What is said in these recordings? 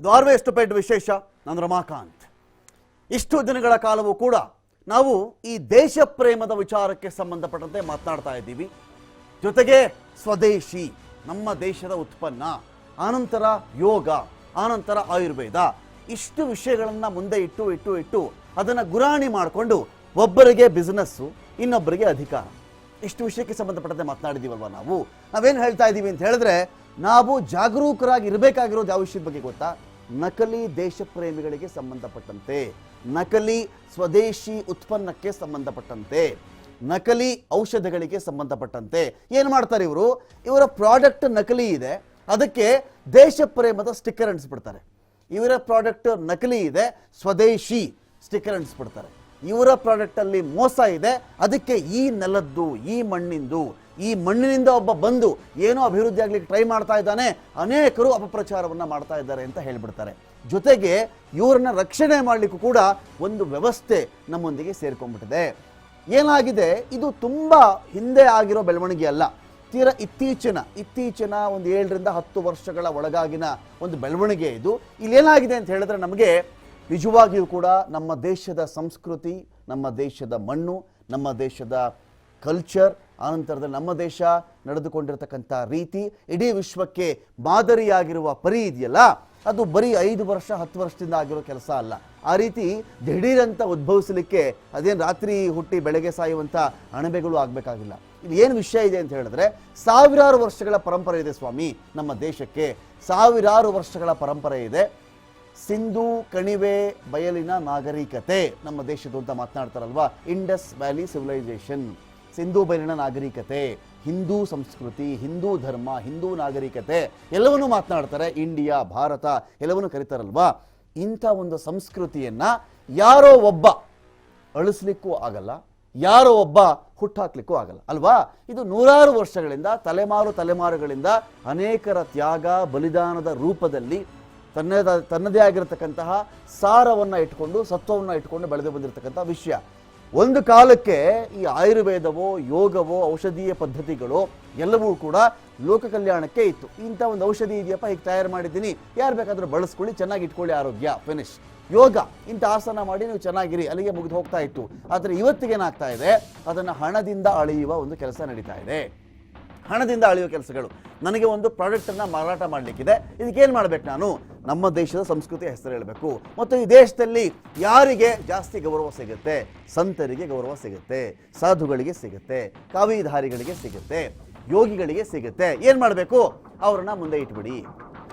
ಇದು always stupid ವಿಶೇಷ. ನಾನು ರಮಾಕಾಂತ್. ಇಷ್ಟು ದಿನಗಳ ಕಾಲವೂ ಕೂಡ ನಾವು ಈ ದೇಶ ಪ್ರೇಮದ ವಿಚಾರಕ್ಕೆ ಸಂಬಂಧಪಟ್ಟಂತೆ ಮಾತನಾಡ್ತಾ ಇದ್ದೀವಿ. ಜೊತೆಗೆ ಸ್ವದೇಶಿ, ನಮ್ಮ ದೇಶದ ಉತ್ಪನ್ನ, ಆನಂತರ ಯೋಗ, ಆನಂತರ ಆಯುರ್ವೇದ, ಇಷ್ಟು ವಿಷಯಗಳನ್ನು ಮುಂದೆ ಇಟ್ಟು ಅದನ್ನು ಗುರಾಣಿ ಮಾಡಿಕೊಂಡು ಒಬ್ಬರಿಗೆ ಬಿಸ್ನೆಸ್ಸು, ಇನ್ನೊಬ್ಬರಿಗೆ ಅಧಿಕಾರ, ಇಷ್ಟು ವಿಷಯಕ್ಕೆ ಸಂಬಂಧಪಟ್ಟಂತೆ ಮಾತನಾಡಿದ್ದೀವಲ್ವ. ನಾವೇನು ಹೇಳ್ತಾ ಇದ್ದೀವಿ ಅಂತ ಹೇಳಿದ್ರೆ, ನಾವು ಜಾಗರೂಕರಾಗಿ ಇರಬೇಕಾಗಿರೋದು ಯಾವ ವಿಷಯದ ಬಗ್ಗೆ ಗೊತ್ತಾ? ನಕಲಿ ದೇಶ ಪ್ರೇಮಿಗಳಿಗೆ ಸಂಬಂಧಪಟ್ಟಂತೆ, ನಕಲಿ ಸ್ವದೇಶಿ ಉತ್ಪನ್ನಕ್ಕೆ ಸಂಬಂಧಪಟ್ಟಂತೆ, ನಕಲಿ ಔಷಧಗಳಿಗೆ ಸಂಬಂಧಪಟ್ಟಂತೆ ಏನು ಮಾಡ್ತಾರೆ ಇವರು? ಇವರ ಪ್ರಾಡಕ್ಟ್ ನಕಲಿ ಇದೆ, ಅದಕ್ಕೆ ದೇಶ ಪ್ರೇಮದ ಸ್ಟಿಕ್ಕರ್ ಅಂಟಿಸ್ಬಿಡ್ತಾರೆ. ಇವರ ಪ್ರಾಡಕ್ಟ್ ನಕಲಿ ಇದೆ, ಸ್ವದೇಶಿ ಸ್ಟಿಕ್ಕರ್ ಅಂಟಿಸ್ಬಿಡ್ತಾರೆ. ಇವರ ಪ್ರಾಡಕ್ಟಲ್ಲಿ ಮೋಸ ಇದೆ, ಅದಕ್ಕೆ ಈ ನೆಲದ್ದು, ಈ ಮಣ್ಣಿನಿಂದ ಒಬ್ಬ ಬಂದು ಏನೋ ಅಭಿವೃದ್ಧಿ ಆಗ್ಲಿಕ್ಕೆ ಟ್ರೈ ಮಾಡ್ತಾ ಇದ್ದಾನೆ, ಅನೇಕರು ಅಪಪ್ರಚಾರವನ್ನು ಮಾಡ್ತಾ ಇದ್ದಾರೆ ಅಂತ ಹೇಳಿಬಿಡ್ತಾರೆ. ಜೊತೆಗೆ ಇವರನ್ನ ರಕ್ಷಣೆ ಮಾಡಲಿಕ್ಕೂ ಕೂಡ ಒಂದು ವ್ಯವಸ್ಥೆ ನಮ್ಮೊಂದಿಗೆ ಸೇರ್ಕೊಂಡ್ಬಿಟ್ಟಿದೆ. ಏನಾಗಿದೆ, ಇದು ತುಂಬ ಹಿಂದೆ ಆಗಿರೋ ಬೆಳವಣಿಗೆ ಅಲ್ಲ, ತೀರಾ ಇತ್ತೀಚಿನ ಒಂದು 7 ರಿಂದ 10 ವರ್ಷಗಳ ಒಳಗಾಗಿನ ಒಂದು ಬೆಳವಣಿಗೆ ಇದು. ಇಲ್ಲೇನಾಗಿದೆ ಅಂತ ಹೇಳಿದ್ರೆ, ನಮಗೆ ನಿಜವಾಗಿಯೂ ಕೂಡ ನಮ್ಮ ದೇಶದ ಸಂಸ್ಕೃತಿ, ನಮ್ಮ ದೇಶದ ಮಣ್ಣು, ನಮ್ಮ ದೇಶದ ಕಲ್ಚರ್, ಆನಂತರದಲ್ಲಿ ನಮ್ಮ ದೇಶ ನಡೆದುಕೊಂಡಿರ್ತಕ್ಕಂಥ ರೀತಿ ಇಡೀ ವಿಶ್ವಕ್ಕೆ ಮಾದರಿಯಾಗಿರುವ ಪರಿ ಇದೆಯಲ್ಲ, ಅದು ಬರೀ 5 ವರ್ಷ 10 ವರ್ಷದಿಂದ ಆಗಿರೋ ಕೆಲಸ ಅಲ್ಲ. ಆ ರೀತಿ ದಿಢೀರಂತ ಉದ್ಭವಿಸಲಿಕ್ಕೆ ಅದೇನು ರಾತ್ರಿ ಹುಟ್ಟಿ ಬೆಳಗ್ಗೆ ಸಾಯುವಂಥ ಅಣಬೆಗಳು ಆಗಬೇಕಾಗಿಲ್ಲ. ಇದು ಏನು ವಿಷಯ ಇದೆ ಅಂತ ಹೇಳಿದ್ರೆ, ಸಾವಿರಾರು ವರ್ಷಗಳ ಪರಂಪರೆ ಇದೆ ಸ್ವಾಮಿ ನಮ್ಮ ದೇಶಕ್ಕೆ. ಸಾವಿರಾರು ವರ್ಷಗಳ ಪರಂಪರೆ ಇದೆ. ಸಿಂಧೂ ಕಣಿವೆ ಬಯಲಿನ ನಾಗರಿಕತೆ ನಮ್ಮ ದೇಶದ್ದು ಅಂತ ಮಾತನಾಡ್ತಾರಲ್ವಾ. ಇಂಡಸ್ ವ್ಯಾಲಿ ಸಿವಿಲೈಸೇಷನ್, ಸಿಂಧೂ ಬಯಲಿನ ನಾಗರಿಕತೆ, ಹಿಂದೂ ಸಂಸ್ಕೃತಿ, ಹಿಂದೂ ಧರ್ಮ, ಹಿಂದೂ ನಾಗರಿಕತೆ ಎಲ್ಲವನ್ನೂ ಮಾತನಾಡ್ತಾರೆ. ಇಂಡಿಯಾ, ಭಾರತ ಎಲ್ಲವನ್ನೂ ಕರೀತಾರಲ್ವಾ. ಇಂಥ ಒಂದು ಸಂಸ್ಕೃತಿಯನ್ನ ಯಾರೋ ಒಬ್ಬ ಅಳಿಸ್ಲಿಕ್ಕೂ ಆಗಲ್ಲ, ಯಾರೋ ಒಬ್ಬ ಹುಟ್ಟಾಕ್ಲಿಕ್ಕೂ ಆಗಲ್ಲ ಅಲ್ವಾ. ಇದು ನೂರಾರು ವರ್ಷಗಳಿಂದ, ತಲೆಮಾರುಗಳಿಂದ ಅನೇಕರ ತ್ಯಾಗ ಬಲಿದಾನದ ರೂಪದಲ್ಲಿ ತನ್ನದೇ ಆಗಿರತಕ್ಕಂತಹ ಸಾರವನ್ನು ಇಟ್ಕೊಂಡು, ಸತ್ವವನ್ನು ಇಟ್ಕೊಂಡು ಬೆಳೆದು ಬಂದಿರತಕ್ಕಂಥ ವಿಷಯ. ಒಂದು ಕಾಲಕ್ಕೆ ಈ ಆಯುರ್ವೇದವೋ, ಯೋಗವೋ, ಔಷಧೀಯ ಪದ್ಧತಿಗಳು ಎಲ್ಲವೂ ಕೂಡ ಲೋಕ ಕಲ್ಯಾಣಕ್ಕೆ ಇತ್ತು. ಇಂಥ ಒಂದು ಔಷಧಿ ಇದೆಯಪ್ಪ, ಈಗ ತಯಾರು ಮಾಡಿದ್ದೀನಿ, ಯಾರು ಬೇಕಾದರೂ ಬಳಸ್ಕೊಳ್ಳಿ, ಚೆನ್ನಾಗಿ ಇಟ್ಕೊಳ್ಳಿ, ಆರೋಗ್ಯ, ಫಿನಿಶ್. ಯೋಗ, ಇಂಥ ಆಸನ ಮಾಡಿ ನೀವು ಚೆನ್ನಾಗಿರಿ, ಅಲ್ಲಿಗೆ ಮುಗಿದು ಹೋಗ್ತಾ ಇತ್ತು. ಆದರೆ ಇವತ್ತಿಗೇನಾಗ್ತಾ ಇದೆ, ಅದನ್ನು ಹಣದಿಂದ ಅಳೆಯುವ ಒಂದು ಕೆಲಸ ನಡೀತಾ ಇದೆ. ಹಣದಿಂದ ಅಳೆಯುವ ಕೆಲಸಗಳು. ನನಗೆ ಒಂದು ಪ್ರಾಡಕ್ಟನ್ನು ಮಾರಾಟ ಮಾಡಲಿಕ್ಕಿದೆ, ಇದಕ್ಕೇನು ಮಾಡಬೇಕು ನಾನು? ನಮ್ಮ ದೇಶದ ಸಂಸ್ಕೃತಿಯ ಹೆಸರು ಹೇಳಬೇಕು. ಮತ್ತು ಈ ದೇಶದಲ್ಲಿ ಯಾರಿಗೆ ಜಾಸ್ತಿ ಗೌರವ ಸಿಗುತ್ತೆ? ಸಂತರಿಗೆ ಗೌರವ ಸಿಗುತ್ತೆ, ಸಾಧುಗಳಿಗೆ ಸಿಗುತ್ತೆ, ಕಾವಿಧಾರಿಗಳಿಗೆ ಸಿಗುತ್ತೆ, ಯೋಗಿಗಳಿಗೆ ಸಿಗುತ್ತೆ. ಏನು ಮಾಡಬೇಕು? ಅವ್ರನ್ನ ಮುಂದೆ ಇಟ್ಬಿಡಿ,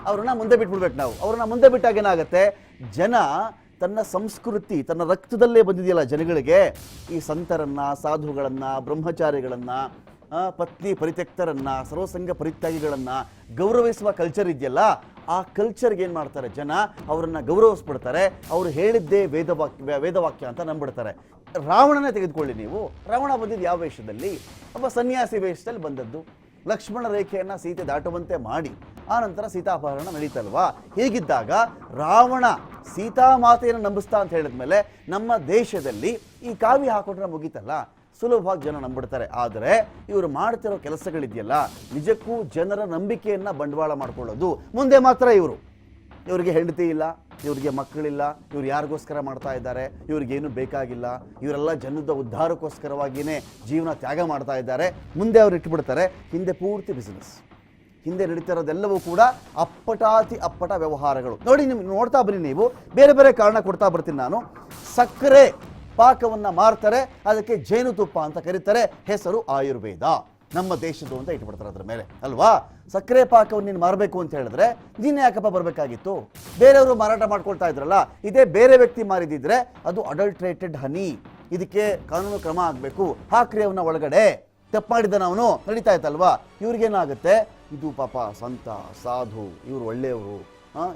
ಅವ್ರನ್ನ ಮುಂದೆ ಬಿಟ್ಬಿಡ್ಬೇಕು ನಾವು. ಅವ್ರನ್ನ ಮುಂದೆ ಬಿಟ್ಟಾಗ ಏನಾಗುತ್ತೆ? ಜನ ತನ್ನ ಸಂಸ್ಕೃತಿ, ತನ್ನ ರಕ್ತದಲ್ಲೇ ಬಂದಿದೆಯಲ್ಲ ಜನಗಳಿಗೆ, ಈ ಸಂತರನ್ನ, ಸಾಧುಗಳನ್ನ, ಬ್ರಹ್ಮಚಾರಿಗಳನ್ನ, ಪತ್ನಿ ಪರಿತ್ಯಕ್ತರನ್ನ, ಸರ್ವಸಂಗ ಪರಿತ್ಯಾಗಿಗಳನ್ನ ಗೌರವಿಸುವ ಕಲ್ಚರ್ ಇದೆಯಲ್ಲ, ಆ ಕಲ್ಚರ್ಗೆ ಏನು ಮಾಡ್ತಾರೆ ಜನ? ಅವರನ್ನು ಗೌರವಿಸ್ಬಿಡ್ತಾರೆ. ಅವರು ಹೇಳಿದ್ದೇ ವೇದವಾಕ್ಯ ಅಂತ ನಂಬಿಡ್ತಾರೆ. ರಾವಣನೇ ತೆಗೆದುಕೊಳ್ಳಿ ನೀವು. ರಾವಣ ಬಂದಿದ್ದು ಯಾವ ವೇಷದಲ್ಲಿ? ಒಬ್ಬ ಸನ್ಯಾಸಿ ವೇಷದಲ್ಲಿ ಬಂದದ್ದು. ಲಕ್ಷ್ಮಣ ರೇಖೆಯನ್ನು ಸೀತೆ ದಾಟುವಂತೆ ಮಾಡಿ ಆನಂತರ ಸೀತಾಪಹರಣ ನಡೀತಲ್ವಾ. ಹೀಗಿದ್ದಾಗ ರಾವಣ ಸೀತಾಮಾತೆಯನ್ನು ನಂಬಿಸ್ತಾ ಅಂತ ಹೇಳಿದ್ಮೇಲೆ ನಮ್ಮ ದೇಶದಲ್ಲಿ ಈ ಕಾವಿ ಹಾಕೊಂಡ್ರೆ ಮುಗೀತಲ್ಲ, ಸುಲಭವಾಗಿ ಜನ ನಂಬಿಡ್ತಾರೆ. ಆದರೆ ಇವರು ಮಾಡ್ತಿರೋ ಕೆಲಸಗಳಿದೆಯಲ್ಲ, ನಿಜಕ್ಕೂ ಜನರ ನಂಬಿಕೆಯನ್ನು ಬಂಡವಾಳ ಮಾಡ್ಕೊಳ್ಳೋದು. ಮುಂದೆ ಮಾತ್ರ ಇವರಿಗೆ ಹೆಂಡತಿ ಇಲ್ಲ, ಇವರಿಗೆ ಮಕ್ಕಳಿಲ್ಲ, ಇವ್ರು ಯಾರಿಗೋಸ್ಕರ ಮಾಡ್ತಾ ಇದ್ದಾರೆ? ಇವ್ರಿಗೇನು ಬೇಕಾಗಿಲ್ಲ, ಇವರೆಲ್ಲ ಜನದ ಉದ್ಧಾರಕ್ಕೋಸ್ಕರವಾಗಿಯೇ ಜೀವನ ತ್ಯಾಗ ಮಾಡ್ತಾ ಇದ್ದಾರೆ. ಮುಂದೆ ಅವ್ರು ಇಟ್ಬಿಡ್ತಾರೆ. ಹಿಂದೆ ಪೂರ್ತಿ ಬಿಸ್ನೆಸ್, ಹಿಂದೆ ನಡೀತಿರೋದೆಲ್ಲವೂ ಕೂಡ ಅಪ್ಪಟ ವ್ಯವಹಾರಗಳು. ನೋಡಿ, ನಿಮ್ಗೆ ನೋಡ್ತಾ ಬನ್ನಿ ನೀವು, ಬೇರೆ ಬೇರೆ ಕಾರಣ ಕೊಡ್ತಾ ಬರ್ತೀನಿ ನಾನು. ಸಕ್ಕರೆ ಪಾಕವನ್ನು ಮಾರ್ತಾರೆ, ಅದಕ್ಕೆ ಜೇನುತುಪ್ಪ ಅಂತ ಕರೀತಾರೆ, ಹೆಸರು ಆಯುರ್ವೇದ, ನಮ್ಮ ದೇಶದ್ದು ಅಂತ ಇಟ್ಬಿಡ್ತಾರೆ ಅದ್ರ ಮೇಲೆ ಅಲ್ವಾ. ಸಕ್ಕರೆ ಪಾಕವನ್ನು ನೀನು ಮಾರಬೇಕು ಅಂತ ಹೇಳಿದ್ರೆ ನೀನು ಯಾಕಪ್ಪ ಬರಬೇಕಾಗಿತ್ತು? ಬೇರೆಯವರು ಮಾರಾಟ ಮಾಡ್ಕೊಳ್ತಾ ಇದ್ರಲ್ಲ, ಇದೇ ಬೇರೆ ವ್ಯಕ್ತಿ ಮಾರಿದಿದ್ರೆ ಅದು ಅಡಲ್ಟ್ರೇಟೆಡ್ ಹನಿ, ಇದಕ್ಕೆ ಕಾನೂನು ಕ್ರಮ ಆಗಬೇಕು, ಹಾಕ್ರಿ ಅವನ ಒಳಗಡೆ, ತಪ್ಪು ಮಾಡಿದ್ದಾನೆ ಅವನು, ನಡೀತಾ ಇತ್ತಲ್ವಾ. ಇವ್ರಿಗೇನಾಗುತ್ತೆ? ಇದು ಪಾಪ ಸಂತ ಸಾಧು, ಇವರು ಒಳ್ಳೆಯವರು,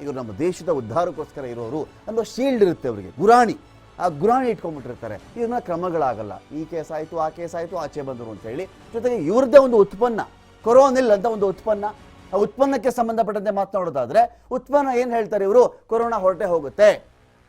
ಇವರು ನಮ್ಮ ದೇಶದ ಉದ್ಧಾರಕ್ಕೋಸ್ಕರ ಇರೋರು ಅನ್ನೋ ಶೀಲ್ಡ್ ಇರುತ್ತೆ ಅವರಿಗೆ, ಗುರಾಣಿ. ಆ ಗುರಾಣಿ ಇಟ್ಕೊಂಡ್ಬಿಟ್ಟಿರ್ತಾರೆ. ಇವ್ರನ್ನ ಕ್ರಮಗಳಾಗಲ್ಲ. ಈ ಕೇಸ್ ಆಯಿತು, ಆ ಕೇಸ್ ಆಯಿತು, ಆಚೆ ಬಂದರು ಅಂತ ಹೇಳಿ. ಜೊತೆಗೆ ಇವ್ರದ್ದೇ ಒಂದು ಉತ್ಪನ್ನ, ಕೊರೋನಿಲ್ ಅಂತ ಒಂದು ಉತ್ಪನ್ನ, ಆ ಉತ್ಪನ್ನಕ್ಕೆ ಸಂಬಂಧಪಟ್ಟಂತೆ ಮಾತನಾಡೋದಾದ್ರೆ, ಉತ್ಪನ್ನ ಏನು ಹೇಳ್ತಾರೆ ಇವರು? ಕೊರೋನಾ ಹೊರಟೆ ಹೋಗುತ್ತೆ,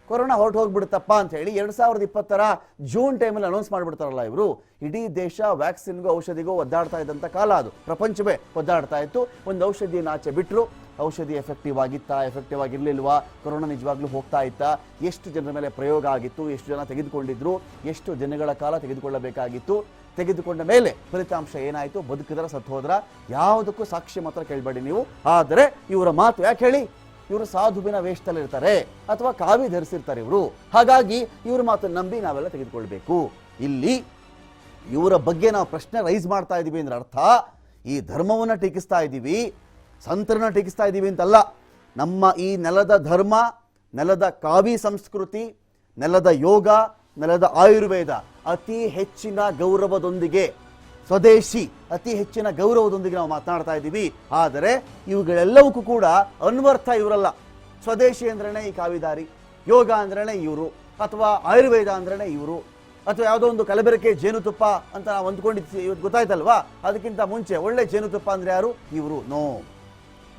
ಕೊರೋನಾ ಹೊರಟು ಹೋಗ್ಬಿಡುತ್ತಪ್ಪ ಅಂತ ಹೇಳಿ 2020 ಜೂನ್ ಟೈಮಲ್ಲಿ ಅನೌನ್ಸ್ ಮಾಡಿಬಿಡ್ತಾರಲ್ಲ ಇವರು. ಇಡೀ ದೇಶ ವ್ಯಾಕ್ಸಿನ್ಗೂ ಔಷಧಿಗೂ ಒದ್ದಾಡ್ತಾ ಇದ್ದಂಥ ಕಾಲ ಅದು. ಪ್ರಪಂಚವೇ ಒದ್ದಾಡ್ತಾ ಇತ್ತು. ಒಂದು ಔಷಧಿಯನ್ನು ಆಚೆ ಬಿಟ್ಟರು, ಔಷಧಿ ಎಫೆಕ್ಟಿವ್ ಆಗಿತ್ತಾ, ಎಫೆಕ್ಟಿವ್ ಆಗಿರಲಿಲ್ವಾ, ಕೊರೋನಾ ನಿಜವಾಗ್ಲೂ ಹೋಗ್ತಾ ಇತ್ತಾ, ಎಷ್ಟು ಜನರ ಮೇಲೆ ಪ್ರಯೋಗ ಆಗಿತ್ತು, ಎಷ್ಟು ಜನ ತೆಗೆದುಕೊಂಡಿದ್ರು, ಎಷ್ಟು ದಿನಗಳ ಕಾಲ ತೆಗೆದುಕೊಳ್ಳಬೇಕಾಗಿತ್ತು, ತೆಗೆದುಕೊಂಡ ಮೇಲೆ ಫಲಿತಾಂಶ ಏನಾಯಿತು, ಬದುಕಿದ್ರ ಸತ್ತು ಹೋದ್ರ, ಯಾವುದಕ್ಕೂ ಸಾಕ್ಷಿ ಮಾತ್ರ ಕೇಳಬೇಡಿ ನೀವು. ಆದರೆ ಇವರ ಮಾತು ಯಾಕೆ ಹೇಳಿ, ಇವರು ಸಾಧುವಿನ ವೇಷದಲ್ಲಿರ್ತಾರೆ ಅಥವಾ ಕಾವಿ ಧರಿಸಿರ್ತಾರೆ ಇವರು, ಹಾಗಾಗಿ ಇವ್ರ ಮಾತನ್ನು ನಂಬಿ ನಾವೆಲ್ಲ ತೆಗೆದುಕೊಳ್ಬೇಕು. ಇಲ್ಲಿ ಇವರ ಬಗ್ಗೆ ನಾವು ಪ್ರಶ್ನೆ ರೈಸ್ ಮಾಡ್ತಾ ಇದ್ದೀವಿ ಅಂದ್ರೆ ಅರ್ಥ ಈ ಧರ್ಮವನ್ನು ಟೀಕಿಸ್ತಾ ಇದ್ದೀವಿ, ಸಂತರನ್ನ ಟೀಕಿಸ್ತಾ ಇದ್ದೀವಿ ಅಂತಲ್ಲ. ನಮ್ಮ ಈ ನೆಲದ ಧರ್ಮ, ನೆಲದ ಕಾವಿ ಸಂಸ್ಕೃತಿ, ನೆಲದ ಯೋಗ, ನೆಲದ ಆಯುರ್ವೇದ ಅತಿ ಹೆಚ್ಚಿನ ಗೌರವದೊಂದಿಗೆ, ಸ್ವದೇಶಿ ಅತಿ ಹೆಚ್ಚಿನ ಗೌರವದೊಂದಿಗೆ ನಾವು ಮಾತನಾಡ್ತಾ ಇದ್ದೀವಿ. ಆದರೆ ಇವುಗಳೆಲ್ಲವಕ್ಕೂ ಕೂಡ ಅನ್ವರ್ಥ ಇವರಲ್ಲ. ಸ್ವದೇಶಿ ಅಂದ್ರೇ ಈ ಕಾವಿದಾರಿ, ಯೋಗ ಅಂದ್ರೇ ಇವರು, ಅಥವಾ ಆಯುರ್ವೇದ ಅಂದ್ರೇ ಇವರು, ಅಥವಾ ಯಾವುದೋ ಒಂದು ಕಲಬೆರಕೆ ಜೇನುತುಪ್ಪ ಅಂತ ನಾವು ಅಂದ್ಕೊಂಡಿದ್ವಿ. ಇವತ್ತು ಗೊತ್ತಾಯ್ತಲ್ವಾ, ಅದಕ್ಕಿಂತ ಮುಂಚೆ ಒಳ್ಳೆ ಜೇನುತುಪ್ಪ ಅಂದರೆ ಯಾರು, ಇವರು. ನೋ,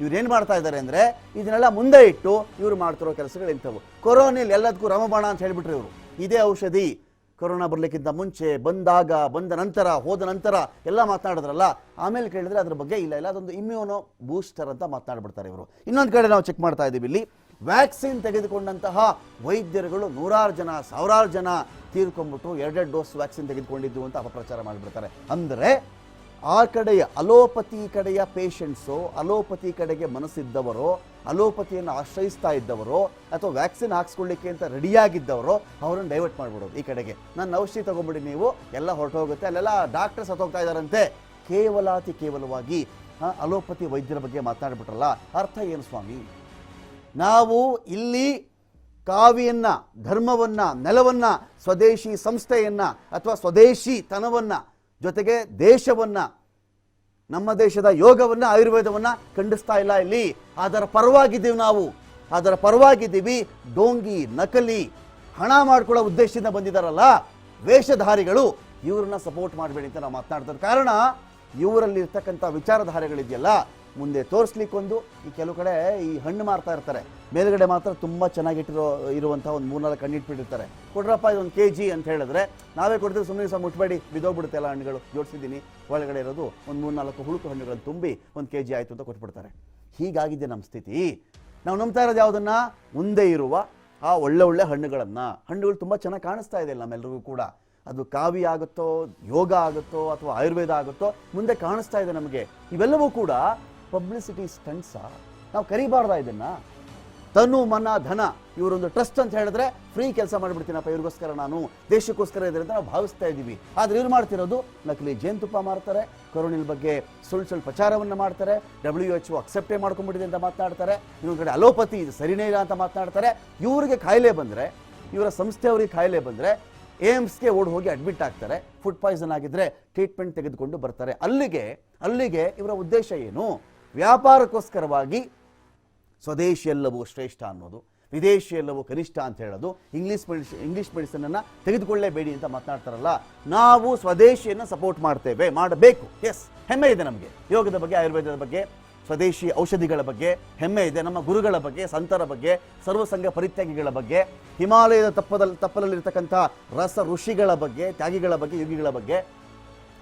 ಇವ್ರು ಏನು ಮಾಡ್ತಾ ಇದ್ದಾರೆ ಅಂದರೆ ಇದನ್ನೆಲ್ಲ ಮುಂದೆ ಇಟ್ಟು ಇವರು ಮಾಡ್ತಿರೋ ಕೆಲಸಗಳು ಇಂಥವು. ಕೊರೋನಲ್ಲಿ ಎಲ್ಲದಕ್ಕೂ ರಾಮಬಾಣ ಅಂತ ಹೇಳಿಬಿಟ್ರೆ ಇವರು, ಇದೇ ಔಷಧಿ. ಕೊರೋನಾ ಬರಲಿಕ್ಕಿಂತ ಮುಂಚೆ, ಬಂದಾಗ, ಬಂದ ನಂತರ, ಹೋದ ನಂತರ ಎಲ್ಲ ಮಾತನಾಡಿದ್ರಲ್ಲ, ಆಮೇಲೆ ಕೇಳಿದ್ರೆ ಅದ್ರ ಬಗ್ಗೆ ಇಲ್ಲ ಅದೊಂದು ಇಮ್ಯೂನೋ ಬೂಸ್ಟರ್ ಅಂತ ಮಾತನಾಡ್ಬಿಡ್ತಾರೆ ಇವರು. ಇನ್ನೊಂದು ಕಡೆ ನಾವು ಚೆಕ್ ಮಾಡ್ತಾ ಇದ್ದೀವಿ, ಇಲ್ಲಿ ವ್ಯಾಕ್ಸಿನ್ ತೆಗೆದುಕೊಂಡಂತಹ ವೈದ್ಯರುಗಳು ನೂರಾರು ಜನ, ಸಾವಿರಾರು ಜನ ತೀರ್ಕೊಂಡ್ಬಿಟ್ಟು 2 ಡೋಸ್ ವ್ಯಾಕ್ಸಿನ್ ತೆಗೆದುಕೊಂಡಿದ್ದು ಅಂತ ಅಪಪ್ರಚಾರ ಮಾಡಿಬಿಡ್ತಾರೆ. ಅಂದರೆ ಆ ಕಡೆಯ ಅಲೋಪತಿ ಕಡೆಯ ಪೇಷಂಟ್ಸು, ಅಲೋಪತಿ ಕಡೆಗೆ ಮನಸ್ಸಿದ್ದವರು, ಅಲೋಪತಿಯನ್ನು ಆಶ್ರಯಿಸ್ತಾ ಇದ್ದವರು, ಅಥವಾ ವ್ಯಾಕ್ಸಿನ್ ಹಾಕ್ಸ್ಕೊಳ್ಳಿಕ್ಕೆ ಅಂತ ರೆಡಿಯಾಗಿದ್ದವರು ಅವರನ್ನು ಡೈವರ್ಟ್ ಮಾಡಿಬಿಡೋದು ಈ ಕಡೆಗೆ. ನನ್ನ ಔಷಧಿ ತೊಗೊಂಬಿಡಿ ನೀವು, ಎಲ್ಲ ಹೊರಟೋಗುತ್ತೆ, ಅಲ್ಲೆಲ್ಲ ಡಾಕ್ಟರ್ಸ್ ಹತ್ತೋಗ್ತಾ ಇದ್ದಾರಂತೆ. ಕೇವಲವಾಗಿ ಅಲೋಪತಿ ವೈದ್ಯರ ಬಗ್ಗೆ ಮಾತನಾಡ್ಬಿಟ್ರಲ್ಲ, ಅರ್ಥ ಏನು ಸ್ವಾಮಿ? ನಾವು ಇಲ್ಲಿ ಕಾವಿಯನ್ನ, ಧರ್ಮವನ್ನ, ನೆಲವನ್ನ, ಸ್ವದೇಶಿ ಸಂಸ್ಥೆಯನ್ನ ಅಥವಾ ಸ್ವದೇಶಿ ತನವನ್ನ, ಜೊತೆಗೆ ದೇಶವನ್ನ, ನಮ್ಮ ದೇಶದ ಯೋಗವನ್ನ, ಆಯುರ್ವೇದವನ್ನ ಖಂಡಿಸ್ತಾ ಇಲ್ಲ ಇಲ್ಲಿ. ಅದರ ಪರವಾಗಿದ್ದೀವಿ ನಾವು, ಅದರ ಪರವಾಗಿದ್ದೀವಿ. ಡೋಂಗಿ, ನಕಲಿ, ಹಣ ಮಾಡ್ಕೊಳ್ಳೋ ಉದ್ದೇಶದಿಂದ ಬಂದಿದ್ದಾರಲ್ಲ ವೇಷಧಾರಿಗಳು, ಇವ್ರನ್ನ ಸಪೋರ್ಟ್ ಮಾಡಬೇಡಿ ಅಂತ ನಾವು ಮಾತನಾಡ್ತಾರೆ. ಕಾರಣ ಇವರಲ್ಲಿ ಇರ್ತಕ್ಕಂಥ ವಿಚಾರಧಾರೆಗಳಿದೆಯಲ್ಲ, ಮುಂದೆ ತೋರಿಸ್ಲಿಕ್ಕೊಂದು, ಈ ಕೆಲವು ಕಡೆ ಈ ಹಣ್ಣು ಮಾರ್ತಾ ಇರ್ತಾರೆ, ಮೇಲ್ಗಡೆ ಮಾತ್ರ ತುಂಬ ಇರುವಂಥ ಒಂದು 3-4 ಹಣ್ಣು ಇಟ್ಬಿಟ್ಟಿರ್ತಾರೆ. ಕೊಡ್ರಪ್ಪ ಇದೊಂದು kg ಅಂತ ಹೇಳಿದ್ರೆ ನಾವೇ ಕೊಡ್ತೀವಿ, ಸುಮ್ಮನೆ ಸಹ ಮುಟ್ಬೇಡಿ, ಬಿದ್ದೋಗ್ಬಿಡುತ್ತೆ ಎಲ್ಲ ಹಣ್ಣುಗಳು, ಜೋಡಿಸಿದ್ದೀನಿ, ಒಳಗಡೆ ಇರೋದು ಒಂದು 3-4 ಹುಳುಕು ಹಣ್ಣುಗಳನ್ನು ತುಂಬಿ 1 kg ಆಯಿತು ಅಂತ ಕೊಟ್ಬಿಡ್ತಾರೆ. ಹೀಗಾಗಿದೆ ನಮ್ಮ ಸ್ಥಿತಿ. ನಾವು ನಂಬ್ತಾ ಇರೋದು ಯಾವುದನ್ನು? ಮುಂದೆ ಇರುವ ಆ ಒಳ್ಳೆ ಹಣ್ಣುಗಳನ್ನು. ಹಣ್ಣುಗಳು ತುಂಬ ಚೆನ್ನಾಗಿ ಕಾಣಿಸ್ತಾ ಇದೆ ನಮ್ಮೆಲ್ಲರಿಗೂ ಕೂಡ. ಅದು ಕಾವಿ ಆಗುತ್ತೋ, ಯೋಗ ಆಗುತ್ತೋ, ಅಥವಾ ಆಯುರ್ವೇದ ಆಗುತ್ತೋ, ಮುಂದೆ ಕಾಣಿಸ್ತಾ ಇದೆ ನಮಗೆ. ಇವೆಲ್ಲವೂ ಕೂಡ ಪಬ್ಲಿಸಿಟಿ ಸ್ಟಂಟ್ಸಾ? ನಾವು ಕರಿಬಾರ್ದ ಇದನ್ನ? ತನು, ಮನ, ಧನ, ಇವರೊಂದು ಟ್ರಸ್ಟ್ ಅಂತ ಹೇಳಿದ್ರೆ ಫ್ರೀ ಕೆಲಸ ಮಾಡಿಬಿಡ್ತೀನಪ್ಪ, ಇವ್ರಿಗೋಸ್ಕರ, ನಾನು ದೇಶಕ್ಕೋಸ್ಕರ ಇದೆ ಅಂತ ನಾವು ಭಾವಿಸ್ತಾ ಇದ್ದೀವಿ. ಆದರೆ ಇವ್ರು ಮಾಡ್ತಿರೋದು ನಕಲಿ ಜೇನುತುಪ್ಪ ಮಾರ್ತಾರೆ, ಕೊರೋನಾ ಬಗ್ಗೆ ಸುಳ್ಳು ಪ್ರಚಾರವನ್ನು ಮಾಡ್ತಾರೆ, WHO ಅಕ್ಸೆಪ್ಟೇ ಮಾಡ್ಕೊಂಡ್ಬಿಟ್ಟಿದೆ ಅಂತ ಮಾತನಾಡ್ತಾರೆ, ಇನ್ನೊಂದು ಕಡೆ ಅಲೋಪತಿ ಇದು ಸರಿನೇ ಇಲ್ಲ ಅಂತ ಮಾತನಾಡ್ತಾರೆ. ಇವರಿಗೆ ಕಾಯಿಲೆ ಬಂದರೆ, ಇವರ ಸಂಸ್ಥೆಯವರಿಗೆ ಕಾಯಿಲೆ ಬಂದರೆ ಏಮ್ಸ್ಗೆ ಓಡಿ ಹೋಗಿ ಅಡ್ಮಿಟ್ ಆಗ್ತಾರೆ. ಫುಡ್ ಪಾಯ್ಸನ್ ಆಗಿದ್ರೆ ಟ್ರೀಟ್ಮೆಂಟ್ ತೆಗೆದುಕೊಂಡು ಬರ್ತಾರೆ. ಅಲ್ಲಿಗೆ ಇವರ ಉದ್ದೇಶ ಏನು? ವ್ಯಾಪಾರಕ್ಕೋಸ್ಕರವಾಗಿ ಸ್ವದೇಶಿ ಎಲ್ಲವೂ ಶ್ರೇಷ್ಠ ಅನ್ನೋದು, ವಿದೇಶಿ ಎಲ್ಲವೂ ಕನಿಷ್ಠ ಅಂತ ಹೇಳೋದು, ಇಂಗ್ಲಿಷ್ ಮೆಡಿಸಿನನ್ನು ತೆಗೆದುಕೊಳ್ಳೇಬೇಡಿ ಅಂತ ಮಾತನಾಡ್ತಾರಲ್ಲ. ನಾವು ಸ್ವದೇಶಿಯನ್ನು ಸಪೋರ್ಟ್ ಮಾಡ್ತೇವೆ, ಮಾಡಬೇಕು. ಎಸ್, ಹೆಮ್ಮೆ ಇದೆ ನಮಗೆ ಯೋಗದ ಬಗ್ಗೆ, ಆಯುರ್ವೇದದ ಬಗ್ಗೆ, ಸ್ವದೇಶಿ ಔಷಧಿಗಳ ಬಗ್ಗೆ ಹೆಮ್ಮೆ ಇದೆ. ನಮ್ಮ ಗುರುಗಳ ಬಗ್ಗೆ, ಸಂತರ ಬಗ್ಗೆ, ಸರ್ವಸಂಗ ಪರಿತ್ಯಾಗಿಗಳ ಬಗ್ಗೆ, ಹಿಮಾಲಯದ ತಪ್ಪಲಲ್ಲಿರ್ತಕ್ಕಂಥ ರಸ ಋಷಿಗಳ ಬಗ್ಗೆ, ತ್ಯಾಗಿಗಳ ಬಗ್ಗೆ, ಯೋಗಿಗಳ ಬಗ್ಗೆ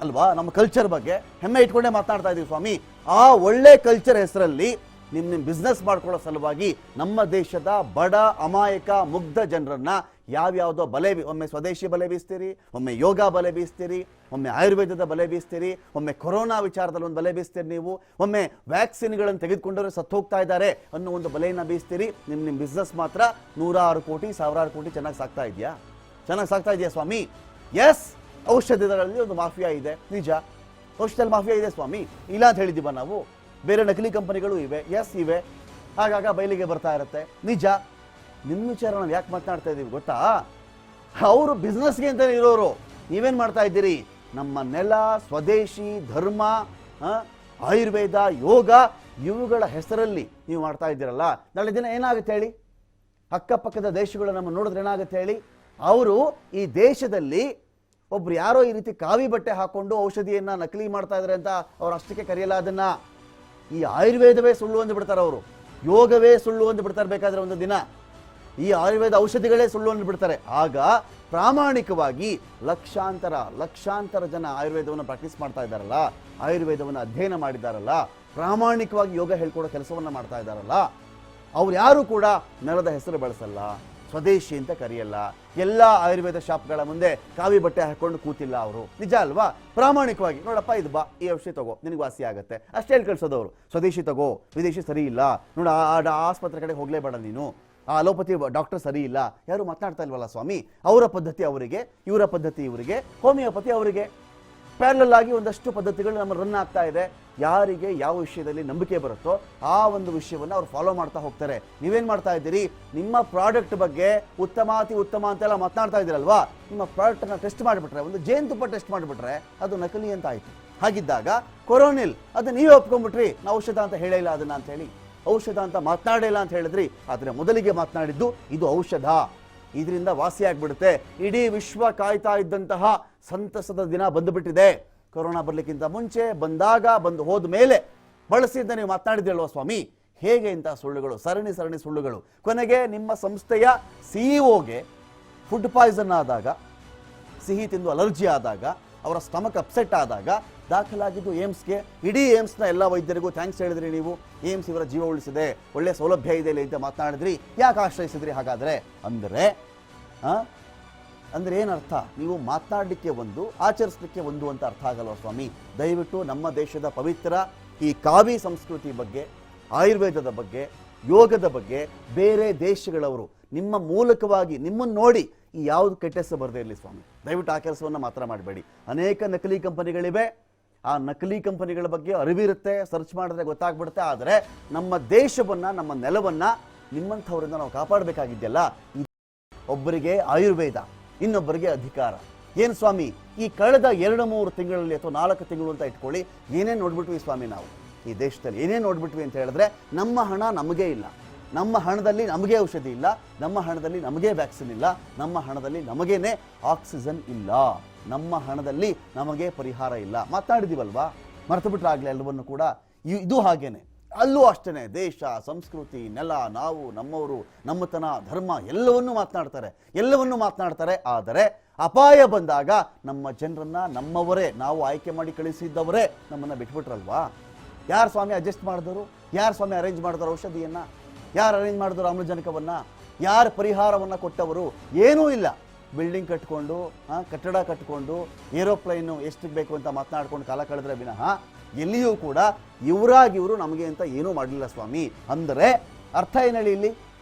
ಅಲ್ವಾ, ನಮ್ಮ ಕಲ್ಚರ್ ಬಗ್ಗೆ ಹೆಮ್ಮೆ ಇಟ್ಕೊಂಡೇ ಮಾತನಾಡ್ತಾ ಇದ್ದೀವಿ ಸ್ವಾಮಿ. ಆ ಒಳ್ಳೆ ಕಲ್ಚರ್ ಹೆಸರಲ್ಲಿ ನಿಮ್ಮ ಬಿಸ್ನೆಸ್ ಮಾಡ್ಕೊಳ್ಳೋ ಸಲುವಾಗಿ ನಮ್ಮ ದೇಶದ ಬಡ, ಅಮಾಯಕ, ಮುಗ್ಧ ಜನರನ್ನ ಯಾವ್ಯಾವುದೋ ಬಲೆ, ಒಮ್ಮೆ ಸ್ವದೇಶಿ ಬಲೆ ಬೀಸ್ತೀರಿ, ಒಮ್ಮೆ ಯೋಗ ಬಲೆ ಬೀಸ್ತೀರಿ, ಒಮ್ಮೆ ಆಯುರ್ವೇದದ ಬಲೆ ಬೀಸ್ತೀರಿ, ಒಮ್ಮೆ ಕೊರೋನಾ ವಿಚಾರದಲ್ಲಿ ಒಂದು ಬಲೆ ಬೀಸ್ತೀರಿ ನೀವು, ಒಮ್ಮೆ ವ್ಯಾಕ್ಸಿನ್ಗಳನ್ನು ತೆಗೆದುಕೊಂಡವರು ಸತ್ತು ಹೋಗ್ತಾ ಇದ್ದಾರೆ ಅನ್ನೋ ಒಂದು ಬಲೆಯನ್ನು ಬೀಸ್ತೀರಿ. ನಿಮ್ಮ ಬಿಸ್ನೆಸ್ ಮಾತ್ರ 100 ಕೋಟಿ, 1000 ಕೋಟಿ ಚೆನ್ನಾಗಿ ಸಾಗ್ತಾ ಇದೆಯಾ ಸ್ವಾಮಿ? ಎಸ್, ಔಷಧಗಳಲ್ಲಿ ಒಂದು ಮಾಫಿಯಾ ಇದೆ, ನಿಜ. ಔಷಧದಲ್ಲಿ ಮಾಫಿಯಾ ಇದೆ ಸ್ವಾಮಿ, ಇಲ್ಲ ಅಂತ ಹೇಳಿದ್ದೀವ ನಾವು. ಬೇರೆ ನಕಲಿ ಕಂಪನಿಗಳು ಇವೆ, ಎಸ್ ಇವೆ, ಆಗಾಗ ಬಯಲಿಗೆ ಬರ್ತಾ ಇರುತ್ತೆ, ನಿಜ. ನಿಮ್ಮ ವಿಚಾರ ನಾವು ಯಾಕೆ ಮಾತನಾಡ್ತಾ ಇದ್ದೀವಿ ಗೊತ್ತಾ? ಅವರು ಬಿಸ್ನೆಸ್ಗೆ ಅಂತಲೇ ಇರೋರು, ನೀವೇನು ಮಾಡ್ತಾ ಇದ್ದೀರಿ? ನಮ್ಮ ನೆಲ, ಸ್ವದೇಶಿ, ಧರ್ಮ, ಆಯುರ್ವೇದ, ಯೋಗ ಇವುಗಳ ಹೆಸರಲ್ಲಿ ನೀವು ಮಾಡ್ತಾ ಇದ್ದೀರಲ್ಲ, ನಾಳೆ ದಿನ ಏನಾಗುತ್ತೆ ಹೇಳಿ? ಅಕ್ಕಪಕ್ಕದ ದೇಶಗಳು ನಮ್ಮ ನೋಡಿದ್ರೆ ಏನಾಗುತ್ತೆ ಹೇಳಿ? ಅವರು ಈ ದೇಶದಲ್ಲಿ ಒಬ್ರು ಯಾರೋ ಈ ರೀತಿ ಕಾವಿ ಬಟ್ಟೆ ಹಾಕೊಂಡು ಔಷಧಿಯನ್ನು ನಕಲಿ ಮಾಡ್ತಾ ಇದ್ದಾರೆ ಅಂತ ಅವ್ರು ಅಷ್ಟಕ್ಕೆ ಕರೆಯಲ್ಲ ಅದನ್ನ. ಈ ಆಯುರ್ವೇದವೇ ಸುಳ್ಳು ಅಂದ್ಬಿಡ್ತಾರೆ ಅವರು, ಯೋಗವೇ ಸುಳ್ಳು ಅಂದ್ಬಿಡ್ತಾರೆ ಬೇಕಾದ್ರೆ ಒಂದು ದಿನ, ಈ ಆಯುರ್ವೇದ ಔಷಧಿಗಳೇ ಸುಳ್ಳು ಅಂದ್ಬಿಡ್ತಾರೆ. ಆಗ ಪ್ರಾಮಾಣಿಕವಾಗಿ ಲಕ್ಷಾಂತರ ಜನ ಆಯುರ್ವೇದವನ್ನು ಪ್ರಾಕ್ಟೀಸ್ ಮಾಡ್ತಾ ಇದ್ದಾರಲ್ಲ, ಆಯುರ್ವೇದವನ್ನು ಅಧ್ಯಯನ ಮಾಡಿದ್ದಾರಲ್ಲ, ಪ್ರಾಮಾಣಿಕವಾಗಿ ಯೋಗ ಹೇಳ್ಕೊಡೋ ಕೆಲಸವನ್ನು ಮಾಡ್ತಾ ಇದ್ದಾರಲ್ಲ, ಅವ್ರು ಯಾರು ಕೂಡ ನೆಲದ ಹೆಸರು ಬಳಸಲ್ಲ, ಸ್ವದೇಶಿ ಅಂತ ಕರೆಯಲ್ಲ, ಎಲ್ಲ ಆಯುರ್ವೇದ ಶಾಪ್ಗಳ ಮುಂದೆ ಕಾವಿ ಬಟ್ಟೆ ಹಾಕೊಂಡು ಕೂತಿಲ್ಲ ಅವರು. ನಿಜ ಅಲ್ವಾ? ಪ್ರಾಮಾಣಿಕವಾಗಿ ನೋಡಪ್ಪ ಇದು ಬಾ, ಈ ಔಷಧಿ ತಗೋ, ನಿನಗೆ ವಾಸಿ ಆಗುತ್ತೆ ಅಷ್ಟೇ ಹೇಳಿ ಕಳ್ಸೋದವರು. ಸ್ವದೇಶಿ ತಗೋ, ವಿದೇಶಿ ಸರಿ ಇಲ್ಲ ನೋಡ, ಆಸ್ಪತ್ರೆ ಕಡೆ ಹೋಗಲೇಬೇಡ ನೀನು, ಆ ಅಲೋಪತಿ ಡಾಕ್ಟರ್ ಸರಿ ಇಲ್ಲ, ಯಾರು ಮಾತನಾಡ್ತಾ ಇಲ್ವಲ್ಲ ಸ್ವಾಮಿ. ಅವರ ಪದ್ಧತಿ ಅವರಿಗೆ, ಇವರ ಪದ್ಧತಿ ಇವರಿಗೆ, ಹೋಮಿಯೋಪತಿ ಅವರಿಗೆ. ಪ್ಯಾರಲಲ್ ಆಗಿ ಒಂದಷ್ಟು ಪದ್ಧತಿಗಳು ನಮ್ಮ ರನ್ ಆಗ್ತಾ ಇದೆ. ಯಾರಿಗೆ ಯಾವ ವಿಷಯದಲ್ಲಿ ನಂಬಿಕೆ ಬರುತ್ತೋ ಆ ಒಂದು ವಿಷಯವನ್ನು ಅವ್ರು ಫಾಲೋ ಮಾಡ್ತಾ ಹೋಗ್ತಾರೆ. ನೀವೇನು ಮಾಡ್ತಾ ಇದ್ದೀರಿ? ನಿಮ್ಮ ಪ್ರಾಡಕ್ಟ್ ಬಗ್ಗೆ ಉತ್ತಮಾತಿ ಉತ್ತಮ ಅಂತೆಲ್ಲ ಮಾತನಾಡ್ತಾ ಇದ್ದೀರಲ್ವಾ, ನಿಮ್ಮ ಪ್ರಾಡಕ್ಟನ್ನು ಟೆಸ್ಟ್ ಮಾಡಿಬಿಟ್ರೆ, ಒಂದು ಜೇನುತುಪ್ಪ ಟೆಸ್ಟ್ ಮಾಡಿಬಿಟ್ರೆ ಅದು ನಕಲಿ ಅಂತ ಆಯಿತು. ಹಾಗಿದ್ದಾಗ ಕೊರೋನಿಲ್ ಅದು ನೀವೇ ಒಪ್ಕೊಂಡ್ಬಿಟ್ರಿ, ನಾವು ಔಷಧ ಅಂತ ಹೇಳಿಲ್ಲ ಅದನ್ನ ಅಂತ ಹೇಳಿ, ಔಷಧ ಅಂತ ಮಾತನಾಡಿಲ್ಲ ಅಂತ ಹೇಳಿದ್ರಿ. ಆದರೆ ಮೊದಲಿಗೆ ಮಾತನಾಡಿದ್ದು ಇದು ಔಷಧ, ಇದರಿಂದ ವಾಸಿ ಆಗ್ಬಿಡುತ್ತೆ. ಇಡೀ ವಿಶ್ವ ಕಾಯ್ತಾ ಇದ್ದಂತಹ ಸಂತಸದ ದಿನ ಬಂದುಬಿಟ್ಟಿದೆ. ಕೊರೋನಾ ಬರಲಿಕ್ಕಿಂತ ಮುಂಚೆ, ಬಂದಾಗ, ಬಂದು ಹೋದ ಮೇಲೆ ಬಳಸಿದ್ದ ನೀವು ಮಾತನಾಡಿದ್ರಲ್ವ ಸ್ವಾಮಿ. ಹೇಗೆ ಇಂಥ ಸುಳ್ಳುಗಳು, ಸರಣಿ ಸರಣಿ ಸುಳ್ಳುಗಳು. ಕೊನೆಗೆ ನಿಮ್ಮ ಸಂಸ್ಥೆಯ CEO ಗೆ ಫುಡ್ ಪಾಯ್ಸನ್ ಆದಾಗ, ಸಿಹಿ ತಿಂದು ಅಲರ್ಜಿ ಆದಾಗ, ಅವರ ಸ್ಟಮಕ್ ಅಪ್ಸೆಟ್ ಆದಾಗ ದಾಖಲಾಗಿದ್ದು ಏಮ್ಸ್ಗೆ. ಇಡೀ ಏಮ್ಸ್ನ ಎಲ್ಲ ವೈದ್ಯರಿಗೂ ಥ್ಯಾಂಕ್ಸ್ ಹೇಳಿದ್ರಿ ನೀವು. ಏಮ್ಸ್ ಇವರ ಜೀವ ಉಳಿಸಿದೆ, ಒಳ್ಳೆ ಸೌಲಭ್ಯ ಇದೆ ಇಲ್ಲಿ ಅಂತ ಮಾತನಾಡಿದ್ರಿ. ಯಾಕೆ ಆಶ್ರಯಿಸಿದ್ರಿ ಹಾಗಾದರೆ? ಅಂದರೆ ಏನರ್ಥ? ನೀವು ಮಾತನಾಡಲಿಕ್ಕೆ ಒಂದು, ಆಚರಿಸಲಿಕ್ಕೆ ಒಂದು ಅಂತ ಅರ್ಥ ಆಗಲ್ವ ಸ್ವಾಮಿ? ದಯವಿಟ್ಟು ನಮ್ಮ ದೇಶದ ಪವಿತ್ರ ಈ ಕಾವಿ ಸಂಸ್ಕೃತಿ ಬಗ್ಗೆ, ಆಯುರ್ವೇದದ ಬಗ್ಗೆ, ಯೋಗದ ಬಗ್ಗೆ ಬೇರೆ ದೇಶಗಳವರು ನಿಮ್ಮ ಮೂಲಕವಾಗಿ ನಿಮ್ಮನ್ನು ನೋಡಿ ಈ ಯಾವುದು ಕೆಟ್ಟ ಹೆಸರು ಬರದೇ ಇರಲಿ ಸ್ವಾಮಿ. ದಯವಿಟ್ಟು ಆ ಕೆಲಸವನ್ನು ಮಾತ್ರ ಮಾಡಬೇಡಿ. ಅನೇಕ ನಕಲಿ ಕಂಪನಿಗಳಿವೆ, ಆ ನಕಲಿ ಕಂಪನಿಗಳ ಬಗ್ಗೆ ಅರಿವಿರುತ್ತೆ, ಸರ್ಚ್ ಮಾಡಿದ್ರೆ ಗೊತ್ತಾಗ್ಬಿಡುತ್ತೆ. ಆದರೆ ನಮ್ಮ ದೇಶವನ್ನು, ನಮ್ಮ ನೆಲವನ್ನು ನಿಮ್ಮಂಥವರಿಂದ ನಾವು ಕಾಪಾಡಬೇಕಾಗಿದೆಯಲ್ಲ. ಒಬ್ಬರಿಗೆ ಆಯುರ್ವೇದ, ಇನ್ನೊಬ್ಬರಿಗೆ ಅಧಿಕಾರ. ಏನು ಸ್ವಾಮಿ, ಈ ಕಳೆದ 2-3 ತಿಂಗಳಲ್ಲಿ ಅಥವಾ 4 ತಿಂಗಳು ಅಂತ ಇಟ್ಕೊಳ್ಳಿ, ಏನೇನು ನೋಡ್ಬಿಟ್ವಿ ಸ್ವಾಮಿ ನಾವು ಈ ದೇಶದಲ್ಲಿ? ಏನೇನು ನೋಡ್ಬಿಟ್ವಿ ಅಂತ ಹೇಳಿದ್ರೆ, ನಮ್ಮ ಹಣ ನಮಗೇ ಇಲ್ಲ, ನಮ್ಮ ಹಣದಲ್ಲಿ ನಮಗೆ ಔಷಧಿ ಇಲ್ಲ, ನಮ್ಮ ಹಣದಲ್ಲಿ ನಮಗೆ ವ್ಯಾಕ್ಸಿನ್ ಇಲ್ಲ, ನಮ್ಮ ಹಣದಲ್ಲಿ ನಮಗೇನೆ ಆಕ್ಸಿಜನ್ ಇಲ್ಲ, ನಮ್ಮ ಹಣದಲ್ಲಿ ನಮಗೆ ಪರಿಹಾರ ಇಲ್ಲ. ಮಾತಾಡಿದೀವಲ್ವಾ? ಮರೆತು ಬಿಟ್ರೆ ಆಗಲಿ ಎಲ್ಲವನ್ನು ಕೂಡ. ಇದು ಹಾಗೇನೆ ಅಲ್ಲೂ ಅಷ್ಟೇ. ದೇಶ, ಸಂಸ್ಕೃತಿ, ನೆಲ, ನಾವು, ನಮ್ಮವರು, ನಮ್ಮತನ, ಧರ್ಮ ಎಲ್ಲವನ್ನೂ ಮಾತನಾಡ್ತಾರೆ. ಆದರೆ ಅಪಾಯ ಬಂದಾಗ ನಮ್ಮ ಜನರನ್ನ, ನಮ್ಮವರೇ, ನಾವು ಆಯ್ಕೆ ಮಾಡಿ ಕಳಿಸಿದ್ದವರೇ ನಮ್ಮನ್ನು ಬಿಟ್ಬಿಟ್ರಲ್ವಾ? ಯಾರು ಸ್ವಾಮಿ ಅಡ್ಜಸ್ಟ್ ಮಾಡಿದವರು? ಯಾರು ಸ್ವಾಮಿ ಅರೇಂಜ್ ಮಾಡಿದವರು ಔಷಧಿಯನ್ನು? ಯಾರು ಅರೇಂಜ್ ಮಾಡಿದವರು ಆಮ್ಲಜನಕವನ್ನು? ಯಾರು ಪರಿಹಾರವನ್ನು ಕೊಟ್ಟವರು? ಏನೂ ಇಲ್ಲ. ಬಿಲ್ಡಿಂಗ್ ಕಟ್ಕೊಂಡು, ಕಟ್ಟಡ ಕಟ್ಕೊಂಡು, ಏರೋಪ್ಲೈನು ಎಷ್ಟಿಗೆ ಬೇಕು ಅಂತ ಮಾತನಾಡ್ಕೊಂಡು ಕಾಲ ಕಳೆದ್ರೆ ವಿನಃ ಎಲ್ಲಿಯೂ ಕೂಡ ಇವರಾಗಿವರು ನಮಗೆ ಅಂತ ಏನೂ ಮಾಡಲಿಲ್ಲ ಸ್ವಾಮಿ. ಅಂದರೆ ಅರ್ಥ ಏನು ಹೇಳಿ ಇಲ್ಲಿ?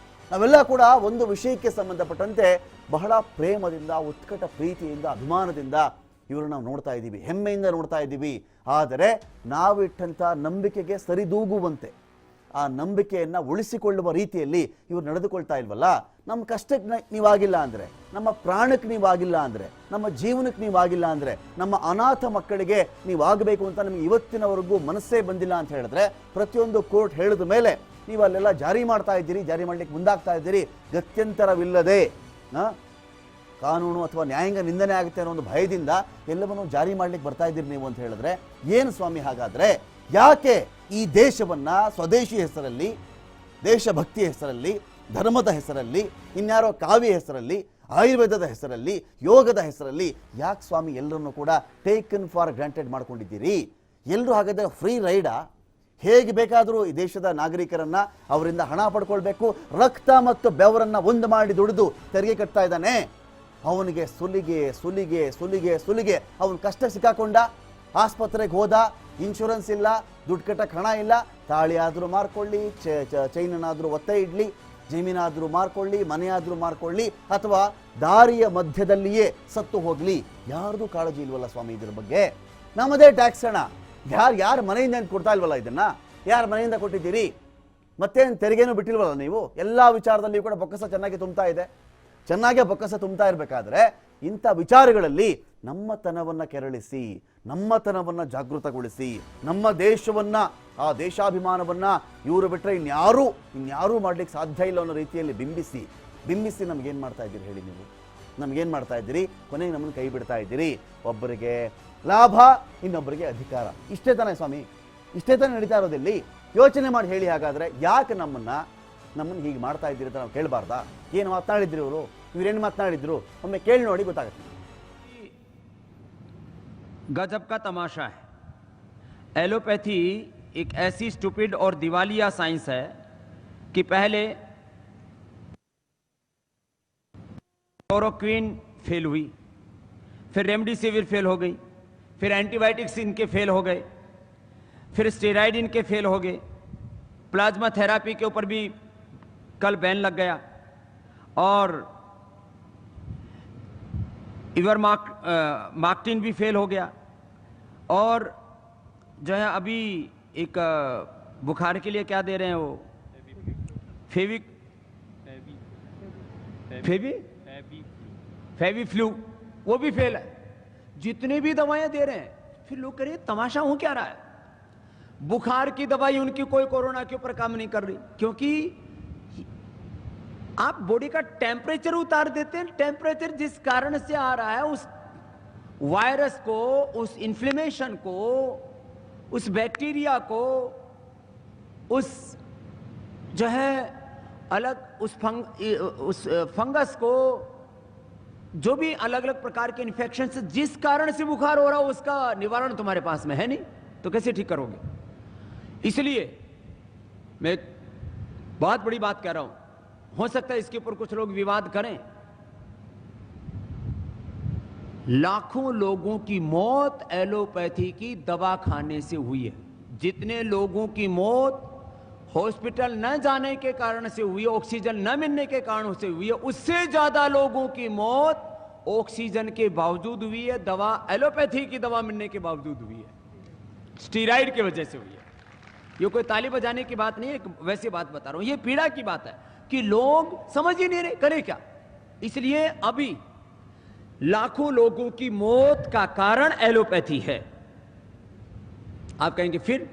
ನಾವೆಲ್ಲ ಕೂಡ ಒಂದು ವಿಷಯಕ್ಕೆ ಸಂಬಂಧಪಟ್ಟಂತೆ ಬಹಳ ಪ್ರೇಮದಿಂದ, ಉತ್ಕಟ ಪ್ರೀತಿಯಿಂದ, ಅಭಿಮಾನದಿಂದ ಇವರು ನಾವು ನೋಡ್ತಾ ಇದ್ದೀವಿ, ಹೆಮ್ಮೆಯಿಂದ ನೋಡ್ತಾ ಇದ್ದೀವಿ. ಆದರೆ ನಾವಿಟ್ಟಂಥ ನಂಬಿಕೆಗೆ ಸರಿದೂಗುವಂತೆ, ಆ ನಂಬಿಕೆಯನ್ನು ಉಳಿಸಿಕೊಳ್ಳುವ ರೀತಿಯಲ್ಲಿ ಇವರು ನಡೆದುಕೊಳ್ತಾ ಇಲ್ವಲ್ಲ. ನಮ್ಮ ಕಷ್ಟಕ್ಕೆ ನೀವಾಗಿಲ್ಲ ಅಂದರೆ, ನಮ್ಮ ಪ್ರಾಣಕ್ಕೆ ನೀವಾಗಿಲ್ಲ ಅಂದರೆ, ನಮ್ಮ ಜೀವನಕ್ಕೆ ನೀವಾಗಿಲ್ಲ ಅಂದರೆ, ನಮ್ಮ ಅನಾಥ ಮಕ್ಕಳಿಗೆ ನೀವಾಗಬೇಕು ಅಂತ ನಮಗೆ ಇವತ್ತಿನವರೆಗೂ ಮನಸ್ಸೇ ಬಂದಿಲ್ಲ ಅಂತ ಹೇಳಿದ್ರೆ, ಪ್ರತಿಯೊಂದು ಕೋರ್ಟ್ ಹೇಳಿದ ಮೇಲೆ ನೀವು ಅಲ್ಲೆಲ್ಲ ಜಾರಿ ಮಾಡ್ತಾ ಇದ್ದೀರಿ, ಜಾರಿ ಮಾಡಲಿಕ್ಕೆ ಮುಂದಾಗ್ತಾ ಇದ್ದೀರಿ. ಗತ್ಯಂತರವಿಲ್ಲದೆ ಕಾನೂನು ಅಥವಾ ನ್ಯಾಯಾಂಗ ನಿಂದನೆ ಆಗುತ್ತೆ ಅನ್ನೋ ಒಂದು ಭಯದಿಂದ ಎಲ್ಲವನ್ನೂ ಜಾರಿ ಮಾಡ್ಲಿಕ್ಕೆ ಬರ್ತಾ ಇದ್ದೀರಿ ನೀವು ಅಂತ ಹೇಳಿದ್ರೆ ಏನು ಸ್ವಾಮಿ? ಹಾಗಾದರೆ ಯಾಕೆ ಈ ದೇಶವನ್ನು ಸ್ವದೇಶಿ ಹೆಸರಲ್ಲಿ, ದೇಶಭಕ್ತಿ ಹೆಸರಲ್ಲಿ, ಧರ್ಮದ ಹೆಸರಲ್ಲಿ, ಇನ್ಯಾರೋ ಕಾವ್ಯ ಹೆಸರಲ್ಲಿ, ಆಯುರ್ವೇದದ ಹೆಸರಲ್ಲಿ, ಯೋಗದ ಹೆಸರಲ್ಲಿ ಯಾಕೆ ಸ್ವಾಮಿ ಎಲ್ಲರನ್ನೂ ಕೂಡ ಟೇಕನ್ ಫಾರ್ ಗ್ರಾಂಟೆಡ್ ಮಾಡ್ಕೊಂಡಿದ್ದೀರಿ? ಎಲ್ಲರೂ ಹಾಗಾದರೆ ಫ್ರೀ ರೈಡಾ? ಹೇಗೆ ಬೇಕಾದರೂ ಈ ದೇಶದ ನಾಗರಿಕರನ್ನು ಅವರಿಂದ ಹಣ ಪಡ್ಕೊಳ್ಬೇಕು, ರಕ್ತ ಮತ್ತು ಬೆವರನ್ನು ಒಂದು ಮಾಡಿ ದುಡಿದು ತೆರಿಗೆ ಕಟ್ತಾ ಇದ್ದಾನೆ. ಅವನಿಗೆ ಸುಲಿಗೆ ಸುಲಿಗೆ ಸುಲಿಗೆ ಸುಲಿಗೆ. ಅವನ ಕಷ್ಟ ಸಿಕ್ಕಾಕೊಂಡ, ಆಸ್ಪತ್ರೆಗೆ ಹೋದ, ಇನ್ಶೂರೆನ್ಸ್ ಇಲ್ಲ, ದುಡ್ಡು ಕಟ್ಟಕ್ಕೆ ಹಣ ಇಲ್ಲ, ತಾಳಿ ಆದರೂ ಮಾರ್ಕೊಳ್ಳಿ, ಚೈನನ್ನಾದರೂ ಒತ್ತೆ ಇಡಲಿ, ಜಮೀನಾದರೂ ಮಾರ್ಕೊಳ್ಳಿ, ಮನೆಯಾದರೂ ಮಾರ್ಕೊಳ್ಳಿ, ಅಥವಾ ದಾರಿಯ ಮಧ್ಯದಲ್ಲಿಯೇ ಸತ್ತು ಹೋಗಲಿ, ಯಾರ್ದು ಕಾಳಜಿ ಇಲ್ವಲ್ಲ ಸ್ವಾಮಿ ಇದ್ರ ಬಗ್ಗೆ. ನಮ್ಮದೇ ಟ್ಯಾಕ್ಸ್ ಹಣ, ಯಾರ ಮನೆಯಿಂದ ಕೊಡ್ತಾ ಇಲ್ವಲ್ಲ ಇದನ್ನ? ಯಾರ ಮನೆಯಿಂದ ಕೊಟ್ಟಿದ್ದೀರಿ? ಮತ್ತೇನು ತೆರಿಗೆನೂ ಬಿಟ್ಟಿಲ್ವಲ್ಲ ನೀವು? ಎಲ್ಲ ವಿಚಾರದಲ್ಲಿಯೂ ಕೂಡ ಬೊಕ್ಕಸ ಚೆನ್ನಾಗಿ ತುಂಬ್ತಾ ಇದೆ. ಚೆನ್ನಾಗೇ ಬೊಕ್ಕಸ ತುಂಬ್ತಾ ಇರಬೇಕಾದ್ರೆ ಇಂಥ ವಿಚಾರಗಳಲ್ಲಿ ನಮ್ಮತನವನ್ನು ಕೆರಳಿಸಿ, ನಮ್ಮತನವನ್ನು ಜಾಗೃತಗೊಳಿಸಿ, ನಮ್ಮ ದೇಶವನ್ನು, ಆ ದೇಶಾಭಿಮಾನವನ್ನು ಇವರು ಬಿಟ್ಟರೆ ಇನ್ಯಾರೂ ಮಾಡಲಿಕ್ಕೆ ಸಾಧ್ಯ ಇಲ್ಲ ಅನ್ನೋ ರೀತಿಯಲ್ಲಿ ಬಿಂಬಿಸಿ ನಮಗೇನು ಮಾಡ್ತಾ ಇದ್ದೀರಿ ಹೇಳಿ ನೀವು? ನಮಗೇನು ಮಾಡ್ತಾ ಇದ್ದೀರಿ? ಕೊನೆಗೆ ನಮ್ಮನ್ನು ಕೈ ಬಿಡ್ತಾ ಇದ್ದೀರಿ. ಒಬ್ಬರಿಗೆ ಲಾಭ, ಇನ್ನೊಬ್ಬರಿಗೆ ಅಧಿಕಾರ. ಇಷ್ಟೇ ತಾನೇ ಸ್ವಾಮಿ? ಇಷ್ಟೇ ತಾನೇ ನಡೀತಾ ಇರೋದಿಲ್ಲಿ? ಯೋಚನೆ ಮಾಡಿ ಹೇಳಿ. ಹಾಗಾದರೆ ಯಾಕೆ ನಮ್ಮನ್ನು ಹೀಗೆ ಮಾಡ್ತಾ ಇದ್ದೀರಿ ಅಂತ ನಾವು ಕೇಳಬಾರ್ದಾ? ಏನು ಮಾತನಾಡಿದ್ರಿ ಇವರೇನು ಮಾತನಾಡಿದ್ರು? ಒಮ್ಮೆ ಕೇಳಿ ನೋಡಿ ಗೊತ್ತಾಗುತ್ತೆ. गजब का तमाशा है। एलोपैथी एक ऐसी स्टूपिड और दिवालिया साइंस है कि पहले क्लोरोक्विन फेल हुई, फिर रेमडेसिविर फेल हो गई, फिर एंटीबायोटिक्स इनके फेल हो गए, फिर स्टेरॉइड इनके फेल हो गए, प्लाज्मा थेरापी के ऊपर भी कल बैन लग गया, और इवरमाक्टिन भी फेल हो गया, और जो है अभी एक बुखार के लिए क्या दे रहे हैं वो फेवी फ्लू, वो भी फेल है। जितने भी दवाएं दे रहे हैं, फिर लोग कह रहे हैं तमाशा हो क्या रहा है, बुखार की दवाई उनकी कोई कोरोना के ऊपर काम नहीं कर रही, क्योंकि आप बॉडी का टेम्परेचर उतार देते हैं। टेम्परेचर जिस कारण से आ रहा है, उस वायरस को, उस इन्फ्लेमेशन को, उस बैक्टीरिया को, उस जो है अलग उस फंगस को, जो भी अलग अलग प्रकार के इन्फेक्शन से जिस कारण से बुखार हो रहा हो, उसका निवारण तुम्हारे पास में है नहीं, तो कैसे ठीक करोगे? इसलिए मैं एक बहुत बड़ी बात कह रहा हूं, हो सकता है इसके ऊपर कुछ लोग विवाद करें। लाखों लोगों की मौत एलोपैथी की दवा खाने से हुई है। जितने लोगों की मौत हॉस्पिटल न जाने के कारण से हुई है, ऑक्सीजन न मिलने के कारण से हुई है, उससे ज्यादा लोगों की मौत ऑक्सीजन के बावजूद हुई है, दवा एलोपैथी की दवा मिलने के बावजूद हुई है, स्टीराइड की वजह से हुई है। ये कोई ताली बजाने की बात नहीं है, वैसी बात बता रहा हूं। ये पीड़ा की बात है कि लोग समझ ही नहीं रहे करें क्या। इसलिए अभी लाखों लोगों की मौत का कारण एलोपैथी है। आप कहेंगे फिर,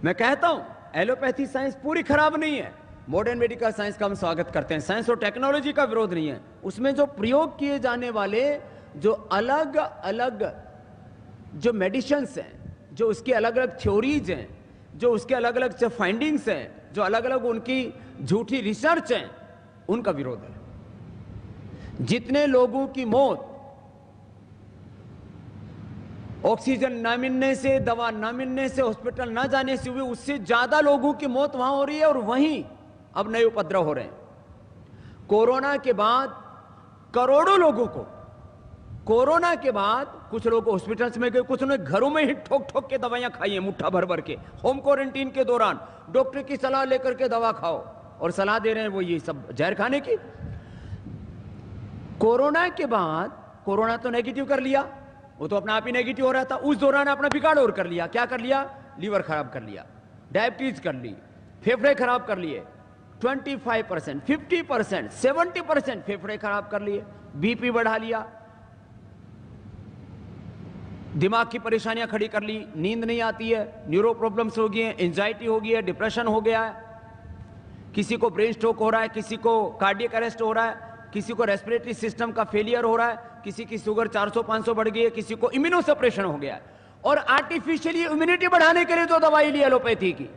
मैं कहता हूं एलोपैथी साइंस पूरी खराब नहीं है। मॉडर्न मेडिकल साइंस का हम स्वागत करते हैं, साइंस और टेक्नोलॉजी का विरोध नहीं है। उसमें जो प्रयोग किए जाने वाले जो अलग अलग जो मेडिसिन्स हैं, जो उसके अलग अलग थ्योरीज हैं, जो उसके अलग अलग जो फाइंडिंग्स हैं, जो अलग अलग उनकी झूठी रिसर्च हैं, उनका विरोध है। जितने लोगों की मौत ऑक्सीजन न मिलने से, दवा न मिलने से, हॉस्पिटल न जाने से हुई, उससे ज्यादा लोगों की मौत वहां हो रही है, और वहीं अब नए उपद्रव हो रहे हैं। कोरोना के बाद करोड़ों लोगों को, कोरोना के बाद कुछ लोग हॉस्पिटल्स में गए, कुछ ने घरों में ही ठोक ठोक के दवाइयां खाई हैं, मुट्ठा भर भर के। होम क्वारंटीन के दौरान डॉक्टर की सलाह लेकर के दवा खाओ, और सलाह दे रहे हैं वो ये सब जहर खाने की। कोरोना के बाद कोरोना तो नेगेटिव कर लिया, वो तो अपना आप ही नेगेटिव हो रहा था, उस दौरान अपना बिगाड़ और कर लिया। क्या कर लिया? लीवर खराब कर लिया, डायबिटीज कर ली, फेफड़े खराब कर लिए, 25%, 50%, 70% फेफड़े खराब कर लिए, बीपी बढ़ा लिया, दिमाग की परेशानियां खड़ी कर ली, नींद नहीं आती है, न्यूरो प्रॉब्लम्स हो गई है, एंजाइटी हो गई है, डिप्रेशन हो गया है, किसी को ब्रेन स्ट्रोक हो रहा है, किसी को कार्डियक अरेस्ट हो रहा है, किसी को रेस्पिरेटरी सिस्टम का फेलियर हो रहा है, किसी की शुगर 400-500 बढ़ गई है, किसी को इम्यूनो सप्रेशन हो गया है। और आर्टिफिशियली इम्यूनिटी बढ़ाने के लिए जो दवाई ली एलोपैथी की,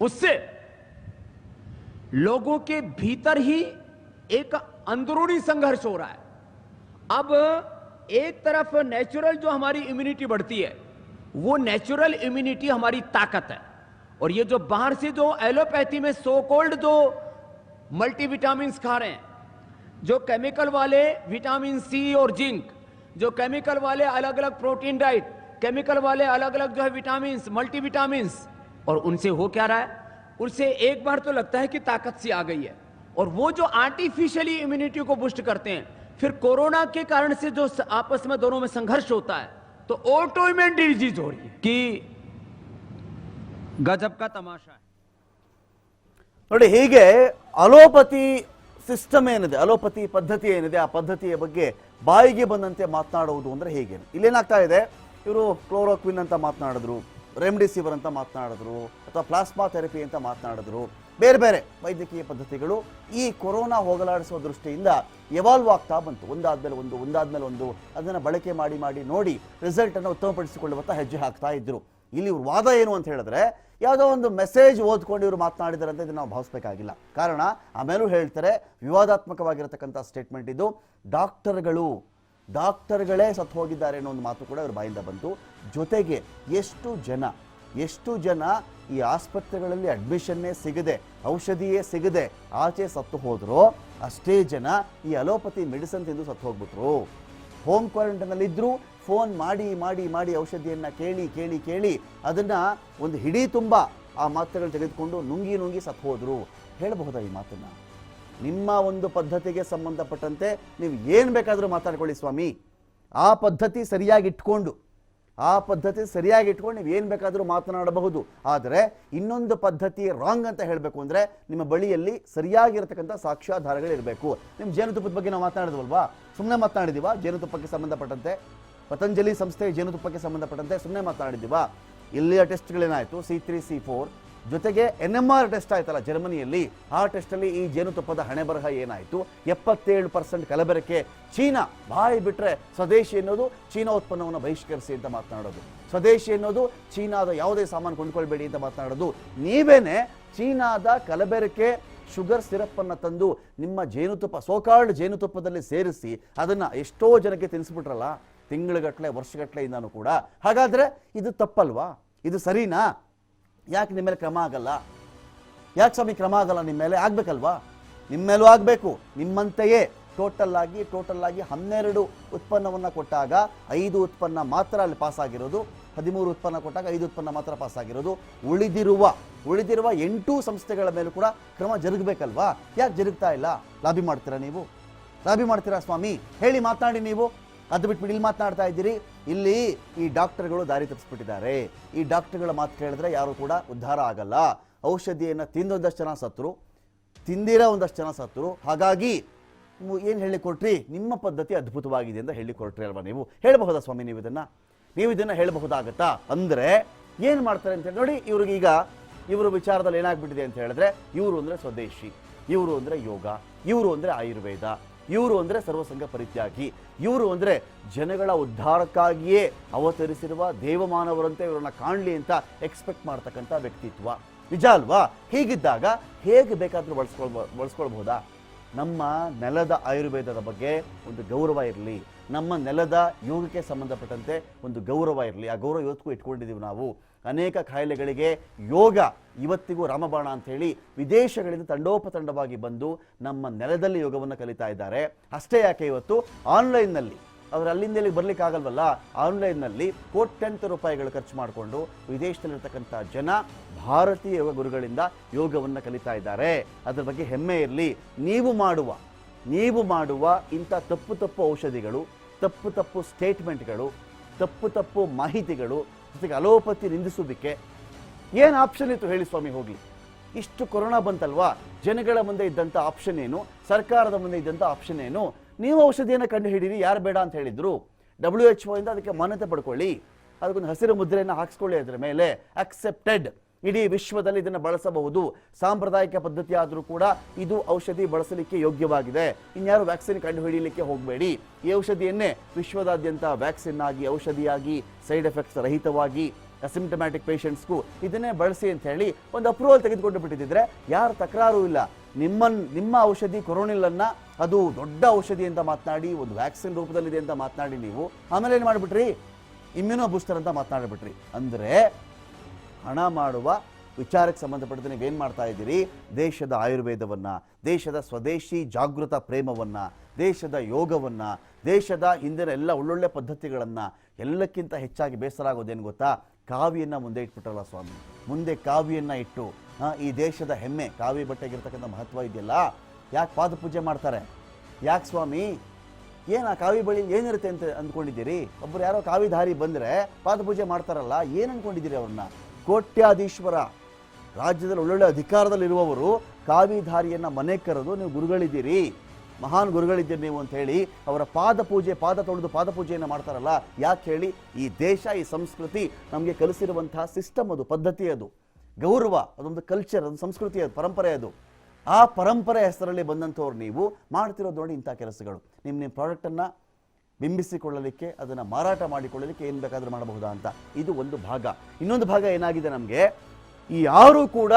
उससे लोगों के भीतर ही एक अंदरूनी संघर्ष हो रहा है। अब एक तरफ नेचुरल जो हमारी इम्यूनिटी बढ़ती है, वो नेचुरल इम्यूनिटी हमारी ताकत है, और ये जो बाहर से जो एलोपैथी में सो कॉल्ड जो मल्टीविटामिन्स खा रहे हैं, जो केमिकल वाले विटामिन सी और जिंक, जो केमिकल वाले अलग अलग प्रोटीन डाइट, केमिकल वाले अलग अलग जो है विटामिन्स, मल्टीविटामिन्स, और उनसे हो क्या रहा है? उससे एक बार तो लगता है कि ताकत सी आ गई है, और वो जो आर्टिफिशियली इम्यूनिटी को बूस्ट करते हैं, फिर कोरोना के कारण से जो आपस में दोनों में संघर्ष होता है, तो ऑटो इम्यून डिजीज हो रही है कि गजब का तमाशा है। ನೋಡಿ, ಹೀಗೆ ಅಲೋಪತಿ ಸಿಸ್ಟಮ್ ಏನಿದೆ, ಅಲೋಪತಿ ಪದ್ಧತಿ ಏನಿದೆ, ಆ ಪದ್ಧತಿಯ ಬಗ್ಗೆ ಬಾಯಿಗೆ ಬಂದಂತೆ ಮಾತನಾಡುವುದು ಅಂದರೆ ಹೇಗೆ? ಇಲ್ಲೇನಾಗ್ತಾ ಇದೆ, ಇವರು ಕ್ಲೋರೋಕ್ವಿನ್ ಅಂತ ಮಾತನಾಡಿದ್ರು, ರೆಮ್ಡಿಸಿವಿರ್ ಅಂತ ಮಾತನಾಡಿದ್ರು, ಅಥವಾ ಪ್ಲಾಸ್ಮಾ ಥೆರಪಿ ಅಂತ ಮಾತನಾಡಿದ್ರು, ಬೇರೆ ಬೇರೆ ವೈದ್ಯಕೀಯ ಪದ್ಧತಿಗಳು ಈ ಕೊರೋನಾ ಹೋಗಲಾಡಿಸುವ ದೃಷ್ಟಿಯಿಂದ ಎವಾಲ್ವ್ ಆಗ್ತಾ ಬಂತು. ಒಂದಾದ್ಮೇಲೆ ಒಂದು ಅದನ್ನು ಬಳಕೆ ಮಾಡಿ ನೋಡಿ ರಿಸಲ್ಟನ್ನು ಉತ್ತಮಪಡಿಸಿಕೊಳ್ಳುವಂಥ ಹೆಜ್ಜೆ ಹಾಕ್ತಾ ಇದ್ರು. ಇಲ್ಲಿ ಇವ್ರ ವಾದ ಏನು ಅಂತ ಹೇಳಿದ್ರೆ, ಯಾವುದೋ ಒಂದು ಮೆಸೇಜ್ ಓದ್ಕೊಂಡು ಇವರು ಮಾತನಾಡಿದ್ದಾರೆ ಅಂತ ಇದನ್ನು ನಾವು ಭಾವಿಸಬೇಕಾಗಿಲ್ಲ. ಕಾರಣ ಆಮೇಲೂ ಹೇಳ್ತಾರೆ, ವಿವಾದಾತ್ಮಕವಾಗಿರತಕ್ಕಂಥ ಸ್ಟೇಟ್ಮೆಂಟ್ ಇದು. ಡಾಕ್ಟರ್ಗಳೇ ಸತ್ತು ಹೋಗಿದ್ದಾರೆ ಅನ್ನೋ ಒಂದು ಮಾತು ಕೂಡ ಇವ್ರ ಬಾಯಿಂದ ಬಂತು. ಜೊತೆಗೆ ಎಷ್ಟು ಜನ ಎಷ್ಟು ಜನ ಈ ಆಸ್ಪತ್ರೆಗಳಲ್ಲಿ ಅಡ್ಮಿಷನ್ನೇ ಸಿಗದೆ, ಔಷಧಿಯೇ ಸಿಗದೆ ಆಚೆ ಸತ್ತು ಹೋದ್ರು, ಅಷ್ಟೇ ಜನ ಈ ಅಲೋಪತಿ ಮೆಡಿಸಿನ್ ತಿಂದು ಸತ್ತು ಹೋಗ್ಬಿಟ್ರು. ಹೋಮ್ ಕ್ವಾರಂಟೈನಲ್ಲಿ ಇದ್ದರೂ ಫೋನ್ ಮಾಡಿ ಮಾಡಿ ಮಾಡಿ ಔಷಧಿಯನ್ನು ಕೇಳಿ ಕೇಳಿ ಕೇಳಿ ಅದನ್ನು ಒಂದು ಹಿಡಿ ತುಂಬ ಆ ಮಾತ್ರೆಗಳು ತೆಗೆದುಕೊಂಡು ನುಂಗಿ ನುಂಗಿ ಸತ್ತು ಹೋದರು. ಹೇಳಬಹುದಾ ಈ ಮಾತನ್ನು? ನಿಮ್ಮ ಒಂದು ಪದ್ಧತಿಗೆ ಸಂಬಂಧಪಟ್ಟಂತೆ ನೀವು ಏನು ಬೇಕಾದರೂ ಮಾತಾಡ್ಕೊಳ್ಳಿ ಸ್ವಾಮಿ. ಆ ಪದ್ಧತಿ ಸರಿಯಾಗಿ ಇಟ್ಕೊಂಡು ನೀವು ಏನು ಬೇಕಾದರೂ ಮಾತನಾಡಬಹುದು. ಆದರೆ ಇನ್ನೊಂದು ಪದ್ಧತಿ ರಾಂಗ್ ಅಂತ ಹೇಳಬೇಕು ಅಂದರೆ ನಿಮ್ಮ ಬಳಿಯಲ್ಲಿ ಸರಿಯಾಗಿರತಕ್ಕಂಥ ಸಾಕ್ಷ್ಯಾಧಾರಗಳಿರಬೇಕು. ನಿಮ್ಮ ಜೇನುತುಪ್ಪದ ಬಗ್ಗೆ ನಾವು ಮಾತನಾಡಿದ್ವಲ್ವಾ? ಸುಮ್ಮನೆ ಮಾತನಾಡಿದ್ದೀವಾ? ಜೇನುತುಪ್ಪಕ್ಕೆ ಸಂಬಂಧಪಟ್ಟಂತೆ, ಪತಂಜಲಿ ಸಂಸ್ಥೆ ಜೇನುತುಪ್ಪಕ್ಕೆ ಸಂಬಂಧಪಟ್ಟಂತೆ ಸುಮ್ಮನೆ ಮಾತನಾಡಿದ್ದೀವಾ? ಇಲ್ಲಿಯ ಟೆಸ್ಟ್ಗಳೇನಾಯಿತು, C3 C4 ಜೊತೆಗೆ NMR ಟೆಸ್ಟ್ ಆಯ್ತಲ್ಲ ಜರ್ಮನಿಯಲ್ಲಿ, ಆ ಟೆಸ್ಟಲ್ಲಿ ಈ ಜೇನುತುಪ್ಪದ ಹಣೆ ಬರಹ ಏನಾಯಿತು? 77% ಕಲಬೆರಕೆ. ಚೀನಾ ಬಾಯಿ ಬಿಟ್ಟರೆ ಸ್ವದೇಶಿ ಅನ್ನೋದು ಚೀನಾ ಉತ್ಪನ್ನವನ್ನು ಬಹಿಷ್ಕರಿಸಿ ಅಂತ ಮಾತನಾಡೋದು, ಸ್ವದೇಶಿ ಅನ್ನೋದು ಚೀನಾದ ಯಾವುದೇ ಸಾಮಾನು ಕೊಂಡ್ಕೊಳ್ಬೇಡಿ ಅಂತ ಮಾತನಾಡೋದು. ನೀವೇನೆ ಚೀನಾದ ಕಲಬೆರಕೆ ಶುಗರ್ ಸಿರಪ್ಪನ್ನು ತಂದು ನಿಮ್ಮ ಜೇನುತುಪ್ಪ, ಸೋಕಾಲ್ಡ್ ಜೇನುತುಪ್ಪದಲ್ಲಿ ಸೇರಿಸಿ ಅದನ್ನು ಎಷ್ಟೋ ಜನಕ್ಕೆ ತಿನ್ನಿಸ್ಬಿಟ್ರಲ್ಲ, ತಿಂಗಳುಗಟ್ಟಲೆ ವರ್ಷಗಟ್ಟಲೆಯಿಂದಾನು ಕೂಡ. ಹಾಗಾದರೆ ಇದು ತಪ್ಪಲ್ವಾ? ಇದು ಸರಿನಾ? ಯಾಕೆ ನಿಮ್ಮ ಮೇಲೆ ಕ್ರಮ ಆಗಲ್ಲ? ಯಾಕೆ ಸ್ವಾಮಿ ಕ್ರಮ ಆಗಲ್ಲ? ನಿಮ್ಮ ಮೇಲೆ ಆಗಬೇಕಲ್ವಾ? ನಿಮ್ಮ ಮೇಲೂ ಆಗಬೇಕು. ನಿಮ್ಮಂತೆಯೇ ಟೋಟಲ್ ಆಗಿ 12 ಉತ್ಪನ್ನವನ್ನು ಕೊಟ್ಟಾಗ 5 ಉತ್ಪನ್ನ ಮಾತ್ರ ಅಲ್ಲಿ ಪಾಸ್ ಆಗಿರೋದು, 13 ಉತ್ಪನ್ನ ಕೊಟ್ಟಾಗ 5 ಉತ್ಪನ್ನ ಮಾತ್ರ ಪಾಸ್ ಆಗಿರೋದು. ಉಳಿದಿರುವ 8 ಸಂಸ್ಥೆಗಳ ಮೇಲೂ ಕೂಡ ಕ್ರಮ ಜರುಗಬೇಕಲ್ವಾ? ಯಾಕೆ ಜರುಗ್ತಾ ಇಲ್ಲ? ಲಾಬಿ ಮಾಡ್ತೀರಾ ನೀವು? ಲಾಬಿ ಮಾಡ್ತೀರಾ ಸ್ವಾಮಿ? ಹೇಳಿ, ಮಾತನಾಡಿ ನೀವು. ಅದು ಬಿಟ್ಬಿಟ್ಟು ಇಲ್ಲಿ ಮಾತನಾಡ್ತಾ ಇದ್ದೀರಿ. ಇಲ್ಲಿ ಈ ಡಾಕ್ಟರ್ಗಳು ದಾರಿ ತಪ್ಪಿಸ್ಬಿಟ್ಟಿದ್ದಾರೆ. ಈ ಡಾಕ್ಟರ್ಗಳ ಮಾತು ಕೇಳಿದ್ರೆ ಯಾರು ಕೂಡ ಉದ್ಧಾರ ಆಗಲ್ಲ. ಔಷಧಿಯನ್ನು ತಿಂದೊಂದಷ್ಟು ಜನ ಸತ್ರು, ತಿಂದಿರೋ ಒಂದಷ್ಟು ಜನ ಸತ್ರು. ಹಾಗಾಗಿ ಏನು ಹೇಳಿಕೊಟ್ರಿ? ನಿಮ್ಮ ಪದ್ಧತಿ ಅದ್ಭುತವಾಗಿದೆ ಅಂತ ಹೇಳಿಕೊಟ್ರಿ ಅಲ್ವಾ ನೀವು? ಹೇಳಬಹುದಾ ಸ್ವಾಮಿ ನೀವು ಇದನ್ನು ಹೇಳಬಹುದಾಗತ್ತಾ? ಅಂದರೆ ಏನು ಮಾಡ್ತಾರೆ ಅಂತ ಹೇಳಿ ನೋಡಿ. ಇವ್ರಿಗೀಗ ಇವರು ವಿಚಾರದಲ್ಲಿ ಏನಾಗ್ಬಿಟ್ಟಿದೆ ಅಂತ ಹೇಳಿದ್ರೆ, ಇವರು ಅಂದರೆ ಸ್ವದೇಶಿ, ಇವರು ಅಂದರೆ ಯೋಗ, ಇವರು ಅಂದರೆ ಆಯುರ್ವೇದ, ಇವರು ಅಂದರೆ ಸರ್ವಸಂಗ ಪರಿತ್ಯಾಗಿ, ಇವರು ಅಂದರೆ ಜನಗಳ ಉದ್ಧಾರಕ್ಕಾಗಿಯೇ ಅವತರಿಸಿರುವ ದೇವಮಾನವರಂತೆ ಇವರನ್ನ ಕಾಣಲಿ ಅಂತ ಎಕ್ಸ್ಪೆಕ್ಟ್ ಮಾಡ್ತಕ್ಕಂಥ ವ್ಯಕ್ತಿತ್ವ. ನಿಜ ಅಲ್ವಾ? ಹೀಗಿದ್ದಾಗ ಹೇಗೆ ಬೇಕಾದರೂ ಬಳಸ್ಕೊಳ್ಬಹುದಾ? ನಮ್ಮ ನೆಲದ ಆಯುರ್ವೇದದ ಬಗ್ಗೆ ಒಂದು ಗೌರವ ಇರಲಿ, ನಮ್ಮ ನೆಲದ ಯೋಗಕ್ಕೆ ಸಂಬಂಧಪಟ್ಟಂತೆ ಒಂದು ಗೌರವ ಇರಲಿ. ಆ ಗೌರವ ಇವತ್ತಿಗೂ ಇಟ್ಕೊಂಡಿದ್ದೀವಿ ನಾವು. ಅನೇಕ ಕಾಯಿಲೆಗಳಿಗೆ ಯೋಗ ಇವತ್ತಿಗೂ ರಾಮಬಾಣ ಅಂತ ಹೇಳಿ ವಿದೇಶಗಳಿಂದ ತಂಡೋಪತಂಡವಾಗಿ ಬಂದು ನಮ್ಮ ನೆಲದಲ್ಲಿ ಯೋಗವನ್ನು ಕಲಿತಾ ಇದ್ದಾರೆ. ಅಷ್ಟೇ ಯಾಕೆ, ಇವತ್ತು ಆನ್ಲೈನ್ನಲ್ಲಿ ಅವರು ಅಲ್ಲಿಂದ ಇಲ್ಲಿಗೆ ಬರಲಿಕ್ಕಾಗಲ್ವಲ್ಲ, ಆನ್ಲೈನ್ನಲ್ಲಿ ಕೋಟ್ಯಂತರ ರೂಪಾಯಿಗಳು ಖರ್ಚು ಮಾಡಿಕೊಂಡು ವಿದೇಶದಲ್ಲಿರ್ತಕ್ಕಂಥ ಜನ ಭಾರತೀಯ ಯೋಗ ಗುರುಗಳಿಂದ ಯೋಗವನ್ನು ಕಲಿತಾ ಇದ್ದಾರೆ. ಅದರ ಬಗ್ಗೆ ಹೆಮ್ಮೆ ಇರಲಿ. ನೀವು ಮಾಡುವ ಇಂಥ ತಪ್ಪು ಔಷಧಿಗಳು, ತಪ್ಪು ಸ್ಟೇಟ್ಮೆಂಟ್ಗಳು, ತಪ್ಪು ಮಾಹಿತಿಗಳು, ಜೊತೆಗೆ ಅಲೋಪತಿ ನಿಂದಿಸೋದಕ್ಕೆ ಏನು ಆಪ್ಷನ್ ಇತ್ತು ಹೇಳಿ ಸ್ವಾಮಿ? ಹೋಗಲಿ. ಇಷ್ಟು ಕೊರೋನಾ ಬಂತಲ್ವಾ, ಜನಗಳ ಮುಂದೆ ಇದ್ದಂಥ ಆಪ್ಷನ್ ಏನು, ಸರ್ಕಾರದ ಮುಂದೆ ಇದ್ದಂಥ ಆಪ್ಷನ್ ಏನು? ನೀವು ಔಷಧಿಯನ್ನು ಕಂಡು ಹಿಡೀರಿ, ಯಾರು ಬೇಡ ಅಂತ ಹೇಳಿದ್ರು? WHO ಇಂದ ಅದಕ್ಕೆ ಮಾನ್ಯತೆ ಪಡ್ಕೊಳ್ಳಿ, ಅದಕ್ಕೊಂದು ಹಸಿರು ಮುದ್ರೆಯನ್ನು ಹಾಕಿಸ್ಕೊಳ್ಳಿ, ಅದರ ಮೇಲೆ ಅಕ್ಸೆಪ್ಟೆಡ್, ಇಡೀ ವಿಶ್ವದಲ್ಲಿ ಇದನ್ನು ಬಳಸಬಹುದು, ಸಾಂಪ್ರದಾಯಿಕ ಪದ್ಧತಿ ಆದರೂ ಕೂಡ ಇದು ಔಷಧಿ ಬಳಸಲಿಕ್ಕೆ ಯೋಗ್ಯವಾಗಿದೆ. ಇನ್ಯಾರು ವ್ಯಾಕ್ಸಿನ್ ಕಂಡು ಹಿಡಿಯಲಿಕ್ಕೆ ಹೋಗಬೇಡಿ. ಈ ಔಷಧಿಯನ್ನೇ ವಿಶ್ವದಾದ್ಯಂತ ವ್ಯಾಕ್ಸಿನ್ ಆಗಿ, ಔಷಧಿಯಾಗಿ, ಸೈಡ್ ಎಫೆಕ್ಟ್ಸ್ ರಹಿತವಾಗಿ ಅಸಿಂಪ್ಟಮ್ಯಾಟಿಕ್ ಪೇಷಂಟ್ಸ್ಗೂ ಇದನ್ನೇ ಬಳಸಿ ಅಂತ ಹೇಳಿ ಒಂದು ಅಪ್ರೂವಲ್ ತೆಗೆದುಕೊಂಡು ಬಿಟ್ಟಿದ್ರೆ ಯಾರ ತಕರಾರು ಇಲ್ಲ. ನಿಮ್ಮ ಔಷಧಿ ಕೊರೋನಿಲ್ಲನ್ನ ಅದು ದೊಡ್ಡ ಔಷಧಿ ಅಂತ ಮಾತನಾಡಿ, ಒಂದು ವ್ಯಾಕ್ಸಿನ್ ರೂಪದಲ್ಲಿದೆ ಅಂತ ಮಾತನಾಡಿ ನೀವು ಆಮೇಲೆ ಏನು ಮಾಡಿಬಿಟ್ರಿ? ಇಮ್ಯುನೋ ಬೂಸ್ಟರ್ ಅಂತ ಮಾತನಾಡಿಬಿಟ್ರಿ. ಅಂದರೆ ಹಣ ಮಾಡುವ ವಿಚಾರಕ್ಕೆ ಸಂಬಂಧಪಟ್ಟಂತೆ ನೀವೇನು ಮಾಡ್ತಾ ಇದ್ದೀರಿ? ದೇಶದ ಆಯುರ್ವೇದವನ್ನು, ದೇಶದ ಸ್ವದೇಶಿ ಜಾಗೃತ ಪ್ರೇಮವನ್ನು, ದೇಶದ ಯೋಗವನ್ನು, ದೇಶದ ಹಿಂದಿನ ಎಲ್ಲ ಒಳ್ಳೊಳ್ಳೆ ಪದ್ಧತಿಗಳನ್ನು, ಎಲ್ಲಕ್ಕಿಂತ ಹೆಚ್ಚಾಗಿ ಬೇಸರ ಆಗೋದೇನು ಗೊತ್ತಾ? ಕಾವಿಯನ್ನು ಮುಂದೆ ಇಟ್ಬಿಟ್ರಲ್ಲ ಸ್ವಾಮಿ. ಮುಂದೆ ಕಾವಿಯನ್ನು ಇಟ್ಟು ಈ ದೇಶದ ಹೆಮ್ಮೆ ಕಾವಿ ಬಟ್ಟೆಗಿರ್ತಕ್ಕಂಥ ಮಹತ್ವ ಇದೆಯಲ್ಲ, ಯಾಕೆ ಪಾದಪೂಜೆ ಮಾಡ್ತಾರೆ? ಯಾಕೆ ಸ್ವಾಮಿ? ಏನು ಆ ಕಾವಿ ಬಳಿ ಏನಿರುತ್ತೆ ಅಂತ ಅಂದ್ಕೊಂಡಿದ್ದೀರಿ? ಒಬ್ಬರು ಯಾರೋ ಕಾವಿಧಾರಿ ಬಂದರೆ ಪಾದಪೂಜೆ ಮಾಡ್ತಾರಲ್ಲ, ಏನು ಅಂದ್ಕೊಂಡಿದ್ದೀರಿ ಅವ್ರನ್ನ? ಕೋಟ್ಯಾಧೀಶ್ವರ, ರಾಜ್ಯದಲ್ಲಿ ಒಳ್ಳೊಳ್ಳೆ ಅಧಿಕಾರದಲ್ಲಿರುವವರು ಕಾವಿಧಾರಿಯನ್ನು ಮನೆ ಕರೆದು ನೀವು ಗುರುಗಳಿದ್ದೀರಿ, ಮಹಾನ್ ಗುರುಗಳಿದ್ದೀರಿ ನೀವು ಅಂತ ಹೇಳಿ ಅವರ ಪಾದ ತೊಳೆದು ಪಾದಪೂಜೆಯನ್ನು ಮಾಡ್ತಾರಲ್ಲ, ಯಾಕೆ ಹೇಳಿ? ಈ ದೇಶ, ಈ ಸಂಸ್ಕೃತಿ ನಮಗೆ ಕಲಿಸಿರುವಂತಹ ಸಿಸ್ಟಮ್ ಅದು, ಪದ್ಧತಿ ಅದು, ಗೌರವ, ಅದೊಂದು ಕಲ್ಚರ್, ಅದು ಸಂಸ್ಕೃತಿ, ಅದು ಪರಂಪರೆ. ಅದು ಆ ಪರಂಪರೆ ಹೆಸರಲ್ಲಿ ಬಂದಂಥವ್ರು ನೀವು ಮಾಡ್ತಿರೋದು ನೋಡಿ ಇಂಥ ಕೆಲಸಗಳು. ನಿಮ್ಮ ಪ್ರಾಡಕ್ಟನ್ನು ಬಿಂಬಿಸಿಕೊಳ್ಳಲಿಕ್ಕೆ, ಅದನ್ನು ಮಾರಾಟ ಮಾಡಿಕೊಳ್ಳಲಿಕ್ಕೆ ಏನು ಬೇಕಾದರೂ ಮಾಡಬಹುದಾ ಅಂತ. ಇದು ಒಂದು ಭಾಗ. ಇನ್ನೊಂದು ಭಾಗ ಏನಾಗಿದೆ ನಮಗೆ, ಈ ಯಾರೂ ಕೂಡ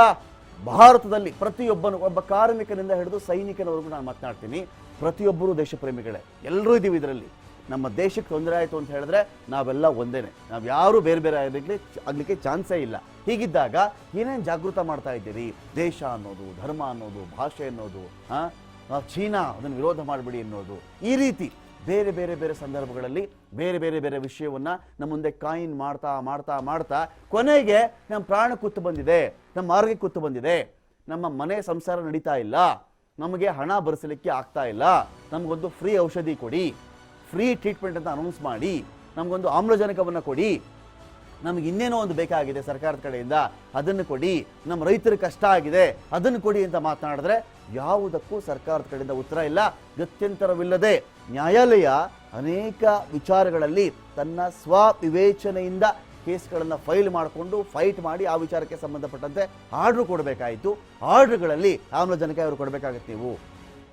ಭಾರತದಲ್ಲಿ ಪ್ರತಿಯೊಬ್ಬನು, ಒಬ್ಬ ಕಾರ್ಮಿಕನಿಂದ ಹಿಡಿದು ಸೈನಿಕನವರೆಗೂ ನಾನು ಮಾತನಾಡ್ತೀನಿ, ಪ್ರತಿಯೊಬ್ಬರೂ ದೇಶ ಪ್ರೇಮಿಗಳೇ, ಎಲ್ಲರೂ ಇದ್ದೀವಿ ಇದರಲ್ಲಿ. ನಮ್ಮ ದೇಶಕ್ಕೆ ತೊಂದರೆ ಆಯಿತು ಅಂತ ಹೇಳಿದ್ರೆ ನಾವೆಲ್ಲ ಒಂದೇನೆ, ನಾವು ಯಾರು ಬೇರೆ ಬೇರೆ ಆಗಲಿಕ್ಕೆ ಚಾನ್ಸೇ ಇಲ್ಲ. ಹೀಗಿದ್ದಾಗ ಏನೇನು ಜಾಗೃತ ಮಾಡ್ತಾ ಇದ್ದೀರಿ? ದೇಶ ಅನ್ನೋದು, ಧರ್ಮ ಅನ್ನೋದು, ಭಾಷೆ ಅನ್ನೋದು, ಚೀನಾ ಅದನ್ನು ವಿರೋಧ ಮಾಡಿಬಿಡಿ ಅನ್ನೋದು, ಈ ರೀತಿ ಬೇರೆ ಬೇರೆ ಬೇರೆ ಸಂದರ್ಭಗಳಲ್ಲಿ ಬೇರೆ ಬೇರೆ ಬೇರೆ ವಿಷಯವನ್ನು ನಮ್ಮ ಮುಂದೆ ಕಾಯಿನ್ ಮಾಡ್ತಾ ಮಾಡ್ತಾ ಮಾಡ್ತಾ ಕೊನೆಗೆ ನಮ್ಮ ಪ್ರಾಣ ಕುತ್ತು ಬಂದಿದೆ, ನಮ್ಮ ಆರೋಗ್ಯ ಕುತ್ತು ಬಂದಿದೆ, ನಮ್ಮ ಮನೆ ಸಂಸಾರ ನಡೀತಾ ಇಲ್ಲ, ನಮಗೆ ಹಣ ಬರೆಸಲಿಕ್ಕೆ ಆಗ್ತಾ ಇಲ್ಲ, ನಮಗೊಂದು ಫ್ರೀ ಔಷಧಿ ಕೊಡಿ, ಫ್ರೀ ಟ್ರೀಟ್ಮೆಂಟ್ ಅಂತ ಅನೌನ್ಸ್ ಮಾಡಿ, ನಮಗೊಂದು ಆಮ್ಲಜನಕವನ್ನು ಕೊಡಿ, ನಮಗೆ ಇನ್ನೇನೋ ಒಂದು ಬೇಕಾಗಿದೆ ಸರ್ಕಾರದ ಕಡೆಯಿಂದ ಅದನ್ನು ಕೊಡಿ, ನಮ್ಮ ರೈತರ ಕಷ್ಟ ಆಗಿದೆ ಅದನ್ನು ಕೊಡಿ ಅಂತ ಮಾತನಾಡಿದ್ರೆ ಯಾವುದಕ್ಕೂ ಸರ್ಕಾರದ ಕಡೆಯಿಂದ ಉತ್ತರ ಇಲ್ಲ. ಗತ್ಯಂತರವಿಲ್ಲದೆ ನ್ಯಾಯಾಲಯ ಅನೇಕ ವಿಚಾರಗಳಲ್ಲಿ ತನ್ನ ಸ್ವವಿವೇಚನೆಯಿಂದ ಕೇಸ್ಗಳನ್ನು ಫೈಲ್ ಮಾಡಿಕೊಂಡು ಫೈಟ್ ಮಾಡಿ ಆ ವಿಚಾರಕ್ಕೆ ಸಂಬಂಧಪಟ್ಟಂತೆ ಆರ್ಡ್ರ್ ಕೊಡಬೇಕಾಯಿತು. ಆರ್ಡ್ರ್ಗಳಲ್ಲಿ ಆಮ್ಲಜನಕ ಇವರು ಕೊಡಬೇಕಾಗತ್ತೆ. ನೀವು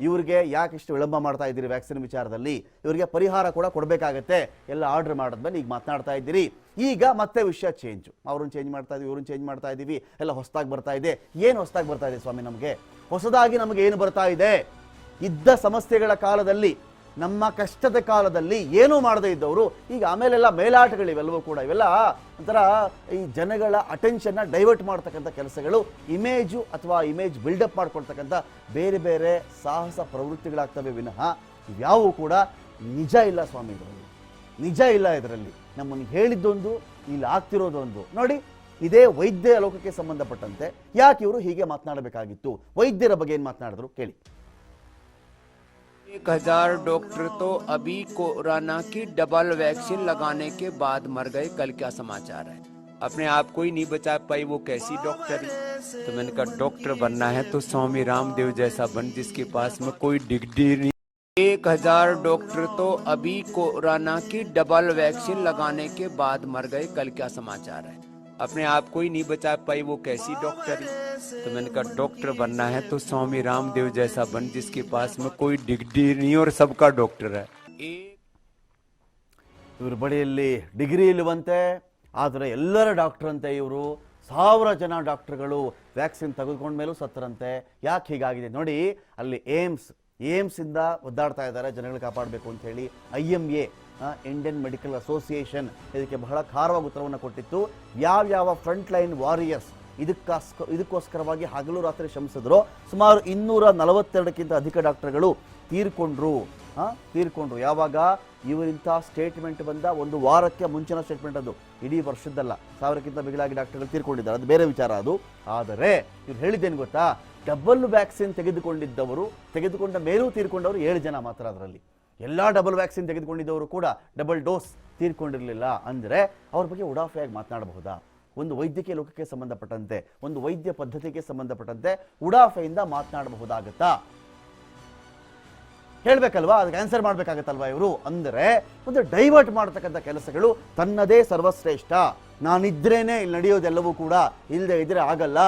ಇವ್ರಿಗೆ ಯಾಕೆ ಇಷ್ಟು ವಿಳಂಬ ಮಾಡ್ತಾ ಇದ್ದೀರಿ ವ್ಯಾಕ್ಸಿನ್ ವಿಚಾರದಲ್ಲಿ? ಇವರಿಗೆ ಪರಿಹಾರ ಕೂಡ ಕೊಡಬೇಕಾಗತ್ತೆ. ಎಲ್ಲ ಆರ್ಡರ್ ಮಾಡಿದ್ಮೇಲೆ ಈಗ ಮಾತನಾಡ್ತಾ ಇದ್ದೀರಿ. ಈಗ ಮತ್ತೆ ವಿಷಯ ಚೇಂಜು, ಅವ್ರನ್ನ ಚೇಂಜ್ ಮಾಡ್ತಾ ಇದ್ದೀವಿ, ಇವ್ರನ್ನ ಚೇಂಜ್ ಮಾಡ್ತಾ ಇದ್ದೀವಿ, ಎಲ್ಲ ಹೊಸದಾಗಿ ಬರ್ತಾ ಇದೆ. ಏನು ಹೊಸದಾಗಿ ಬರ್ತಾ ಇದೆ ಸ್ವಾಮಿ? ನಮಗೆ ಹೊಸದಾಗಿ ನಮಗೆ ಏನು ಬರ್ತಾ ಇದೆ? ಇದ್ದ ಸಮಸ್ಯೆಗಳ ಕಾಲದಲ್ಲಿ, ನಮ್ಮ ಕಷ್ಟದ ಕಾಲದಲ್ಲಿ ಏನೂ ಮಾಡದೇ ಇದ್ದವರು ಈಗ ಆಮೇಲೆಲ್ಲ ಮೇಲಾಟಗಳಿವೆಲ್ಲವೂ ಕೂಡ ಇವೆಲ್ಲ ಒಂಥರ ಈ ಜನಗಳ ಅಟೆನ್ಷನ್ನ ಡೈವರ್ಟ್ ಮಾಡ್ತಕ್ಕಂಥ ಕೆಲಸಗಳು, ಇಮೇಜು ಅಥವಾ ಇಮೇಜ್ ಬಿಲ್ಡಪ್ ಮಾಡ್ಕೊಳ್ತಕ್ಕಂಥ ಬೇರೆ ಬೇರೆ ಸಾಹಸ ಪ್ರವೃತ್ತಿಗಳಾಗ್ತವೆ ವಿನಃ ಇವ್ಯಾವೂ ಕೂಡ ನಿಜ ಇಲ್ಲ ಸ್ವಾಮಿ. ಇದರಲ್ಲಿ ನಿಜ ಇಲ್ಲ. ಇದರಲ್ಲಿ ನಮ್ಮನ್ನು ಹೇಳಿದ್ದೊಂದು, ಇಲ್ಲಿ ಆಗ್ತಿರೋದೊಂದು. ನೋಡಿ, ಇದೇ ವೈದ್ಯ ಲೋಕಕ್ಕೆ ಸಂಬಂಧಪಟ್ಟಂತೆ ಯಾಕೆ ಇವರು ಹೀಗೆ ಮಾತನಾಡಬೇಕಾಗಿತ್ತು? ವೈದ್ಯರ ಬಗ್ಗೆ ಏನು ಮಾತನಾಡಿದ್ರು ಕೇಳಿ. 1000 डॉक्टर तो अभी कोरोना की डबल वैक्सीन लगाने के बाद मर गए। कल क्या समाचार है? अपने आप को ही नहीं बचा पाई, वो कैसी डॉक्टरी? तो मैंने कहा डॉक्टर बनना है तो स्वामी रामदेव जैसा बन, जिसके पास में कोई डिग्री नहीं। 1000 डॉक्टर तो अभी कोरोना की डबल वैक्सीन लगाने के बाद मर गए। कल क्या समाचार है? अपने आप को ही नहीं बचा पाई, वो कैसी डॉक्टरी? तो मैंने कहा डॉक्टर बनना है तो स्वामी रामदेव जैसा बन, जिसके पास में कोई डिग्री नहीं और सबका डॉक्टर है। ಇವ್ರ ಬಳಿಯಲ್ಲಿ ಡಿಗ್ರಿ ಇಲ್ಲವಂತೆ, ಆದರೆ ಎಲ್ಲರ ಡಾಕ್ಟರ್ ಅಂತೆ. ಇವರು 1000 ಜನ ಡಾಕ್ಟರ್ಗಳು ವ್ಯಾಕ್ಸಿನ್ ತೆಗೆದುಕೊಂಡ ಮೇಲೂ ಸತ್ತರಂತೆ. ಯಾಕೆ ಹೀಗಾಗಿದೆ ನೋಡಿ, ಅಲ್ಲಿ ಏಮ್ಸ್ ಇಂದ ಒದ್ದಾಡ್ತಾ ಇದ್ದಾರೆ ಜನಗಳು ಕಾಪಾಡಬೇಕು ಅಂತ ಹೇಳಿ. IMA ಇಂಡಿಯನ್ ಮೆಡಿಕಲ್ ಅಸೋಸಿಯೇಷನ್ ಇದಕ್ಕೆ ಬಹಳ ಖಾರವಾಗಿ ಉತ್ತರವನ್ನು ಕೊಟ್ಟಿತ್ತು. ಯಾವ್ಯಾವ ಫ್ರಂಟ್ ಲೈನ್ ವಾರಿಯರ್ಸ್ ಇದಕ್ಕೋಸ್ಕರವಾಗಿ ಹಗಲು ರಾತ್ರಿ ಶ್ರಮಿಸಿದ್ರು, ಸುಮಾರು 242ಕ್ಕಿಂತ ಅಧಿಕ ಡಾಕ್ಟರ್ಗಳು ತೀರ್ಕೊಂಡ್ರು. ಯಾವಾಗ? ಇವರಿಂಥ ಸ್ಟೇಟ್ಮೆಂಟ್ ಬಂದ ಒಂದು ವಾರಕ್ಕೆ ಮುಂಚಿನ ಸ್ಟೇಟ್ಮೆಂಟ್, ಅದು ಇಡೀ ವರ್ಷದ್ದಲ್ಲ. 1000ಕ್ಕಿಂತ ಮಿಗಿಲಾಗಿ ಡಾಕ್ಟರ್ಗಳು ತೀರ್ಕೊಂಡಿದ್ದಾರೆ, ಅದು ಬೇರೆ ವಿಚಾರ ಅದು. ಆದರೆ ಇವ್ರು ಹೇಳಿದ್ದೇನು ಗೊತ್ತಾ? ಡಬಲ್ ವ್ಯಾಕ್ಸಿನ್ ತೆಗೆದುಕೊಂಡ ಮೇಲೂ ತೀರ್ಕೊಂಡವರು 7 ಜನ ಮಾತ್ರ. ಅದರಲ್ಲಿ ಎಲ್ಲ ಡಬಲ್ ವ್ಯಾಕ್ಸಿನ್ ತೆಗೆದುಕೊಂಡಿದ್ದವರು ಕೂಡ ಡಬಲ್ ಡೋಸ್ ತೀರ್ಕೊಂಡಿರಲಿಲ್ಲ. ಅಂದರೆ ಅವ್ರ ಬಗ್ಗೆ ಉಡಾಫೆಯಾಗಿ ಮಾತನಾಡಬಹುದಾ? ಒಂದು ವೈದ್ಯಕೀಯ ಲೋಕಕ್ಕೆ ಸಂಬಂಧಪಟ್ಟಂತೆ, ಒಂದು ವೈದ್ಯ ಪದ್ಧತಿಗೆ ಸಂಬಂಧಪಟ್ಟಂತೆ ಉಡಾಫೆಯಿಂದ ಮಾತನಾಡಬಹುದಾಗತ್ತಾ? ಹೇಳ್ಬೇಕಲ್ವಾ? ಅದಕ್ಕೆ ಆನ್ಸರ್ ಮಾಡ್ಬೇಕಾಗತ್ತಲ್ವಾ ಇವರು? ಅಂದರೆ ಒಂದು ಡೈವರ್ಟ್ ಮಾಡ್ತಕ್ಕಂಥ ಕೆಲಸಗಳು ತನ್ನದೇ ಸರ್ವಶ್ರೇಷ್ಠ. ನಾನಿದ್ರೇನೆ ಇಲ್ಲಿ ನಡೆಯೋದೆಲ್ಲವೂ ಕೂಡ, ಇಲ್ಲದೆ ಇದ್ರೆ ಆಗಲ್ಲ.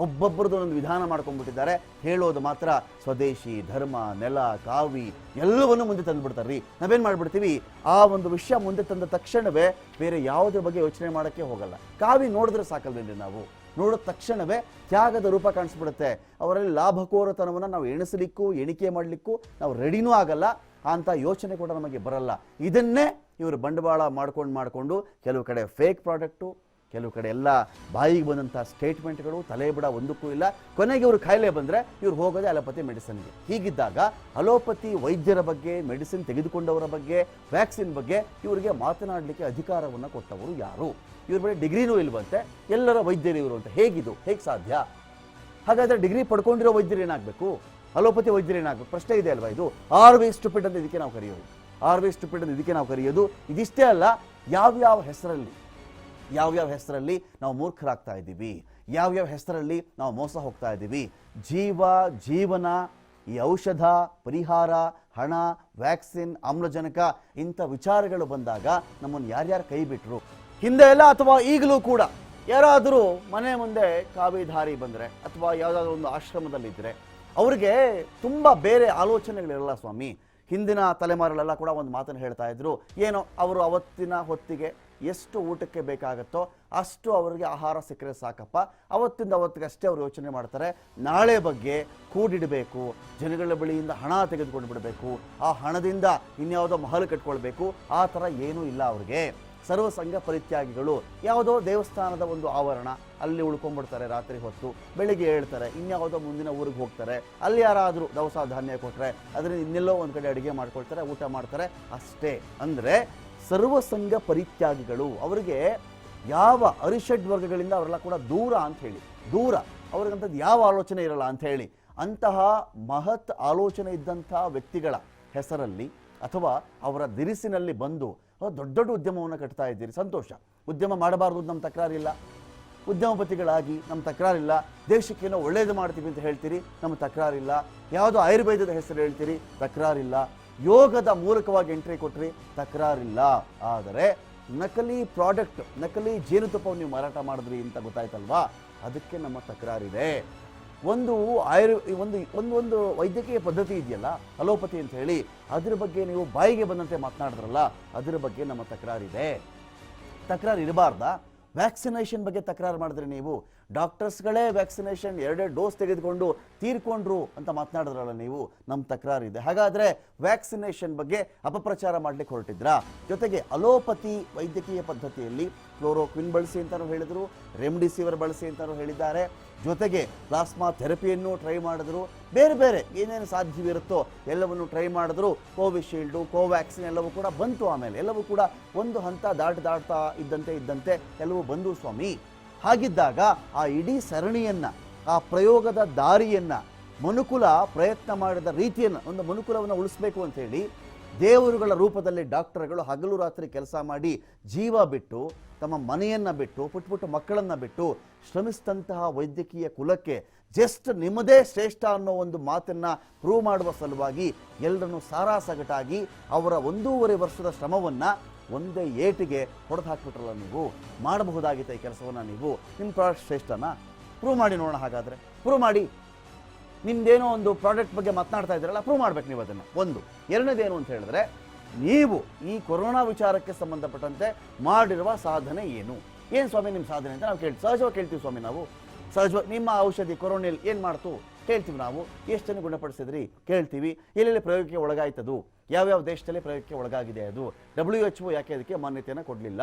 ಒಬ್ಬೊಬ್ಬರದ್ದು ಒಂದು ವಿಧಾನ ಮಾಡ್ಕೊಂಡ್ಬಿಟ್ಟಿದ್ದಾರೆ. ಹೇಳೋದು ಮಾತ್ರ ಸ್ವದೇಶಿ, ಧರ್ಮ, ನೆಲ, ಕಾವಿ ಎಲ್ಲವನ್ನೂ ಮುಂದೆ ತಂದುಬಿಡ್ತಾರ್ರಿ. ನಾವೇನು ಮಾಡಿಬಿಡ್ತೀವಿ, ಆ ಒಂದು ವಿಷಯ ಮುಂದೆ ತಂದ ತಕ್ಷಣವೇ ಬೇರೆ ಯಾವುದ್ರ ಬಗ್ಗೆ ಯೋಚನೆ ಮಾಡೋಕ್ಕೆ ಹೋಗಲ್ಲ. ಕಾವಿ ನೋಡಿದ್ರೆ ಸಾಕಲ್ವೇನ್ರಿ? ನಾವು ನೋಡಿದ ತಕ್ಷಣವೇ ತ್ಯಾಗದ ರೂಪ ಕಾಣಿಸ್ಬಿಡುತ್ತೆ. ಅವರಲ್ಲಿ ಲಾಭಕೋರತನವನ್ನು ನಾವು ಎಣಿಸಲಿಕ್ಕೂ ಎಣಿಕೆ ಮಾಡಲಿಕ್ಕೂ ನಾವು ರೆಡಿನೂ ಆಗಲ್ಲ. ಅಂತ ಯೋಚನೆ ಕೂಡ ನಮಗೆ ಬರಲ್ಲ. ಇದನ್ನೇ ಇವರು ಬಂಡವಾಳ ಮಾಡಿಕೊಂಡು ಕೆಲವು ಕಡೆ ಫೇಕ್ ಪ್ರಾಡಕ್ಟು, ಕೆಲವು ಕಡೆ ಎಲ್ಲ ಬಾಯಿಗೆ ಬಂದಂಥ ಸ್ಟೇಟ್ಮೆಂಟ್ಗಳು, ತಲೆಬಿಡ ಒಂದಕ್ಕೂ ಇಲ್ಲ. ಕೊನೆಗೆ ಇವರು ಕಾಯಿಲೆ ಬಂದರೆ ಇವ್ರು ಹೋಗೋದೇ ಅಲೋಪತಿ ಮೆಡಿಸಿನ್ಗೆ. ಹೀಗಿದ್ದಾಗ ಅಲೋಪತಿ ವೈದ್ಯರ ಬಗ್ಗೆ, ಮೆಡಿಸಿನ್ ತೆಗೆದುಕೊಂಡವರ ಬಗ್ಗೆ, ವ್ಯಾಕ್ಸಿನ್ ಬಗ್ಗೆ ಇವರಿಗೆ ಮಾತನಾಡಲಿಕ್ಕೆ ಅಧಿಕಾರವನ್ನು ಕೊಟ್ಟವರು ಯಾರು? ಇವ್ರ ಬಳಿ ಡಿಗ್ರಿನೂ ಇಲ್ವಂತೆ, ಎಲ್ಲರ ವೈದ್ಯರು ಇವರು ಅಂತ. ಹೇಗೆ ಸಾಧ್ಯ? ಹಾಗಾದರೆ ಡಿಗ್ರಿ ಪಡ್ಕೊಂಡಿರೋ ವೈದ್ಯರು ಏನಾಗಬೇಕು? ಅಲೋಪತಿ ವೈದ್ಯರು ಏನಾಗಬೇಕು? ಪ್ರಶ್ನೆ ಇದೆ ಅಲ್ವಾ? ಇದು RV ಸ್ಟುಪಿಡ್ ಅಂತ ಇದಕ್ಕೆ ನಾವು ಕರೆಯೋದು. ಇದಿಷ್ಟೇ ಅಲ್ಲ, ಯಾವ್ಯಾವ ಹೆಸರಲ್ಲಿ ನಾವು ಮೂರ್ಖರಾಗ್ತಾ ಇದ್ದೀವಿ, ಯಾವ್ಯಾವ ಹೆಸರಲ್ಲಿ ನಾವು ಮೋಸ ಹೋಗ್ತಾ ಇದ್ದೀವಿ. ಜೀವನ, ಈ ಔಷಧ, ಪರಿಹಾರ, ಹಣ, ವ್ಯಾಕ್ಸಿನ್, ಆಮ್ಲಜನಕ ಇಂಥ ವಿಚಾರಗಳು ಬಂದಾಗ ನಮ್ಮನ್ನು ಯಾರ್ಯಾರು ಕೈ ಬಿಟ್ಟರು ಹಿಂದೆ ಎಲ್ಲ, ಅಥವಾ ಈಗಲೂ ಕೂಡ ಯಾರಾದರೂ ಮನೆ ಮುಂದೆ ಕಾವಿಧಾರಿ ಬಂದರೆ ಅಥವಾ ಯಾವುದಾದ್ರೂ ಒಂದು ಆಶ್ರಮದಲ್ಲಿದ್ದರೆ ಅವ್ರಿಗೆ ತುಂಬ ಬೇರೆ ಆಲೋಚನೆಗಳಿರಲ್ಲ ಸ್ವಾಮಿ. ಹಿಂದಿನ ತಲೆಮಾರುಗಳೆಲ್ಲ ಕೂಡ ಒಂದು ಮಾತನ್ನು ಹೇಳ್ತಾ ಇದ್ರು. ಏನೋ ಅವರು ಅವತ್ತಿನ ಹೊತ್ತಿಗೆ ಎಷ್ಟು ಊಟಕ್ಕೆ ಬೇಕಾಗುತ್ತೋ ಅಷ್ಟು ಅವರಿಗೆ ಆಹಾರ ಸಿಕ್ಕರೆ ಸಾಕಪ್ಪ, ಅವತ್ತಿಂದ ಅವತ್ತಿಗೆ ಅಷ್ಟೇ ಅವ್ರು ಯೋಚನೆ ಮಾಡ್ತಾರೆ. ನಾಳೆ ಬಗ್ಗೆ ಕೂಡಿಡಬೇಕು, ಜನಗಳ ಬಳಿಯಿಂದ ಹಣ ತೆಗೆದುಕೊಂಡು ಬಿಡಬೇಕು, ಆ ಹಣದಿಂದ ಇನ್ಯಾವುದೋ ಮಹಲು ಕಟ್ಕೊಳ್ಬೇಕು, ಆ ಥರ ಏನೂ ಇಲ್ಲ ಅವ್ರಿಗೆ. ಸರ್ವಸಂಘ ಪರಿತ್ಯಾಗಿಗಳು. ಯಾವುದೋ ದೇವಸ್ಥಾನದ ಒಂದು ಆವರಣ, ಅಲ್ಲಿ ಉಳ್ಕೊಂಡ್ಬಿಡ್ತಾರೆ ರಾತ್ರಿ ಹೊತ್ತು, ಬೆಳಿಗ್ಗೆ ಹೇಳ್ತಾರೆ ಇನ್ಯಾವುದೋ ಮುಂದಿನ ಊರಿಗೆ ಹೋಗ್ತಾರೆ, ಅಲ್ಲಿ ಯಾರಾದರೂ ದವಸ ಧಾನ್ಯ ಕೊಟ್ಟರೆ ಅದರಿಂದ ಇನ್ನೆಲ್ಲೋ ಒಂದು ಕಡೆ ಅಡುಗೆ ಮಾಡ್ಕೊಳ್ತಾರೆ, ಊಟ ಮಾಡ್ತಾರೆ, ಅಷ್ಟೇ. ಅಂದರೆ ಸರ್ವಸಂಘ ಪರಿತ್ಯಾಗಿಗಳು. ಅವರಿಗೆ ಯಾವ ಅರಿಷಡ್ ವರ್ಗಗಳಿಂದ ಅವರೆಲ್ಲ ಕೂಡ ದೂರ ಅಂತ ಹೇಳಿ, ದೂರ, ಅವ್ರಿಗಂಥದ್ದು ಯಾವ ಆಲೋಚನೆ ಇರಲ್ಲ ಅಂತ ಹೇಳಿ. ಅಂತಹ ಮಹತ್ ಆಲೋಚನೆ ಇದ್ದಂಥ ವ್ಯಕ್ತಿಗಳ ಹೆಸರಲ್ಲಿ ಅಥವಾ ಅವರ ದಿರಿಸಿನಲ್ಲಿ ಬಂದು ದೊಡ್ಡ ದೊಡ್ಡ ಉದ್ಯಮವನ್ನು ಕಟ್ತಾ ಇದ್ದೀರಿ, ಸಂತೋಷ. ಉದ್ಯಮ ಮಾಡಬಾರ್ದು ನಮ್ಮ ತಕರಾರಿಲ್ಲ, ಉದ್ಯಮಪತಿಗಳಾಗಿ ನಮ್ಮ ತಕರಾರಿಲ್ಲ. ದೇಶಕ್ಕೇನೋ ಒಳ್ಳೇದು ಮಾಡ್ತೀವಿ ಅಂತ ಹೇಳ್ತೀರಿ, ನಮ್ಮ ತಕರಾರಿಲ್ಲ. ಯಾವುದೋ ಆಯುರ್ವೇದದ ಹೆಸರು ಹೇಳ್ತೀರಿ, ತಕರಾರಿಲ್ಲ. ಯೋಗದ ಮೂಲಕವಾಗಿ ಎಂಟ್ರಿ ಕೊಟ್ರಿ, ತಕರಾರಿಲ್ಲ. ಆದರೆ ನಕಲಿ ಪ್ರಾಡಕ್ಟ್, ನಕಲಿ ಜೇನುತುಪ್ಪವನ್ನು ನೀವು ಮಾರಾಟ ಮಾಡಿದ್ರಿ ಅಂತ ಗೊತ್ತಾಯ್ತಲ್ವಾ, ಅದಕ್ಕೆ ನಮ್ಮ ತಕರಾರಿದೆ. ಒಂದು ಒಂದು ವೈದ್ಯಕೀಯ ಪದ್ಧತಿ ಇದೆಯಲ್ಲ, ಅಲೋಪತಿ ಅಂತ ಹೇಳಿ, ಅದ್ರ ಬಗ್ಗೆ ನೀವು ಬಾಯಿಗೆ ಬಂದಂತೆ ಮಾತನಾಡಿದ್ರಲ್ಲ, ಅದರ ಬಗ್ಗೆ ನಮ್ಮ ತಕರಾರಿದೆ. ತಕರಾರು ಇರಬಾರ್ದಾ? ವ್ಯಾಕ್ಸಿನೇಷನ್ ಬಗ್ಗೆ ತಕರಾರು ಮಾಡಿದ್ರೆ ನೀವು, ಡಾಕ್ಟರ್ಸ್ಗಳೇ ವ್ಯಾಕ್ಸಿನೇಷನ್ 2 ಡೋಸ್ ತೆಗೆದುಕೊಂಡು ತೀರ್ಕೊಂಡ್ರು ಅಂತ ಮಾತನಾಡಿದ್ರಲ್ಲ ನೀವು, ನಮ್ಮ ತಕರಾರಿದೆ. ಹಾಗಾದರೆ ವ್ಯಾಕ್ಸಿನೇಷನ್ ಬಗ್ಗೆ ಅಪಪ್ರಚಾರ ಮಾಡಲಿಕ್ಕೆ ಹೊರಟಿದ್ರಾ? ಜೊತೆಗೆ ಅಲೋಪತಿ ವೈದ್ಯಕೀಯ ಪದ್ಧತಿಯಲ್ಲಿ ಕ್ಲೋರೋಕ್ವಿನ್ ಬಳಸಿ ಅಂತಲೂ ಹೇಳಿದರು, ರೆಮ್ಡಿಸಿವಿರ್ ಬಳಸಿ ಅಂತಲೂ ಹೇಳಿದ್ದಾರೆ. ಜೊತೆಗೆ ಪ್ಲಾಸ್ಮಾ ಥೆರಪಿಯನ್ನು ಟ್ರೈ ಮಾಡಿದ್ರು, ಬೇರೆ ಬೇರೆ ಏನೇನು ಸಾಧ್ಯವಿರುತ್ತೋ ಎಲ್ಲವನ್ನು ಟ್ರೈ ಮಾಡಿದ್ರು. ಕೋವಿಶೀಲ್ಡು, ಕೋವ್ಯಾಕ್ಸಿನ್ ಎಲ್ಲವೂ ಕೂಡ ಬಂತು. ಆಮೇಲೆ ಎಲ್ಲವೂ ಕೂಡ ಒಂದು ಹಂತ ದಾಟ್ತಾ ಇದ್ದಂತೆ ಎಲ್ಲವೂ ಬಂದು ಸ್ವಾಮಿ. ಹಾಗಿದ್ದಾಗ ಆ ಇಡೀ ಸರಣಿಯನ್ನು, ಆ ಪ್ರಯೋಗದ ದಾರಿಯನ್ನು, ಮನುಕುಲ ಪ್ರಯತ್ನ ಮಾಡಿದ ರೀತಿಯನ್ನು, ಒಂದು ಮನುಕುಲವನ್ನು ಉಳಿಸ್ಬೇಕು ಅಂತೇಳಿ ದೇವರುಗಳ ರೂಪದಲ್ಲಿ ಡಾಕ್ಟರ್ಗಳು ಹಗಲು ರಾತ್ರಿ ಕೆಲಸ ಮಾಡಿ ಜೀವ ಬಿಟ್ಟು, ತಮ್ಮ ಮನೆಯನ್ನು ಬಿಟ್ಟು, ಪುಟ್ಟ ಮಕ್ಕಳನ್ನು ಬಿಟ್ಟು ಶ್ರಮಿಸಿದಂತಹ ವೈದ್ಯಕೀಯ ಕುಲಕ್ಕೆ ಜಸ್ಟ್ ನಿಮ್ಮದೇ ಶ್ರೇಷ್ಠ ಅನ್ನೋ ಒಂದು ಮಾತನ್ನು ಪ್ರೂವ್ ಮಾಡುವ ಸಲುವಾಗಿ ಎಲ್ಲರನ್ನು ಸಾರಾಸಗಟಾಗಿ ಅವರ 1.5 ವರ್ಷದ ಶ್ರಮವನ್ನು ಒಂದೇ ಏಟಿಗೆ ಹೊಡೆದು ಹಾಕ್ಬಿಟ್ರಲ್ಲ ನೀವು. ಮಾಡಬಹುದಾಗಿತ್ತು ಈ ಕೆಲಸವನ್ನು ನೀವು. ನಿಮ್ಮ ಪ್ರಾಡಕ್ಟ್ ಶ್ರೇಷ್ಠನಾ? ಪ್ರೂವ್ ಮಾಡಿ ನೋಡೋಣ. ಹಾಗಾದರೆ ಪ್ರೂವ್ ಮಾಡಿ. ನಿಮ್ದೇನೋ ಒಂದು ಪ್ರಾಡಕ್ಟ್ ಬಗ್ಗೆ ಮಾತನಾಡ್ತಾ ಇದ್ದೀರಲ್ಲ, ಪ್ರೂವ್ ಮಾಡ್ಬೇಕು ನೀವು ಅದನ್ನು. ಒಂದು. ಎರಡನೇದೇನು ಅಂತ ಹೇಳಿದ್ರೆ, ನೀವು ಈ ಕೊರೋನಾ ವಿಚಾರಕ್ಕೆ ಸಂಬಂಧಪಟ್ಟಂತೆ ಮಾಡಿರುವ ಸಾಧನೆ ಏನು ಸ್ವಾಮಿ ನಿಮ್ಮ ಸಾಧನೆ ಅಂತ ನಾವು ಸಹಜವಾಗಿ ಕೇಳ್ತೀವಿ ಸ್ವಾಮಿ. ನಾವು ಸಹಜವಾಗಿ ನಿಮ್ಮ ಔಷಧಿ ಕೊರೋನಲ್ಲಿ ಏನು ಮಾಡ್ತು ಕೇಳ್ತೀವಿ. ನಾವು ಎಷ್ಟು ಜನ ಗುಣಪಡಿಸಿದ್ರಿ ಕೇಳ್ತೀವಿ. ಎಲ್ಲೆಲ್ಲಿ ಪ್ರಯೋಗಕ್ಕೆ ಒಳಗಾಯ್ತದು, ಯಾವ್ಯಾವ ದೇಶದಲ್ಲಿ ಪ್ರಯೋಗಕ್ಕೆ ಒಳಗಾಗಿದೆ ಅದು, WHO ಯಾಕೆ ಅದಕ್ಕೆ ಮಾನ್ಯತೆಯನ್ನು ಕೊಡಲಿಲ್ಲ.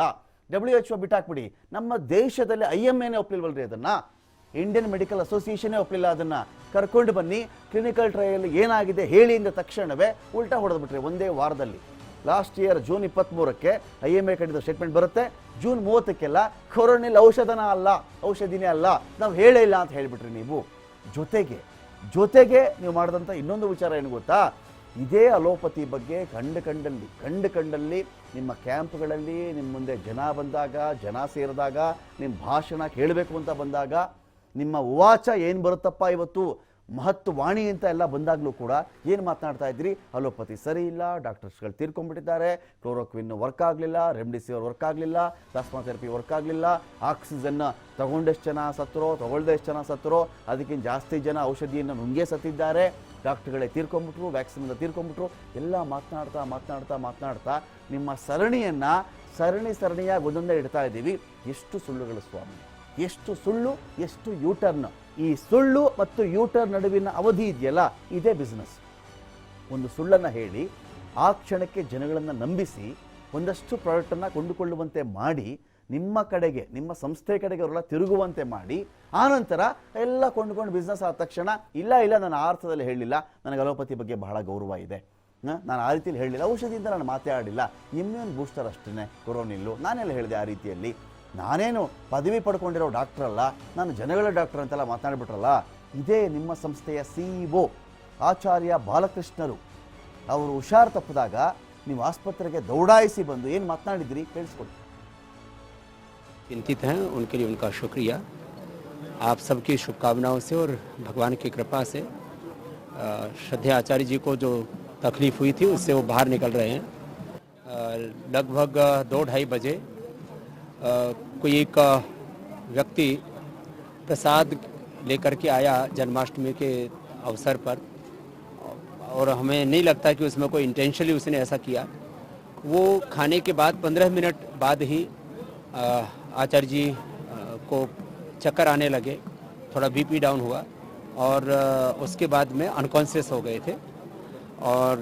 WHO ಬಿಟ್ಟಾಕ್ಬಿಡಿ, ನಮ್ಮ ದೇಶದಲ್ಲಿ IMAನೇ ಒಪ್ಪಲಿಲ್ವಲ್ರಿ ಅದನ್ನು, ಇಂಡಿಯನ್ ಮೆಡಿಕಲ್ ಅಸೋಸಿಯೇಷನ್ನೇ ಒಪ್ಪಲಿಲ್ಲ ಅದನ್ನು. ಕರ್ಕೊಂಡು ಬನ್ನಿ, ಕ್ಲಿನಿಕಲ್ ಟ್ರಯಲ್ ಏನಾಗಿದೆ ಹೇಳಿ ಇಂದ ತಕ್ಷಣವೇ ಉಲ್ಟಾ ಹೊಡೆದ್ಬಿಟ್ರಿ ಒಂದೇ ವಾರದಲ್ಲಿ. ಲಾಸ್ಟ್ ಇಯರ್ ಜೂನ್ 23ಕ್ಕೆ IMA ಕಡಿದ ಸ್ಟೇಟ್ಮೆಂಟ್ ಬರುತ್ತೆ, ಜೂನ್ 30ಕ್ಕೆಲ್ಲ ಕೊರೋನಲ್ಲಿ ಔಷಧಿನೇ ಅಲ್ಲ ನಾವು ಹೇಳೇ ಇಲ್ಲ ಅಂತ ಹೇಳಿಬಿಟ್ರಿ ನೀವು. ಜೊತೆಗೆ ನೀವು ಮಾಡಿದಂಥ ಇನ್ನೊಂದು ವಿಚಾರ ಏನು ಗೊತ್ತಾ, ಇದೇ ಅಲೋಪತಿ ಬಗ್ಗೆ ಕಂಡಲ್ಲಿ ನಿಮ್ಮ ಕ್ಯಾಂಪ್ಗಳಲ್ಲಿ ನಿಮ್ಮ ಮುಂದೆ ಜನ ಬಂದಾಗ, ಜನ ಸೇರಿದಾಗ, ನಿಮ್ಮ ಭಾಷಣ ಕೇಳಬೇಕು ಅಂತ ಬಂದಾಗ, ನಿಮ್ಮ ಉವಾಚ ಏನು ಬರುತ್ತಪ್ಪ ಇವತ್ತು ಮಹತ್ವ ವಾಣಿ ಅಂತ ಎಲ್ಲ ಬಂದಾಗಲೂ ಕೂಡ ಏನು ಮಾತನಾಡ್ತಾ ಇದ್ರಿ? ಅಲೋಪತಿ ಸರಿ ಇಲ್ಲ, ಡಾಕ್ಟರ್ಸ್ಗಳು ತೀರ್ಕೊಂಡ್ಬಿಟ್ಟಿದ್ದಾರೆ, ಕ್ಲೋರೋಕ್ವಿನ್ ವರ್ಕ್ ಆಗಲಿಲ್ಲ, ರೆಮ್ಡಿಸಿವಿರ್ ವರ್ಕ್ ಆಗಲಿಲ್ಲ, ಪ್ಲಾಸ್ಮಾ ಥೆರಪಿ ವರ್ಕ್ ಆಗಲಿಲ್ಲ, ಆಕ್ಸಿಜನ್ನ ತಗೊಂಡೆಷ್ಟು ಜನ ಸತ್ತರೋ ತಗೊಳ್ದೆ ಎಷ್ಟು ಜನ ಸತ್ತರೋ ಅದಕ್ಕಿಂತ ಜಾಸ್ತಿ ಜನ ಔಷಧಿಯನ್ನು ನುಂಗೇ ಸತ್ತಿದ್ದಾರೆ, ಡಾಕ್ಟರ್ಗಳೇ ತೀರ್ಕೊಂಡ್ಬಿಟ್ರು, ವ್ಯಾಕ್ಸಿನಿಂದ ತೀರ್ಕೊಂಡ್ಬಿಟ್ರು, ಎಲ್ಲ ಮಾತನಾಡ್ತಾ ನಿಮ್ಮ ಸರಣಿಯಾಗಿ ಒಂದೊಂದೇ ಇಡ್ತಾ ಇದ್ದೀವಿ. ಎಷ್ಟು ಸುಳ್ಳುಗಳು ಸ್ವಾಮಿ, ಎಷ್ಟು ಸುಳ್ಳು, ಎಷ್ಟು ಯೂಟರ್ನ್. ಈ ಸುಳ್ಳು ಮತ್ತು ಯೂಟರ್ನ್ ನಡುವಿನ ಅವಧಿ ಇದೆಯಲ್ಲ, ಇದೇ ಬಿಸ್ನೆಸ್. ಒಂದು ಸುಳ್ಳನ್ನು ಹೇಳಿ ಆ ಕ್ಷಣಕ್ಕೆ ಜನಗಳನ್ನು ನಂಬಿಸಿ ಒಂದಷ್ಟು ಪ್ರಾಡಕ್ಟನ್ನು ಕೊಂಡುಕೊಳ್ಳುವಂತೆ ಮಾಡಿ, ನಿಮ್ಮ ಕಡೆಗೆ, ನಿಮ್ಮ ಸಂಸ್ಥೆ ಕಡೆಗೆ ಅವರೆಲ್ಲ ತಿರುಗುವಂತೆ ಮಾಡಿ, ಆನಂತರ ಎಲ್ಲ ಕೊಂಡುಕೊಂಡು ಬಿಸ್ನೆಸ್ ಆದ ತಕ್ಷಣ ಇಲ್ಲ ನಾನು ಆ ಅರ್ಥದಲ್ಲಿ ಹೇಳಲಿಲ್ಲ, ನನಗೆ ಅಲೋಪತಿ ಬಗ್ಗೆ ಬಹಳ ಗೌರವ ಇದೆ, ನಾನು ಆ ರೀತಿಯಲ್ಲಿ ಹೇಳಲಿಲ್ಲ, ಔಷಧಿಯಿಂದ ನಾನು ಮಾತಾಡಿಲ್ಲ, ಇಮ್ಯೂನ್ ಬೂಸ್ಟರ್ ಅಷ್ಟೇ ಕೊರೋನಿಲ್ಲು, ನಾನೆಲ್ಲ ಹೇಳಿದೆ ಆ ರೀತಿಯಲ್ಲಿ. ನಾನೇನು ಪದವಿ ಪಡ್ಕೊಂಡಿರೋ ಡಾಕ್ಟರ್ ಅಲ್ಲ, ನಾನು ಜನಗಳ ಡಾಕ್ಟರ್ ಅಂತೆಲ್ಲ ಮಾತನಾಡಿಬಿಟ್ರಲ್ಲ. ಇದೇ ನಿಮ್ಮ ಸಂಸ್ಥೆಯ CEO ಆಚಾರ್ಯ ಬಾಲಕೃಷ್ಣರು. ಅವರು ಹುಷಾರು ತಪ್ಪಿದಾಗ ನೀವು ಆಸ್ಪತ್ರೆಗೆ ದೌಡಾಯಿಸಿ ಬಂದು ಏನು ಮಾತನಾಡಿದ್ರಿ ಕೇಳಿಸ್ಕೊಡಿ. चिंतित हैं, उनके लिए उनका शुक्रिया। आप सबकी शुभकामनाओं से और भगवान की कृपा से श्रद्धेय आचार्य जी को जो तकलीफ़ हुई थी उससे वो बाहर निकल रहे हैं। लगभग 2-2:30 बजे कोई एक व्यक्ति प्रसाद लेकर के आया जन्माष्टमी के अवसर पर, और हमें नहीं लगता कि उसमें कोई इंटेंशनली उसने ऐसा किया। वो खाने के बाद 15 मिनट बाद ही आचार्य जी को चक्कर आने लगे, थोड़ा बीपी डाउन हुआ और उसके बाद में अनकॉन्शियस हो गए थे और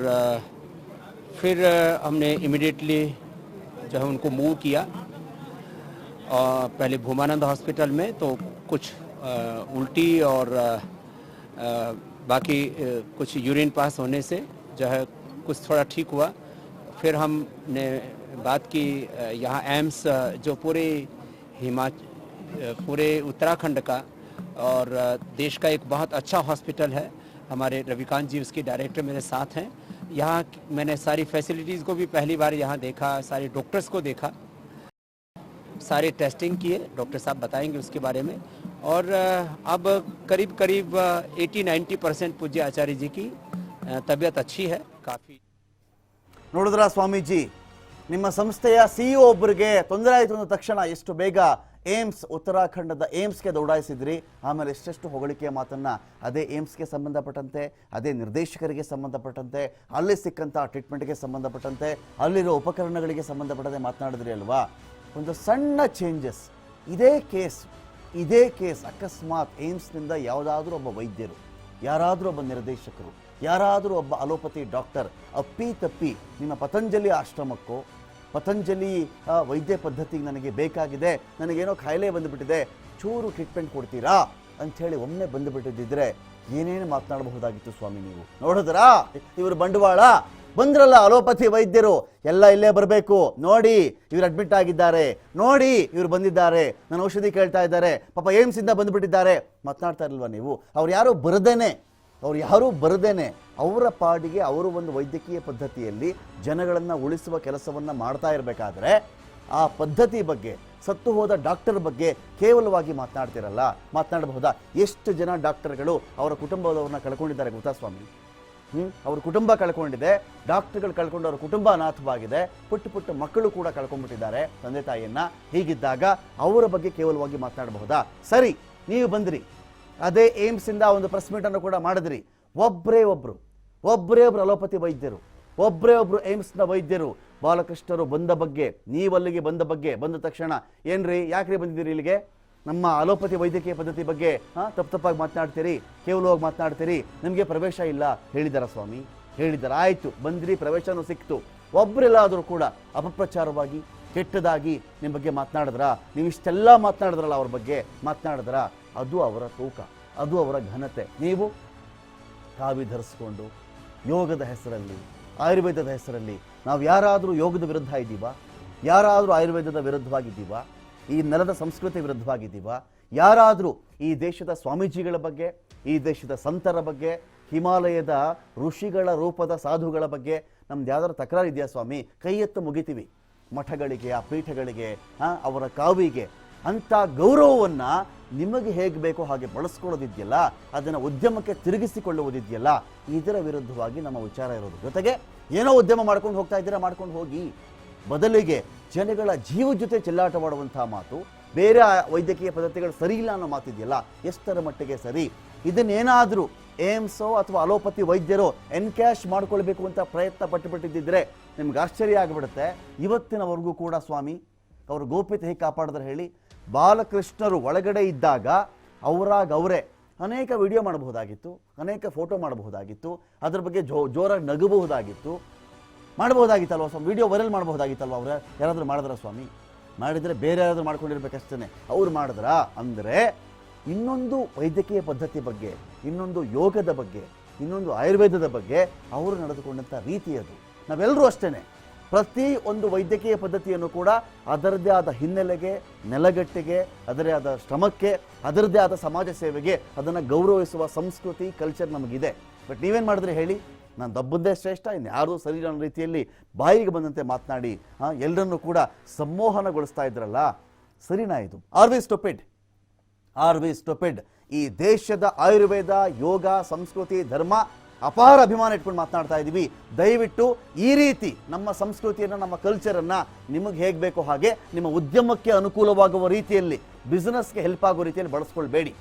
फिर हमने इमिडिएटली जो है उनको मूव किया और पहले भूमानंद हॉस्पिटल में, तो कुछ उल्टी और बाकी कुछ यूरिन पास होने से जो है कुछ थोड़ा ठीक हुआ। फिर हमने बात की यहाँ एम्स जो पूरे उत्तराखंड का और देश का एक बहुत अच्छा हॉस्पिटल है। हमारे रविकांत जी उसके डायरेक्टर मेरे साथ हैं। यहाँ मैंने सारी फैसिलिटीज़ को भी पहली बार यहाँ देखा, सारे डॉक्टर्स को देखा, सारे टेस्टिंग किए, डॉक्टर साहब बताएंगे उसके बारे में। और अब करीब 80-90% पूज्य आचार्य जी की तबीयत अच्छी है काफ़ी। ನೋಡಿದ್ರ ಸ್ವಾಮೀಜಿ, ನಿಮ್ಮ ಸಂಸ್ಥೆಯ ಸಿಇಒ ಒಬ್ಬರಿಗೆ ತೊಂದರೆ ಆಯಿತು ಅಂದ ತಕ್ಷಣ ಎಷ್ಟು ಬೇಗ ಏಮ್ಸ್, ಉತ್ತರಾಖಂಡದ ಏಮ್ಸ್ಗೆ ದೌಡಾಯಿಸಿದ್ರಿ. ಆಮೇಲೆ ಎಷ್ಟೆಷ್ಟು ಹೊಗಳಿಕೆಯ ಮಾತನ್ನು ಅದೇ ಏಮ್ಸ್ಗೆ ಸಂಬಂಧಪಟ್ಟಂತೆ, ಅದೇ ನಿರ್ದೇಶಕರಿಗೆ ಸಂಬಂಧಪಟ್ಟಂತೆ, ಅಲ್ಲಿ ಸಿಕ್ಕಂಥ ಟ್ರೀಟ್ಮೆಂಟ್ಗೆ ಸಂಬಂಧಪಟ್ಟಂತೆ, ಅಲ್ಲಿರೋ ಉಪಕರಣಗಳಿಗೆ ಸಂಬಂಧಪಟ್ಟಂತೆ ಮಾತನಾಡಿದ್ರಿ ಅಲ್ವಾ. ಒಂದು ಸಣ್ಣ ಚೇಂಜಸ್, ಇದೇ ಕೇಸ್ ಅಕಸ್ಮಾತ್ ಏಮ್ಸ್ನಿಂದ ಯಾವುದಾದ್ರೂ ಒಬ್ಬ ವೈದ್ಯರು, ಯಾರಾದರೂ ಒಬ್ಬ ನಿರ್ದೇಶಕರು, ಯಾರಾದರೂ ಒಬ್ಬ ಅಲೋಪತಿ ಡಾಕ್ಟರ್ ಅಪ್ಪಿ ತಪ್ಪಿ ನಿಮ್ಮ ಪತಂಜಲಿ ಆಶ್ರಮಕ್ಕೋ, ಪತಂಜಲಿ ವೈದ್ಯ ಪದ್ಧತಿಗೆ ನನಗೆ ಬೇಕಾಗಿದೆ, ನನಗೇನೋ ಕಾಯಿಲೆ ಬಂದುಬಿಟ್ಟಿದೆ, ಚೂರು ಟ್ರೀಟ್ಮೆಂಟ್ ಕೊಡ್ತೀರಾ ಅಂಥೇಳಿ ಒಮ್ಮೆ ಬಂದುಬಿಟ್ಟಿದ್ದಿದ್ರೆ ಏನೇನು ಮಾತನಾಡಬಹುದಾಗಿತ್ತು ಸ್ವಾಮಿ. ನೀವು ನೋಡಿದ್ರಾ ಇವರು ಬಂಡವಾಳ ಬಂದ್ರಲ್ಲ, ಅಲೋಪತಿ ವೈದ್ಯರು ಎಲ್ಲ ಇಲ್ಲೇ ಬರಬೇಕು, ನೋಡಿ ಇವರು ಅಡ್ಮಿಟ್ ಆಗಿದ್ದಾರೆ, ನೋಡಿ ಇವರು ಬಂದಿದ್ದಾರೆ, ನನ್ನ ಔಷಧಿ ಕೇಳ್ತಾ ಇದ್ದಾರೆ, ಪಾಪ ಏಮ್ಸಿಂದ ಬಂದುಬಿಟ್ಟಿದ್ದಾರೆ, ಮಾತನಾಡ್ತಾ ಇರಲ್ವ ನೀವು. ಅವ್ರು ಯಾರೂ ಬರದೇನೆ ಅವರ ಪಾಡಿಗೆ ಅವರು ಒಂದು ವೈದ್ಯಕೀಯ ಪದ್ಧತಿಯಲ್ಲಿ ಜನಗಳನ್ನು ಉಳಿಸುವ ಕೆಲಸವನ್ನು ಮಾಡ್ತಾ ಇರಬೇಕಾದ್ರೆ ಆ ಪದ್ಧತಿ ಬಗ್ಗೆ, ಸತ್ತು ಹೋದ ಡಾಕ್ಟರ್ ಬಗ್ಗೆ ಕೇವಲವಾಗಿ ಮಾತನಾಡ್ತಿರಲ್ಲ. ಮಾತನಾಡಬಹುದಾ? ಎಷ್ಟು ಜನ ಡಾಕ್ಟರ್ಗಳು ಅವರ ಕುಟುಂಬದವ್ರನ್ನ ಕಳ್ಕೊಂಡಿದ್ದಾರೆ ಗೊತ್ತಾ ಸ್ವಾಮಿ. ಅವ್ರ ಕುಟುಂಬ ಕಳ್ಕೊಂಡಿದೆ, ಡಾಕ್ಟರ್ಗಳು ಕಳ್ಕೊಂಡು ಅವ್ರ ಕುಟುಂಬ ಅನಾಥವಾಗಿದೆ, ಪುಟ್ಟ ಮಕ್ಕಳು ಕೂಡ ಕಳ್ಕೊಂಡ್ಬಿಟ್ಟಿದ್ದಾರೆ ತಂದೆ ತಾಯಿಯನ್ನ. ಹೀಗಿದ್ದಾಗ ಅವರ ಬಗ್ಗೆ ಕೇವಲವಾಗಿ ಮಾತನಾಡಬಹುದಾ? ಸರಿ, ನೀವು ಬಂದ್ರಿ, ಅದೇ ಏಮ್ಸಿಂದ ಒಂದು ಪ್ರೆಸ್ ಮೀಟನ್ನು ಕೂಡ ಮಾಡಿದ್ರಿ. ಒಬ್ಬರೇ ಒಬ್ಬರು ಅಲೋಪತಿ ವೈದ್ಯರು, ಒಬ್ಬರೇ ಒಬ್ಬರು ಏಮ್ಸ್ನ ವೈದ್ಯರು ಬಾಲಕೃಷ್ಣರು ಬಂದ ಬಗ್ಗೆ, ನೀವಲ್ಲಿಗೆ ಬಂದ ತಕ್ಷಣ ಏನ್ರಿ, ಯಾಕ್ರಿ ಬಂದಿದ್ದೀರಿ ಇಲ್ಲಿಗೆ, ನಮ್ಮ ಅಲೋಪತಿ ವೈದ್ಯಕೀಯ ಪದ್ಧತಿ ಬಗ್ಗೆ ತಪ್ಪಾಗಿ ಮಾತನಾಡ್ತೀರಿ, ಕೇವಲವಾಗಿ ಮಾತನಾಡ್ತೀರಿ, ನಿಮಗೆ ಪ್ರವೇಶ ಇಲ್ಲ ಹೇಳಿದಾರ ಸ್ವಾಮಿ? ಹೇಳಿದಾರ. ಆಯಿತು, ಬಂದ್ರಿ, ಪ್ರವೇಶನೂ ಸಿಕ್ತು. ಒಬ್ಬರೆಲ್ಲಾದರೂ ಕೂಡ ಅಪಪ್ರಚಾರವಾಗಿ ಕೆಟ್ಟದಾಗಿ ನಿಮ್ಮ ಬಗ್ಗೆ ಮಾತನಾಡಿದ್ರ? ನೀವು ಇಷ್ಟೆಲ್ಲ ಮಾತನಾಡಿದ್ರಲ್ಲ, ಅವ್ರ ಬಗ್ಗೆ ಮಾತನಾಡಿದ್ರ? ಅದು ಅವರ ತೂಕ, ಅದು ಅವರ ಘನತೆ. ನೀವು ಕಾವಿ ಧರಿಸ್ಕೊಂಡು ಯೋಗದ ಹೆಸರಲ್ಲಿ, ಆಯುರ್ವೇದದ ಹೆಸರಲ್ಲಿ ನಾವು ಯಾರಾದರೂ ಯೋಗದ ವಿರುದ್ಧ ಇದ್ದೀವಾ? ಯಾರಾದರೂ ಆಯುರ್ವೇದದ ವಿರುದ್ಧವಾಗಿದ್ದೀವಾ? ಈ ನೆಲದ ಸಂಸ್ಕೃತಿ ವಿರುದ್ಧವಾಗಿದ್ದೀವಾ? ಯಾರಾದರೂ ಈ ದೇಶದ ಸ್ವಾಮೀಜಿಗಳ ಬಗ್ಗೆ, ಈ ದೇಶದ ಸಂತರ ಬಗ್ಗೆ, ಹಿಮಾಲಯದ ಋಷಿಗಳ ರೂಪದ ಸಾಧುಗಳ ಬಗ್ಗೆ ನಮ್ದು ಯಾವ್ದಾದ್ರು ತಕರಾರು ಇದೆಯಾ ಸ್ವಾಮಿ? ಕೈ ಎತ್ತು ಮುಗಿತೀವಿ. ಮಠಗಳಿಗೆ, ಆ ಪೀಠಗಳಿಗೆ, ಅವರ ಕಾವಿಗೆ ಅಂಥ ಗೌರವವನ್ನು ನಿಮಗೆ ಹೇಗೆ ಬೇಕೋ ಹಾಗೆ ಬಳಸ್ಕೊಳ್ಳೋದಿದೆಯಲ್ಲ, ಅದನ್ನು ಉದ್ಯಮಕ್ಕೆ ತಿರುಗಿಸಿಕೊಳ್ಳುವುದಿದೆಯಲ್ಲ, ಇದರ ವಿರುದ್ಧವಾಗಿ ನಮ್ಮ ವಿಚಾರ ಇರೋದು. ಜೊತೆಗೆ ಏನೋ ಉದ್ಯಮ ಮಾಡ್ಕೊಂಡು ಹೋಗ್ತಾ ಇದ್ದೀರಾ, ಮಾಡ್ಕೊಂಡು ಹೋಗಿ. ಬದಲಿಗೆ ಜನಗಳ ಜೀವ ಜೊತೆ ಚೆಲ್ಲಾಟವಾಡುವಂತಹ ಮಾತು, ಬೇರೆ ವೈದ್ಯಕೀಯ ಪದ್ಧತಿಗಳು ಸರಿ ಇಲ್ಲ ಅನ್ನೋ ಮಾತಿದೆಯಲ್ಲ, ಎಷ್ಟರ ಮಟ್ಟಿಗೆ ಸರಿ? ಇದನ್ನೇನಾದರೂ ಏಮ್ಸೋ ಅಥವಾ ಅಲೋಪತಿ ವೈದ್ಯರು ಎನ್ಕ್ಯಾಶ್ ಮಾಡ್ಕೊಳ್ಬೇಕು ಅಂತ ಪ್ರಯತ್ನ ಪಟ್ಟುಬಿಟ್ಟಿದ್ದರೆ ನಿಮ್ಗೆ ಆಶ್ಚರ್ಯ ಆಗಿಬಿಡುತ್ತೆ. ಇವತ್ತಿನವರೆಗೂ ಕೂಡ ಸ್ವಾಮಿ ಅವರು ಗೋಪ್ಯತೆ ಹೇಗೆ ಕಾಪಾಡಿದ್ರೆ ಹೇಳಿ? ಬಾಲಕೃಷ್ಣರು ಒಳಗಡೆ ಇದ್ದಾಗ ಅವರೇ ಅನೇಕ ವಿಡಿಯೋ ಮಾಡಬಹುದಾಗಿತ್ತು, ಅನೇಕ ಫೋಟೋ ಮಾಡಬಹುದಾಗಿತ್ತು, ಅದ್ರ ಬಗ್ಗೆ ಜೋರಾಗಿ ನಗಬಹುದಾಗಿತ್ತು, ಮಾಡಬಹುದಾಗಿತ್ತಲ್ವ ಸ್ವಾಮಿ? Video viral ಮಾಡಬಹುದಾಗಿತ್ತಲ್ವ? ಅವ್ರು ಯಾರಾದರೂ ಮಾಡಿದ್ರ ಸ್ವಾಮಿ? ಮಾಡಿದರೆ ಬೇರೆ ಯಾರಾದರೂ ಮಾಡ್ಕೊಂಡಿರ್ಬೇಕಷ್ಟೇ. ಅವ್ರು ಮಾಡಿದ್ರ? ಅಂದರೆ ಇನ್ನೊಂದು ವೈದ್ಯಕೀಯ ಪದ್ಧತಿ ಬಗ್ಗೆ, ಇನ್ನೊಂದು ಯೋಗದ ಬಗ್ಗೆ, ಇನ್ನೊಂದು ಆಯುರ್ವೇದದ ಬಗ್ಗೆ ಅವರು ನಡೆದುಕೊಂಡಂಥ ರೀತಿ ಅದು. ನಾವೆಲ್ಲರೂ ಅಷ್ಟೇ, ಪ್ರತಿ ಒಂದು ವೈದ್ಯಕೀಯ ಪದ್ಧತಿಯನ್ನು ಕೂಡ ಅದರದ್ದೇ ಆದ ಹಿನ್ನೆಲೆಗೆ, ನೆಲಗಟ್ಟಿಗೆ, ಅದರದೇ ಆದ ಶ್ರಮಕ್ಕೆ, ಅದರದ್ದೇ ಆದ ಸಮಾಜ ಸೇವೆಗೆ ಅದನ್ನು ಗೌರವಿಸುವ ಸಂಸ್ಕೃತಿ, ಕಲ್ಚರ್ ನಮಗಿದೆ. ಬಟ್ ನೀವೇನು ಮಾಡಿದ್ರೆ ಹೇಳಿ? ನಾನು ದಬ್ಬಂದೇ ಶ್ರೇಷ್ಠ, ಇನ್ನು ಯಾರೂ ಸರಿ ಅನ್ನೋ ರೀತಿಯಲ್ಲಿ ಬಾಯಿಗೆ ಬಂದಂತೆ ಮಾತನಾಡಿ ಎಲ್ಲರನ್ನೂ ಕೂಡ ಸಂಮೋಹನಗೊಳಿಸ್ತಾ ಇದ್ರಲ್ಲ, ಸರಿನಾ ಇದು? Are we stupid. ಈ ದೇಶದ ಆಯುರ್ವೇದ, ಯೋಗ, ಸಂಸ್ಕೃತಿ, ಧರ್ಮ ಅಪಾರ ಅಭಿಮಾನ ಇಟ್ಕೊಂಡು ಮಾತನಾಡ್ತಾ ಇದ್ದೀವಿ. ದಯವಿಟ್ಟು ಈ ರೀತಿ ನಮ್ಮ ಸಂಸ್ಕೃತಿಯನ್ನು, ನಮ್ಮ ಕಲ್ಚರನ್ನು ನಿಮಗೆ ಹೇಗೆ ಬೇಕೋ ಹಾಗೆ ನಿಮ್ಮ ಉದ್ಯಮಕ್ಕೆ ಅನುಕೂಲವಾಗುವ ರೀತಿಯಲ್ಲಿ, ಬಿಸ್ನೆಸ್ಗೆ ಹೆಲ್ಪ್ ಆಗೋ ರೀತಿಯಲ್ಲಿ ಬಳಸ್ಕೊಳ್ಬೇಡಿ,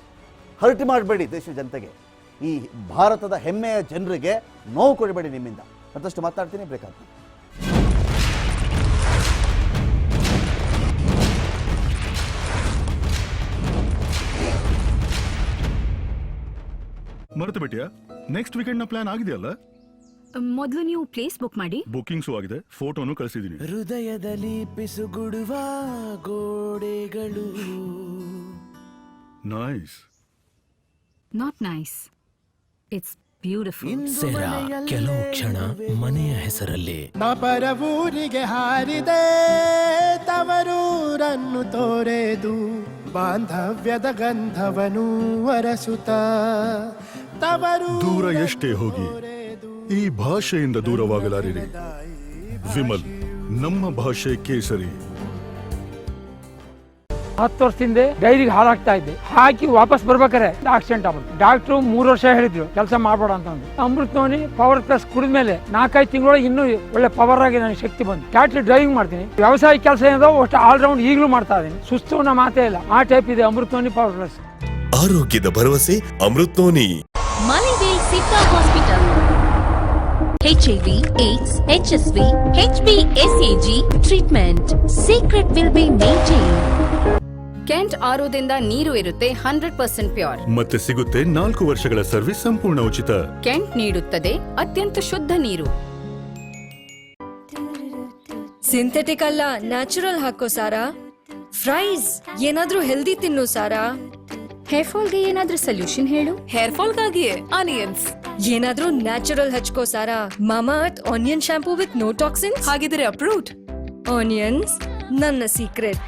ಹರ್ಟ್ ಮಾಡಬೇಡಿ ದೇಶದ ಜನತೆಗೆ. ಈ ಭಾರತದ ಹೆಮ್ಮೆಯ ಜನರಿಗೆ ನೋವು ಕೊಡಬೇಡಿ ನಿಮ್ಮಿಂದ. ಮತ್ತಷ್ಟು ಮಾತಾಡ್ತೀನಿ, ಬ್ರೇಕ್ ಆಗ್ತೀನಿ. ಮರೆತು ಬಿಟ್ಟಿಯಾ? ನೆಕ್ಸ್ಟ್ ವೀಕೆಂಡ್ ನ ಪ್ಲಾನ್ ಆಗಿದೆಯಲ್ಲ? ಮೊದಲು ನೀವು ಪ್ಲೇಸ್ ಬುಕ್ ಮಾಡಿ. ಬುಕಿಂಗ್ಸು ಆಗಿದೆ, ಫೋಟೋನು ಕಳಿಸಿದೀನಿ. ಹೃದಯದಲ್ಲಿ ಪಿಸುಗುಡುವ ಗೋಡೆಗಳು. Nice. Not nice, it's beautiful. Cera ಕೆಲವು ಕ್ಷಣ ಮನೆಯ ಹೆಸರಲ್ಲಿ. ಪರ ಊರಿಗೆ ಹಾರಿದೆ, ತವರೂರನ್ನು ತೋರೆದು ಬಾಂಧವ್ಯದ ಗಂಧವನು ಅರಸುತ್ತ. ದೂರ ಎಷ್ಟೇ ಹೋಗಿ ಈ ಭಾಷೆಯಿಂದ ದೂರವಾಗಲಾರಿರಿ. ವಿಮಲ್, ನಮ್ಮ ಭಾಷೆ ಕೇಸರಿ. 10 ವರ್ಷದಿಂದ ಡೈರಿಗೆ ಹಾಲಾಗ್ತಾ ಇದ್ದೆ, ಹಾಕಿ ವಾಪಸ್ ಬರ್ಬೇಕಾರೆ ಆಕ್ಸಿಡೆಂಟ್ ಆಗ್ಬಿಟ್ಟು ಡಾಕ್ಟ್ರು 3 ವರ್ಷ ಹೇಳಿದ್ರು ಕೆಲಸ ಮಾಡಬೇಡ ಅಂತ. ಅಮೃತನೋನಿ ಪವರ್ ಪ್ಲಸ್ ಕುಡಿದ್ಮೇಲೆ 4-5 ತಿಂಗಳೊಳಗೆ ಇನ್ನೂ ಒಳ್ಳೆ ಪವರ್ ಆಗಿ ನನಗೆ ಶಕ್ತಿ ಬಂತು. ಟ್ಯಾಕ್ಟ್ರಿ ಡ್ರೈವಿಂಗ್ ಮಾಡ್ತೀನಿ, ವ್ಯವಸಾಯ ಕೆಲಸ ಏನೋ ಅಷ್ಟು ಆಲ್ರೌಂಡ್ ಈಗಲೂ ಮಾಡ್ತಾ ಇದ್ದೀನಿ. ಸುಸ್ತು ಅನ್ನೋ ಮಾತೇ ಇಲ್ಲ, ಆ ಟೈಪ್ ಇದೆ ಅಮೃತನೋನಿ ಪವರ್ ಪ್ಲಸ್. ಆರೋಗ್ಯದ ಭರವಸೆ ಅಮೃತನೋನಿ. ಮಲಿವೇಲ್ Siddha hospital. HIV, AIDS, HSV, HB-SAG treatment. Secret will be maintained. Kent ಆರೋದಿಂದ ನೀರು ಇರುತ್ತೆ 100% ಪ್ಯೂರ್. ಮತ್ತೆ ಸಿಗುತ್ತೆ 4 ವರ್ಷಗಳ ಸರ್ವಿಸ್ ಸಂಪೂರ್ಣ ಉಚಿತ. ಕೆಂಟ್ ನೀಡುತ್ತದೆ ಅತ್ಯಂತ ಶುದ್ಧ ನೀರು. ಸಿಂಥೆಟಿಕ್ ಅಲ್ಲ, ನ್ಯಾಚುರಲ್ ಹಾಕೋ ಸಾರಾ. ಫ್ರೈಸ್ ಏನಾದ್ರೂ ಹೆಲ್ದಿ ತಿನ್ನು ಸಾರಾ. ಹೇರ್ ಫಾಲ್ಗೆ ಏನಾದ್ರೂ ಸೊಲ್ಯೂಷನ್ ಹೇಳು. Hair ಫಾಲ್ಗಾಗಿಯೇ onions. ಏನಾದ್ರೂ ನ್ಯಾಚುರಲ್ ಹಚ್ಕೋ ಸಾರಾ. ಮಾಮಾ earth onion shampoo with no toxins. ಹಾಗಿದ್ರೆ ಅಪ್ರೂವ್ಡ್. ಆನಿಯನ್ಸ್ ನನ್ನ ಸೀಕ್ರೆಟ್.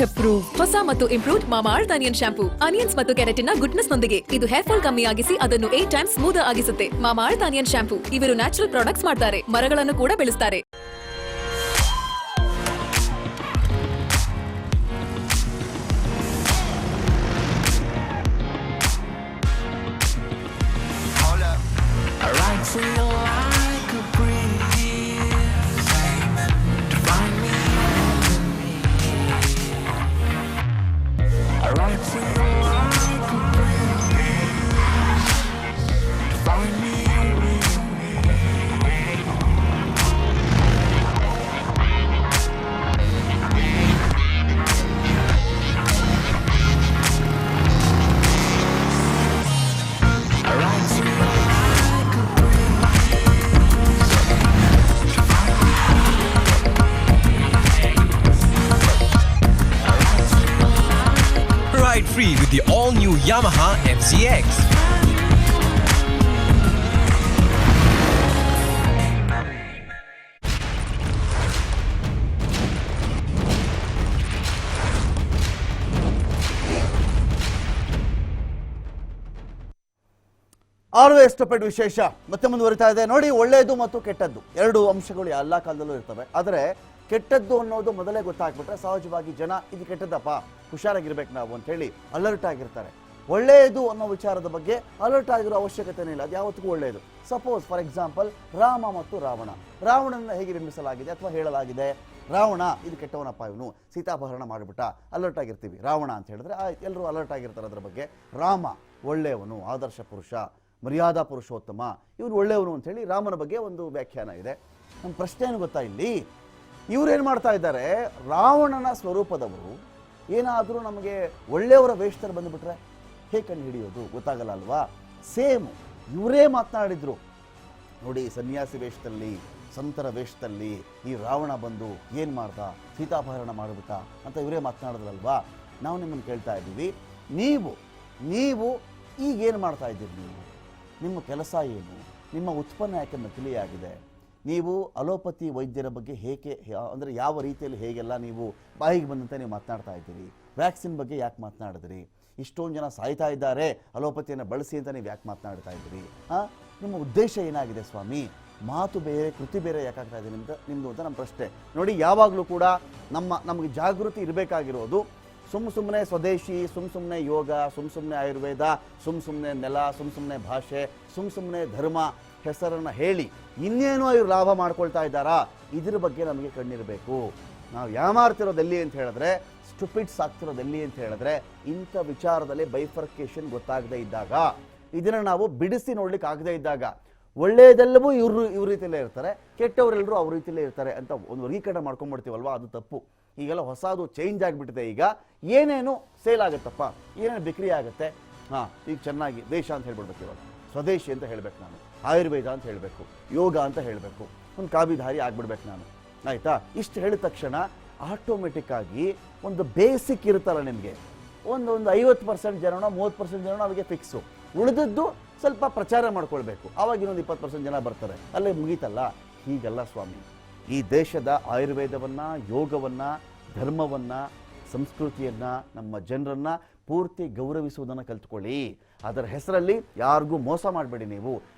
ಅಪ್ರೂವ್. ಹೊಸ ಮತ್ತು ಇಂಪ್ರೂವ್ಡ್ ಮಾಮಾ ಅರ್ತ್ ಆನಿಯನ್ ಶಾಂಪೂ. ಆನಿಯನ್ಸ್ ಮತ್ತು ಕೆರಾಟಿನ್ ನ ಗುಡ್ನೆಸ್ ನೊಂದಿಗೆ ಇದು ಹೇರ್ ಫಾಲ್ ಕಮ್ಮಿ ಆಗಿಸಿ ಅದನ್ನು 8 ಟೈಮ್ಸ್ ಸ್ಮೂತ್ ಆಗಿಸುತ್ತೆ. Mamaearth onion shampoo. ಇವರು ನ್ಯಾಚುರಲ್ ಪ್ರಾಡಕ್ಟ್ಸ್ ಮಾಡ್ತಾರೆ, ಮರಗಳನ್ನು ಕೂಡ ಬೆಳೆಸ್ತಾರೆ. Ride free with the all-new Yamaha MCX. ಆರ್ವೆ ಸ್ಟಪೆಡ್ ವಿಶೇಷ ಮತ್ತೆ ಮುಂದುವರಿತಾ ಇದೆ ನೋಡಿ. ಒಳ್ಳೆಯದು ಮತ್ತು ಕೆಟ್ಟದ್ದು ಎರಡು ಅಂಶಗಳು ಎಲ್ಲ ಕಾಲದಲ್ಲೂ ಇರ್ತವೆ. ಆದರೆ ಕೆಟ್ಟದ್ದು ಅನ್ನೋದು ಮೊದಲೇ ಗೊತ್ತಾಗ್ಬಿಟ್ರೆ ಸಹಜವಾಗಿ ಜನ ಇದು ಕೆಟ್ಟದ್ದಪ್ಪ, ಹುಷಾರಾಗಿರ್ಬೇಕು ನಾವು ಅಂತ ಹೇಳಿ ಅಲರ್ಟ್ ಆಗಿರ್ತಾರೆ. ಒಳ್ಳೆಯದು ಅನ್ನೋ ವಿಚಾರದ ಬಗ್ಗೆ ಅಲರ್ಟ್ ಆಗಿರೋ ಅವಶ್ಯಕತೆನೇ ಇಲ್ಲ, ಅದು ಯಾವತ್ತಿಗೂ ಒಳ್ಳೆಯದು. ಸಪೋಸ್ ಫಾರ್ ಎಕ್ಸಾಂಪಲ್ ರಾಮ ಮತ್ತು ರಾವಣ. ರಾವಣನ ಹೇಗೆ ನಿರ್ಮಿಸಲಾಗಿದೆ ಅಥವಾ ಹೇಳಲಾಗಿದೆ, ರಾವಣ ಇದು ಕೆಟ್ಟವನಪ್ಪ, ಇವನು ಸೀತಾಪಹರಣ ಮಾಡಿಬಿಟ್ಟ, ಅಲರ್ಟ್ ಆಗಿರ್ತೀವಿ. ರಾವಣ ಅಂತ ಹೇಳಿದ್ರೆ ಎಲ್ಲರೂ ಅಲರ್ಟ್ ಆಗಿರ್ತಾರೆ ಅದರ ಬಗ್ಗೆ. ರಾಮ ಒಳ್ಳೆಯವನು, ಆದರ್ಶ ಪುರುಷ, ಮರ್ಯಾದಾ ಪುರುಷೋತ್ತಮ, ಇವನು ಒಳ್ಳೆಯವನು ಅಂಥೇಳಿ ರಾಮನ ಬಗ್ಗೆ ಒಂದು ವ್ಯಾಖ್ಯಾನ ಇದೆ. ನಮ್ಮ ಪ್ರಶ್ನೆ ಏನು ಗೊತ್ತಾ, ಇಲ್ಲಿ ಇವರೇನು ಮಾಡ್ತಾ ಇದ್ದಾರೆ, ರಾವಣನ ಸ್ವರೂಪದವರು ಏನಾದರೂ ನಮಗೆ ಒಳ್ಳೆಯವರ ವೇಷದಲ್ಲಿ ಬಂದುಬಿಟ್ರೆ ಹೇಗೆ ಕಂಡು ಹಿಡಿಯೋದು ಗೊತ್ತಾಗಲ್ಲ ಅಲ್ವಾ. ಸೇಮ್ ಇವರೇ ಮಾತನಾಡಿದ್ರು ನೋಡಿ, ಸನ್ಯಾಸಿ ವೇಷದಲ್ಲಿ, ಸಂತರ ವೇಷದಲ್ಲಿ ಈ ರಾವಣ ಬಂದು ಏನು ಮಾಡ್ದ, ಸೀತಾಪಹರಣ ಮಾಡಿಬಿಟ್ಟ ಅಂತ ಇವರೇ ಮಾತನಾಡಿದ್ರಲ್ವಾ. ನಾವು ನಿಮ್ಮನ್ನು ಕೇಳ್ತಾ ಇದ್ದೀವಿ, ನೀವು ಈಗೇನು ಮಾಡ್ತಾ ಇದ್ದೀರಿ, ನಿಮ್ಮ ಕೆಲಸ ಏನು, ನಿಮ್ಮ ಉತ್ಪನ್ನ ಯಾಕೆ ನಕಲಿಯಾಗಿದೆ, ನೀವು ಅಲೋಪತಿ ವೈದ್ಯರ ಬಗ್ಗೆ ಹೇಗೆ ಅಂದರೆ ಯಾವ ರೀತಿಯಲ್ಲಿ ಹೇಗೆಲ್ಲ ನೀವು ಬಾಯಿಗೆ ಬಂದಂತೆ ನೀವು ಮಾತನಾಡ್ತಾ ಇದ್ದೀರಿ, ವ್ಯಾಕ್ಸಿನ್ ಬಗ್ಗೆ ಯಾಕೆ ಮಾತನಾಡಿದ್ರಿ, ಇಷ್ಟೊಂದು ಜನ ಸಾಯ್ತಾ ಇದ್ದಾರೆ ಅಲೋಪತಿಯನ್ನು ಬಳಸಿ ಅಂತ ನೀವು ಯಾಕೆ ಮಾತನಾಡ್ತಾ ಇದ್ದೀರಿ, ನಿಮ್ಮ ಉದ್ದೇಶ ಏನಾಗಿದೆ ಸ್ವಾಮಿ, ಮಾತು ಬೇರೆ ಕೃತಿ ಬೇರೆ ಯಾಕಾಗ್ತಾ ಇದೆ ನಿಮ್ಮದು ಅಂತ ನಮ್ಮ ಪ್ರಶ್ನೆ. ನೋಡಿ, ಯಾವಾಗಲೂ ಕೂಡ ನಮಗೆ ಜಾಗೃತಿ ಇರಬೇಕಾಗಿರೋದು, ಸುಮ್ಮನೆ ಸ್ವದೇಶಿ, ಸುಮ್ಮನೆ ಯೋಗ, ಸುಮ್ಮನೆ ಆಯುರ್ವೇದ, ಸುಮ್ಮನೆ ನೆಲ, ಸುಮ್ಮನೆ ಭಾಷೆ, ಸುಮ್ಮನೆ ಧರ್ಮ ಹೆಸರನ್ನು ಹೇಳಿ ಇನ್ನೇನೋ ಇವರು ಲಾಭ ಮಾಡ್ಕೊಳ್ತಾ ಇದ್ದಾರಾ, ಇದ್ರ ಬಗ್ಗೆ ನಮಗೆ ಕಣ್ಣಿರಬೇಕು. ನಾವು ಯಾಮಾರ್ತಿರೋದು ಎಲ್ಲಿ ಅಂತ ಹೇಳಿದ್ರೆ, ಸ್ಟುಪಿಡ್ಸ್ ಆಗ್ತಿರೋದು ಎಲ್ಲಿ ಅಂತ ಹೇಳಿದ್ರೆ, ಇಂಥ ವಿಚಾರದಲ್ಲಿ ಬೈಫರ್ಕೇಶನ್ ಗೊತ್ತಾಗದೇ ಇದ್ದಾಗ, ಇದನ್ನು ನಾವು ಬಿಡಿಸಿ ನೋಡ್ಲಿಕ್ಕೆ ಆಗದೇ ಇದ್ದಾಗ, ಒಳ್ಳೆಯದೆಲ್ಲವೂ ಇವ್ರ ರೀತಿಯಲ್ಲೇ ಇರ್ತಾರೆ, ಕೆಟ್ಟವರೆಲ್ಲರೂ ಅವ್ರ ರೀತಿಯಲ್ಲೇ ಇರ್ತಾರೆ ಅಂತ ಒಂದು ವರ್ಗೀಕರಣ ಮಾಡ್ಕೊಂಡ್ಬಿಡ್ತೀವಲ್ವ, ಅದು ತಪ್ಪು. ಈಗೆಲ್ಲ ಹೊಸದು ಚೇಂಜ್ ಆಗಿಬಿಟ್ಟಿದೆ. ಈಗ ಏನೇನು ಸೇಲ್ ಆಗುತ್ತಪ್ಪ, ಏನೇನು ಬಿಕ್ರಿ ಆಗುತ್ತೆ, ಈಗ ಚೆನ್ನಾಗಿ ದೇಶ ಅಂತ ಹೇಳ್ಬಿಡ್ಬೇಕು. ಇವಾಗ ಸ್ವದೇಶಿ ಅಂತ ಹೇಳಬೇಕು ನಾನು, ಆಯುರ್ವೇದ ಅಂತ ಹೇಳಬೇಕು, ಯೋಗ ಅಂತ ಹೇಳಬೇಕು, ಒಂದು ಕಾಬಿಧಾರಿ ಆಗ್ಬಿಡ್ಬೇಕು ನಾನು, ಆಯಿತಾ? ಇಷ್ಟು ಹೇಳಿದ ತಕ್ಷಣ ಆಟೋಮೆಟಿಕ್ ಆಗಿ ಒಂದು ಬೇಸಿಕ್ ಇರುತ್ತಲ್ಲ ನಿಮಗೆ, ಒಂದು 50% ಜನನೋ 30% ಜನನೋ ಅವಿಗೆ ಫಿಕ್ಸು, ಉಳಿದದ್ದು ಸ್ವಲ್ಪ ಪ್ರಚಾರ ಮಾಡ್ಕೊಳ್ಬೇಕು, ಆವಾಗ ಇನ್ನೊಂದು 20% ಜನ ಬರ್ತಾರೆ, ಅಲ್ಲೇ ಮುಗೀತಲ್ಲ. ಹೀಗಲ್ಲ ಸ್ವಾಮಿ. ಈ ದೇಶದ ಆಯುರ್ವೇದವನ್ನು, ಯೋಗವನ್ನು, ಧರ್ಮವನ್ನು, ಸಂಸ್ಕೃತಿಯನ್ನು, ನಮ್ಮ ಜನರನ್ನು ಪೂರ್ತಿ ಗೌರವಿಸುವುದನ್ನು ಕಲ್ತ್ಕೊಳ್ಳಿ. ಅದರ ಹೆಸರಲ್ಲಿ ಯಾರಿಗೂ ಮೋಸ ಮಾಡಬೇಡಿ.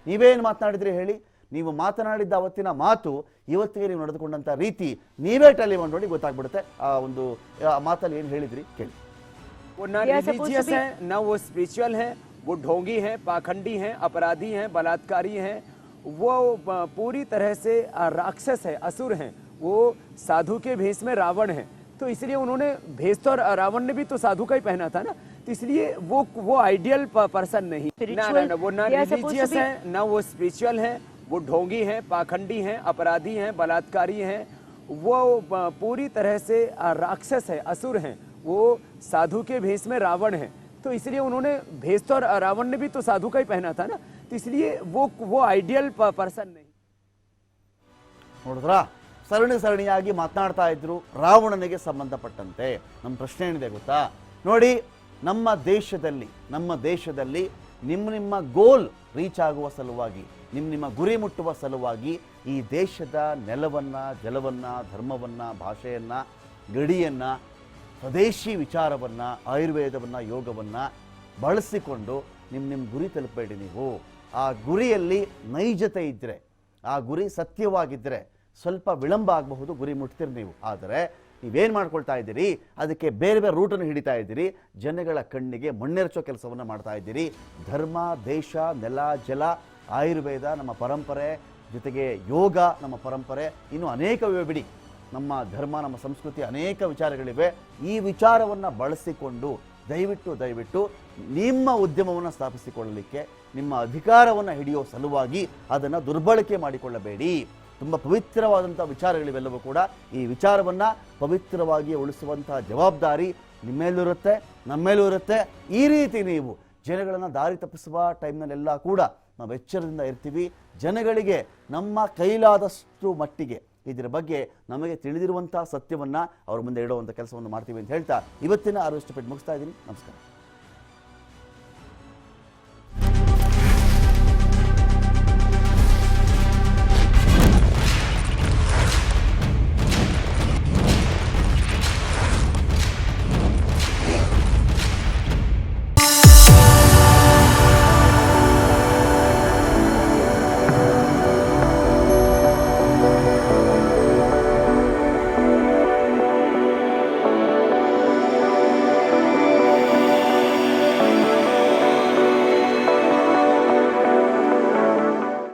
ನೀವೇನು ಮಾತನಾಡಿದ್ರಿ ಹೇಳಿ? ನೀವು ಮಾತನಾಡಿದ್ದ ಅವತ್ತಿನ ಮಾತು ಇವತ್ತಿಗೆ ನೀವು ನಡೆದುಕೊಂಡಂಥ ರೀತಿ ನೀವೇ ಟ್ಯಾಲಿ ಮಾಡಿ ನೋಡಿ, ಗೊತ್ತಾಗ್ಬಿಡುತ್ತೆ ಆ ಒಂದು ಮಾತಲ್ಲಿ ಏನು ಹೇಳಿದ್ರಿ ಕೇಳಿ. वो ना रिलीजियस है, ना वो स्पिरिचुअल है, वो ढोंगी है, पाखंडी हैं, अपराधी हैं, बलात्कारी हैं, वो पूरी तरह से राक्षस है, असुर हैं, वो साधु के भेष में रावण है। तो इसलिए उन्होंने भेष तो रावण ने भी तो साधु का ही पहना था ना, तो इसलिए वो आइडियल पर्सन नहीं। ना वो ना रिलीजियस है, ना वो स्पिरिचुअल है, वो ढोंगी हैं, पाखंडी हैं, अपराधी हैं, बलात्कारी हैं, वो पूरी तरह से राक्षस है, असुर हैं, वो साधु के भेष में रावण है। तो इसलिए उन्होंने भेष तो रावण ने भी तो साधु का ही पहना था ना, तो इसलिए वो आइडियल पर्सन नहीं। ನೋಡಿದ್ರಾ, ಸರಣಿಯಾಗಿ ಮಾತನಾಡ್ತಾ ಇದ್ರು ರಾವಣನಿಗೆ ಸಂಬಂಧಪಟ್ಟಂತೆ. ನಮ್ಮ ಪ್ರಶ್ನೆ ಏನಿದೆ ಗೊತ್ತಾ? ನೋಡಿ, ನಮ್ಮ ದೇಶದಲ್ಲಿ ನಿಮ್ಮ ಗೋಲ್ ರೀಚ್ ಆಗುವ ಸಲುವಾಗಿ, ನಿಮ್ಮ ಗುರಿ ಮುಟ್ಟುವ ಸಲುವಾಗಿ ಈ ದೇಶದ ನೆಲವನ್ನು, ಜಲವನ್ನು, ಧರ್ಮವನ್ನು, ಭಾಷೆಯನ್ನು, ಗಡಿಯನ್ನು, ಸ್ವದೇಶಿ ವಿಚಾರವನ್ನು, ಆಯುರ್ವೇದವನ್ನು, ಯೋಗವನ್ನು ಬಳಸಿಕೊಂಡು ನಿಮ್ಮ ಗುರಿ ತಲುಪಬೇಡಿ. ನೀವು ಆ ಗುರಿಯಲ್ಲಿ ನೈಜತೆ ಇದ್ದರೆ, ಆ ಗುರಿ ಸತ್ಯವಾಗಿದ್ದರೆ ಸ್ವಲ್ಪ ವಿಳಂಬ ಆಗಬಹುದು, ಗುರಿ ಮುಟ್ತೀರಿ ನೀವು. ಆದರೆ ನೀವೇನು ಮಾಡ್ಕೊಳ್ತಾ ಇದ್ದೀರಿ? ಅದಕ್ಕೆ ಬೇರೆ ಬೇರೆ ರೂಟನ್ನು ಹಿಡಿತಾ ಇದ್ದೀರಿ, ಜನಗಳ ಕಣ್ಣಿಗೆ ಮಣ್ಣೆರಚೋ ಕೆಲಸವನ್ನು ಮಾಡ್ತಾ ಇದ್ದೀರಿ. ಧರ್ಮ, ದೇಶ, ನೆಲ, ಜಲ, ಆಯುರ್ವೇದ ನಮ್ಮ ಪರಂಪರೆ, ಜೊತೆಗೆ ಯೋಗ ನಮ್ಮ ಪರಂಪರೆ, ಇನ್ನೂ ಅನೇಕವೇ ಬಿಡಿ. ನಮ್ಮ ಧರ್ಮ, ನಮ್ಮ ಸಂಸ್ಕೃತಿ, ಅನೇಕ ವಿಚಾರಗಳಿವೆ. ಈ ವಿಚಾರವನ್ನು ಬಳಸಿಕೊಂಡು ದಯವಿಟ್ಟು ನಿಮ್ಮ ಉದ್ಯಮವನ್ನು ಸ್ಥಾಪಿಸಿಕೊಳ್ಳಲಿಕ್ಕೆ, ನಿಮ್ಮ ಅಧಿಕಾರವನ್ನು ಹಿಡಿಯೋ ಸಲುವಾಗಿ ಅದನ್ನು ದುರ್ಬಳಕೆ ಮಾಡಿಕೊಳ್ಳಬೇಡಿ. ತುಂಬ ಪವಿತ್ರವಾದಂಥ ವಿಚಾರಗಳಿವೆಲ್ಲವೂ ಕೂಡ. ಈ ವಿಚಾರವನ್ನು ಪವಿತ್ರವಾಗಿ ಉಳಿಸುವಂತಹ ಜವಾಬ್ದಾರಿ ನಿಮ್ಮೇಲೂ ನಮ್ಮೇಲೂ. ಈ ರೀತಿ ನೀವು ಜನಗಳನ್ನು ದಾರಿ ತಪ್ಪಿಸುವ ಟೈಮ್ನಲ್ಲೆಲ್ಲ ಕೂಡ ನಾವು ಎಚ್ಚರದಿಂದ ಇರ್ತೀವಿ. ಜನಗಳಿಗೆ ನಮ್ಮ ಕೈಲಾದಷ್ಟು ಮಟ್ಟಿಗೆ ಇದರ ಬಗ್ಗೆ ನಮಗೆ ತಿಳಿದಿರುವಂಥ ಸತ್ಯವನ್ನು ಅವ್ರ ಮುಂದೆ ಇಡುವಂಥ ಕೆಲಸವನ್ನು ಮಾಡ್ತೀವಿ ಅಂತ ಹೇಳ್ತಾ ಇವತ್ತಿನ ಆರ್ವೆಸ್ಟ್ ಪೆಟ್ ಮುಗಿಸ್ತಾ ಇದ್ದೀನಿ. ನಮಸ್ಕಾರ.